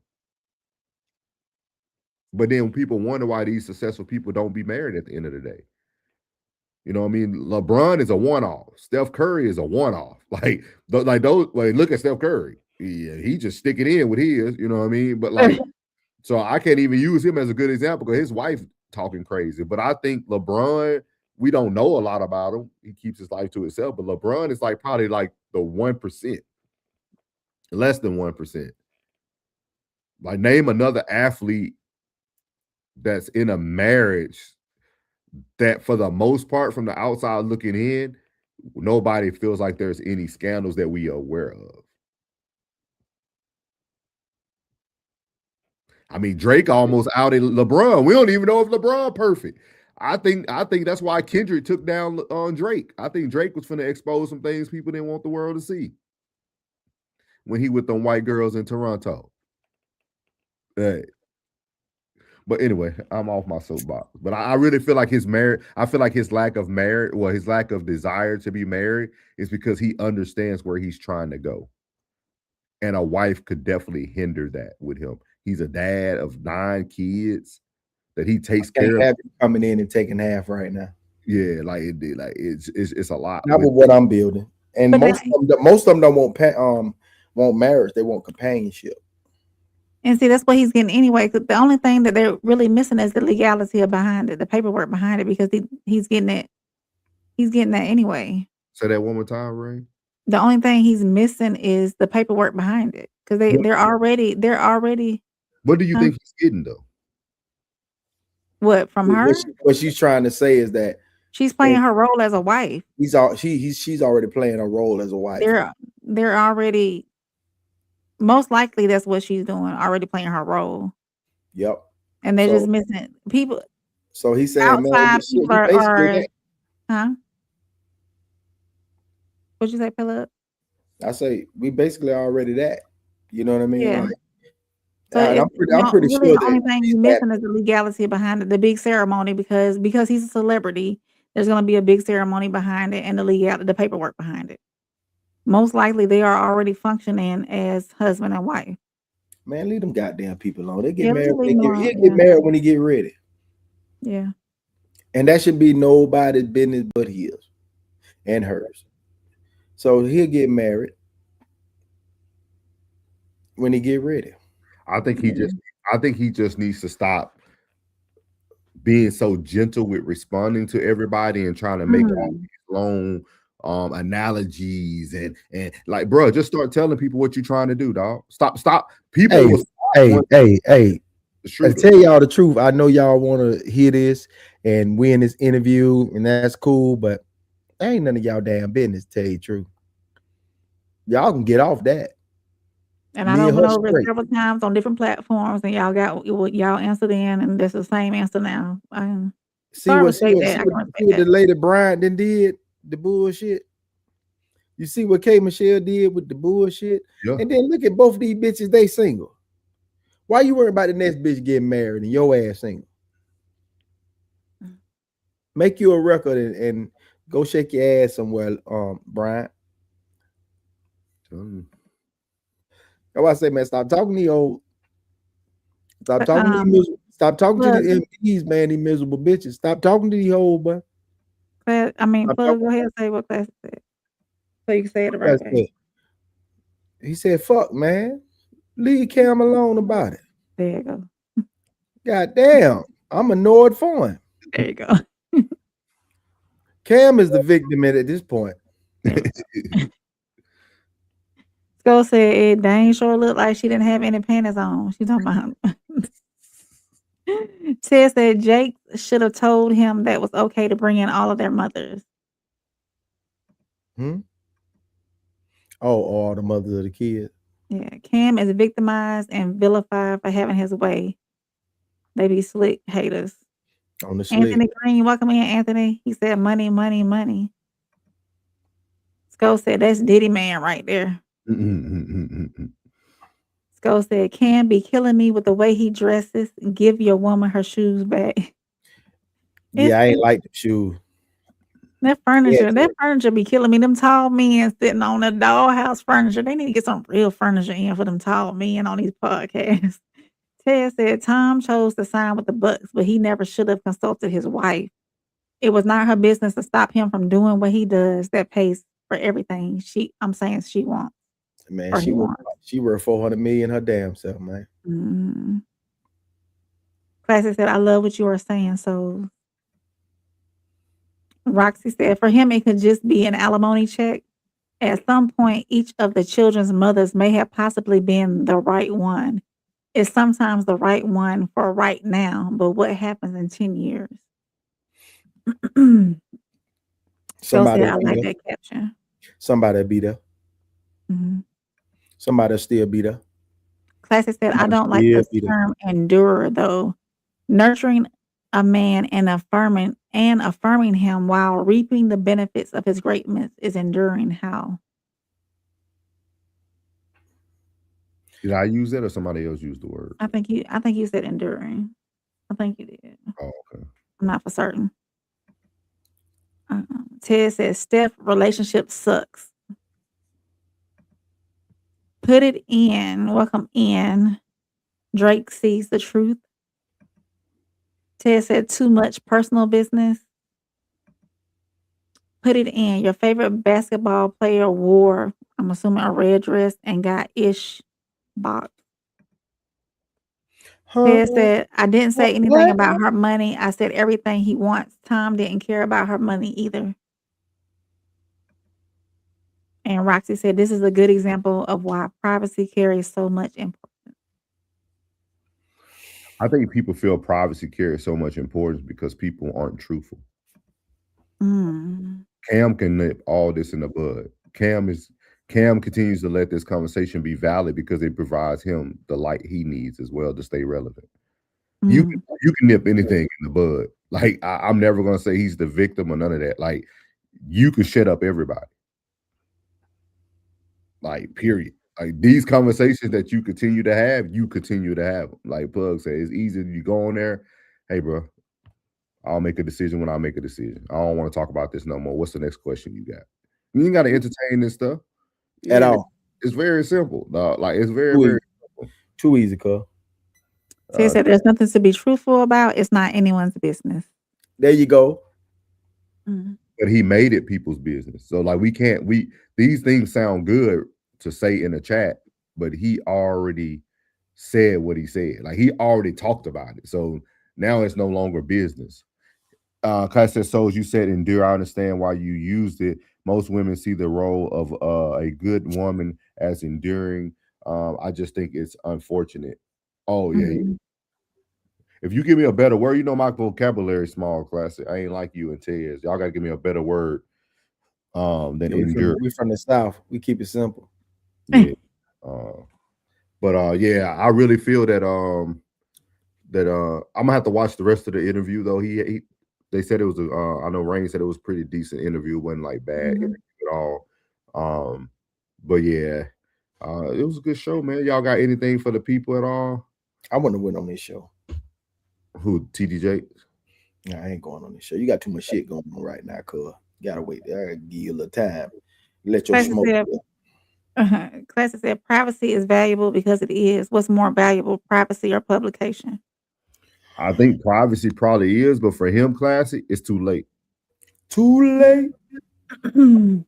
Speaker 4: But then people wonder why these successful people don't be married at the end of the day. You know what I mean? LeBron is a one-off. Steph Curry is a one-off. Look at Steph Curry. Yeah, he just stick it in with his, you know what I mean? But like, so I can't even use him as a good example because his wife talking crazy. But I think LeBron, we don't know a lot about him. He keeps his life to himself. But LeBron is like probably like the 1%, less than 1%. Like, name another athlete that's in a marriage that, for the most part, from the outside looking in, nobody feels like there's any scandals that we are aware of. I mean, Drake almost outed LeBron. We don't even know if LeBron perfect. I think that's why Kendrick took down on Drake. I think Drake was finna expose some things people didn't want the world to see when he with them white girls in Toronto. Hey. But anyway, I'm off my soapbox. But I really feel like his marriage, I feel like his lack of marriage, well, his lack of desire to be married is because he understands where he's trying to go. And a wife could definitely hinder that with him. He's a dad of 9 kids that he takes care of.
Speaker 11: Coming in and taking half right now.
Speaker 4: Yeah, like it's a lot.
Speaker 11: Not with what I'm building. And most of them don't want marriage. They want companionship.
Speaker 2: And see, that's what he's getting anyway. Cause the only thing that they're really missing is the legality behind it, the paperwork behind it, because he's getting it. He's getting that anyway.
Speaker 4: Say that one more time, Ray.
Speaker 2: The only thing he's missing is the paperwork behind it, because they're already.
Speaker 4: What do you think he's getting though?
Speaker 2: What from her?
Speaker 11: What she's trying to say is that
Speaker 2: she's playing her role as a wife.
Speaker 11: She's already playing a role as a wife.
Speaker 2: They're already. Most likely, that's what she's doing. Already playing her role.
Speaker 11: Yep.
Speaker 2: And they're just missing people.
Speaker 11: So he's saying,
Speaker 2: outside people are huh? What'd you say, Philip?
Speaker 11: I say we basically already that. You know what I mean?
Speaker 2: Yeah.
Speaker 11: Like, I'm pretty sure
Speaker 2: the only thing he's missing is the legality behind it, the big ceremony, because he's a celebrity. There's going to be a big ceremony behind it and the paperwork behind it. Most likely, they are already functioning as husband and wife.
Speaker 11: Man, leave them goddamn people alone. They get married. He'll get married when he get ready.
Speaker 2: Yeah.
Speaker 11: And that should be nobody's business but his and hers. So he'll get married when he get ready.
Speaker 4: I think he just needs to stop being so gentle with responding to everybody and trying to make all these long analogies and like, bro, just start telling people what you're trying to do, dog. Stop. People.
Speaker 11: Hey. I tell y'all the truth. I know y'all want to hear this and we in this interview, and that's cool, but ain't none of y'all damn business, to tell you the truth. Y'all can get off that.
Speaker 2: And I don't know over several times on different platforms, and y'all answered in, and that's the same answer now.
Speaker 11: See what the lady Bryant then did, the bullshit. You see what K Michelle did with the bullshit? Yeah. And then look at both of these bitches, they single. Why you worried about the next bitch getting married and your ass single? Make you a record and go shake your ass somewhere, Bryant. That's why I say, man, stop talking to the old. Stop talking to the stop talking to the MPs, man, these miserable bitches. Stop talking to the old, boy.
Speaker 2: I mean, Plug, go ahead and say what Class said. So you can say it the right way.
Speaker 11: He said, fuck, man. Leave Cam alone about it.
Speaker 2: There you go.
Speaker 11: God damn. I'm annoyed for him.
Speaker 2: There you go.
Speaker 11: Cam is the victim at this point.
Speaker 2: Skull said Dane sure looked like she didn't have any panties on. She talking about Ted said Jake should have told him that was okay to bring in all of their mothers.
Speaker 11: Oh, all the mothers of the kids.
Speaker 2: Yeah, Cam is victimized and vilified for having his way. They be slick haters.
Speaker 11: On the slick.
Speaker 2: Anthony Green, welcome in, Anthony. He said money, money, money. Skull said that's Diddy man right there. Skull said, Cam be killing me with the way he dresses. Give your woman her shoes back.
Speaker 11: Yeah, I ain't like the shoes.
Speaker 2: That furniture be killing me. Them tall men sitting on the dollhouse furniture. They need to get some real furniture in for them tall men on these podcasts. Ted said Tom chose to sign with the Bucks, but he never should have consulted his wife. It was not her business to stop him from doing what he does that pays for everything she wants.
Speaker 11: Man,
Speaker 2: or he wants.
Speaker 11: she worth 400 million her damn self, man.
Speaker 2: Mm. Classic said, I love what you are saying. So Roxy said, for him, it could just be an alimony check. At some point, each of the children's mothers may have possibly been the right one. It's sometimes the right one for right now, but what happens in 10 years? Phil said, I like that caption.
Speaker 11: Somebody be there.
Speaker 2: Mm-hmm.
Speaker 11: Somebody still be there.
Speaker 2: Classic said, I don't like the term endure, though. Nurturing a man and affirming him while reaping the benefits of his greatness is enduring. How?
Speaker 4: Did I use that or somebody else used the word?
Speaker 2: I think you said enduring. I think you did.
Speaker 4: Oh, okay.
Speaker 2: I'm not for certain. Ted says, Steph, relationship sucks. Put it in. Welcome in. Drake sees the truth. Ted said, too much personal business. Put it in. Your favorite basketball player wore, I'm assuming, a red dress and got ish box. Ted said, I didn't say anything about her money. I said everything he wants. Tom didn't care about her money either. And Roxy said, this is a good example of why privacy carries so much importance.
Speaker 4: I think people feel privacy carries so much importance because people aren't truthful.
Speaker 2: Mm.
Speaker 4: Cam can nip all this in the bud. Cam continues to let this conversation be valid because it provides him the light he needs as well to stay relevant.
Speaker 2: Mm.
Speaker 4: You can nip anything in the bud. Like I'm never gonna say he's the victim or none of that. Like you can shut up everybody. Like period. Like these conversations that you continue to have them. Like Pug said, it's easy. You go on there, hey bro, I'll make a decision when I make a decision. I don't want to talk about this no more. What's the next question you got? You ain't got to entertain this stuff
Speaker 11: at all.
Speaker 4: It's very simple. Like it's very simple.
Speaker 11: Too easy, cuz.
Speaker 2: Ted said there's nothing to be truthful about. It's not anyone's business.
Speaker 11: There you go.
Speaker 2: Mm.
Speaker 4: But he made it people's business. So like these things sound good to say in a chat, but he already said what he said. Like he already talked about it. So now it's no longer business. Class said, so as you said, endure. I understand why you used it. Most women see the role of a good woman as enduring. I just think it's unfortunate. Oh, yeah.
Speaker 2: Mm-hmm.
Speaker 4: If you give me a better word, you know my vocabulary is small, Classic. I ain't like you and Tez. Y'all got to give me a better word than endure.
Speaker 11: We from the South. We keep it simple.
Speaker 4: Yeah. Yeah, I really feel that I'm gonna have to watch the rest of the interview though. They said it was I know Rain said it was pretty decent interview. It wasn't like bad interview at all. But yeah, it was a good show, man. Y'all got anything for the people at all?
Speaker 11: I want to win on this show.
Speaker 4: Who, TDJ?
Speaker 11: Nah, I ain't going on this show. You got too much shit going on right now, cuz. You gotta wait. I gotta give you a little time. Let your smoke.
Speaker 2: Classic said privacy is valuable because it is. What's more valuable, privacy or publication?
Speaker 4: I think privacy probably is, but for him, Classic, it's too late.
Speaker 11: Too late.
Speaker 4: During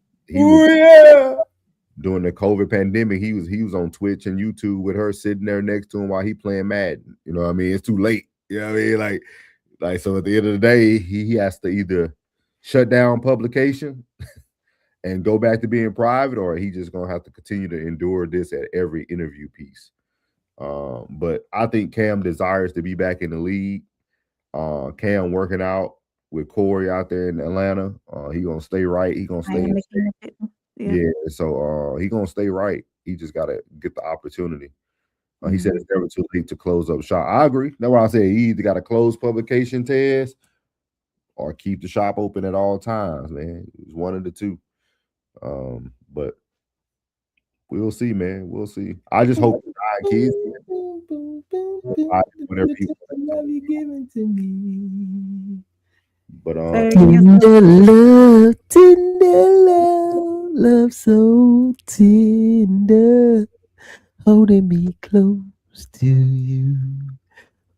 Speaker 4: the COVID pandemic, he was on Twitch and YouTube with her sitting there next to him while he playing Madden. You know what I mean? It's too late. You know what I mean? Like so at the end of the day, he has to either shut down publication and go back to being private, or he just gonna have to continue to endure this at every interview piece. But I think Cam desires to be back in the league. Cam working out with Corey out there in Atlanta. He gonna stay right. He gonna stay. Yeah. So he gonna stay right. He just gotta get the opportunity. He said it's never too late to close up shop. I agree. That's why I say he either got to close publication test or keep the shop open at all times, man. It's one of the two. But we'll see, man. We'll see. I just hope kids whatever people
Speaker 11: love you giving to me.
Speaker 4: But
Speaker 11: tender love so tender, holding me close to you,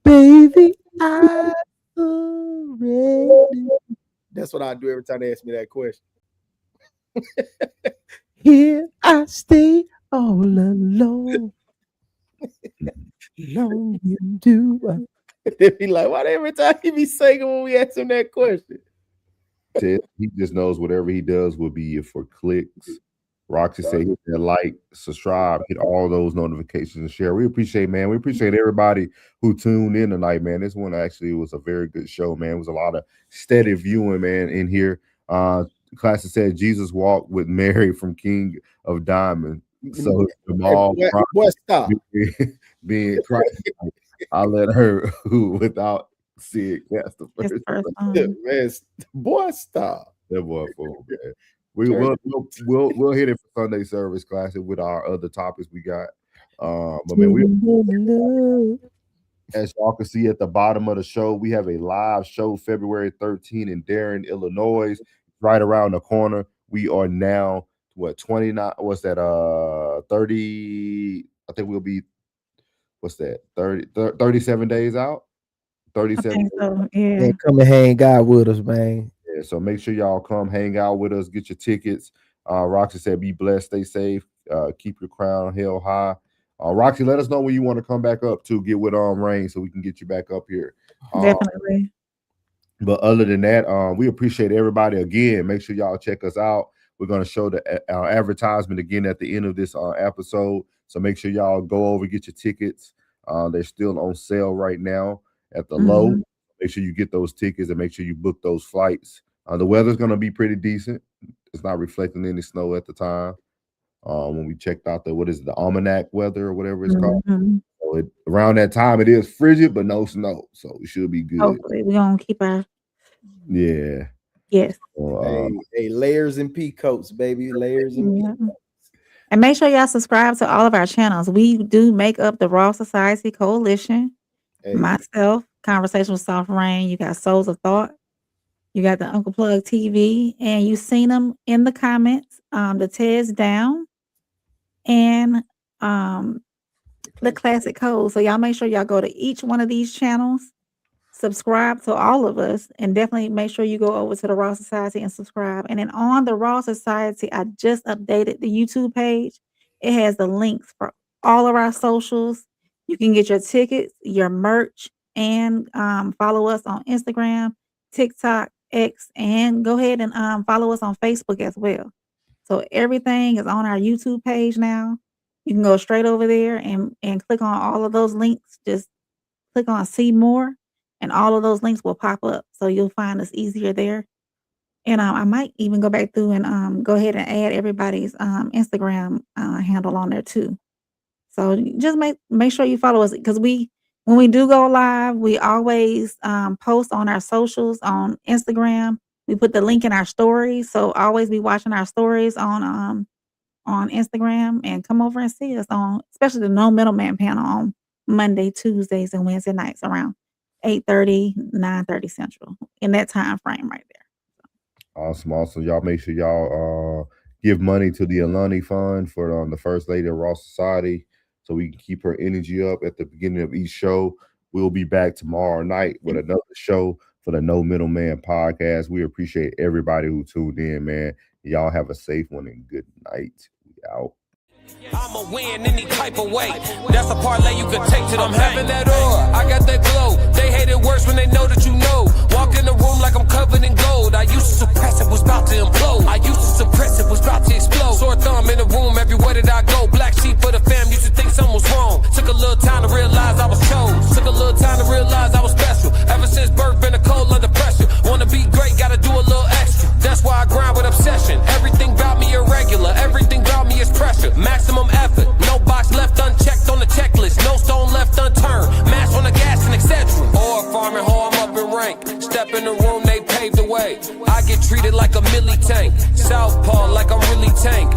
Speaker 11: baby. I surrender. That's what I do every time they ask me that question. Here I stay
Speaker 10: all alone. Long you do. They be like, why every time he be singing when we ask him that question?
Speaker 4: He just knows whatever he does will be for clicks. Roxy said hit that like, subscribe, hit all those notifications and share. We appreciate, man. We appreciate everybody who tuned in tonight, man. This one actually was a very good show, man. It was a lot of steady viewing, man, in here. Claressa said Jesus walked with Mary from King of Diamond. So Jamal
Speaker 11: Bryant stop.
Speaker 4: being Christ, I let her who without seeing cast the first.
Speaker 11: Man, boy, stop.
Speaker 4: That boy fool, man. We'll hit it for Sunday service classic with our other topics we got. But man, as y'all can see at the bottom of the show, we have a live show February 13th in Darien, Illinois, right around the corner. We are now 29? What's that? 30. I think we'll be. What's that? 37 days out. 37.
Speaker 2: So, yeah.
Speaker 10: Man, come and hang out with us, man.
Speaker 4: Yeah, so make sure y'all come hang out with us, get your tickets. Roxy said, be blessed, stay safe, keep your crown held high. Roxy, let us know when you want to come back up to get with Rain so we can get you back up here.
Speaker 2: Definitely.
Speaker 4: But other than that, we appreciate everybody again. Make sure y'all check us out. We're going to show our advertisement again at the end of this episode. So make sure y'all go over, get your tickets. They're still on sale right now at the low. Make sure you get those tickets and make sure you book those flights. The weather's going to be pretty decent. It's not reflecting any snow at the time. When we checked out the almanac weather or whatever it's called. So around that time, it is frigid, but no snow. So we should be good.
Speaker 2: Hopefully, we're going to keep our.
Speaker 4: Yeah.
Speaker 2: Yes.
Speaker 11: Hey, layers and peacoats, baby. Layers and peacoats.
Speaker 2: And make sure y'all subscribe to all of our channels. We do make up the Raw Society Coalition. Hey. Myself, Conversation with Soft Rain. You got Souls of Thought. You got the Uncle Plug TV. And you seen them in the comments. The Ted's Down. And the Classic Code. So y'all make sure y'all go to each one of these channels. Subscribe to all of us, and definitely make sure you go over to the Raw Society and subscribe. And then on the Raw Society, I just updated the YouTube page. It has the links for all of our socials. You can get your tickets, your merch, and follow us on Instagram, TikTok, X, and go ahead and follow us on Facebook as well. So everything is on our YouTube page now. You can go straight over there and click on all of those links. Just click on See More. And all of those links will pop up. So you'll find us easier there. And I might even go back through and go ahead and add everybody's Instagram handle on there too. So just make sure you follow us, because when we do go live, we always post on our socials on Instagram. We put the link in our stories. So always be watching our stories on Instagram, and come over and see us on, especially the No Middleman panel on Monday, Tuesdays, and Wednesday nights around 8:30, 9:30 Central, in that time frame right there.
Speaker 4: Awesome. Y'all make sure y'all give money to the Alani Fund for the First Lady of Raw Society, so we can keep her energy up at the beginning of each show. We'll be back tomorrow night with another show for the No Middleman podcast. We appreciate everybody who tuned in, man. Y'all have a safe one and good night. We out.
Speaker 3: I'ma win any type of way. That's a parlay you could take to them. I'm having that aura, I got that glow. They hate it worse when they know that you know. Walk in the room like I'm covered in gold. I used to suppress it, was about to implode. I used to suppress it, was about to explode. Sore thumb in the room, everywhere that I go. Black sheep for the fam, used to think something was wrong. Took a little time to realize I was chose. Took a little time to realize I was special. Ever since birth, been a cold under pressure. Wanna be great, gotta do a little extra. That's why I grind with obsession. Everything about me irregular, everything about me is pressure. Maximum effort, no box left unchecked on the checklist, no stone left unturned, mash on the gas and etc. Or farming hoe, I'm up in rank. Step in the room, they paved the way. I get treated like a milli tank, southpaw like I'm really tank.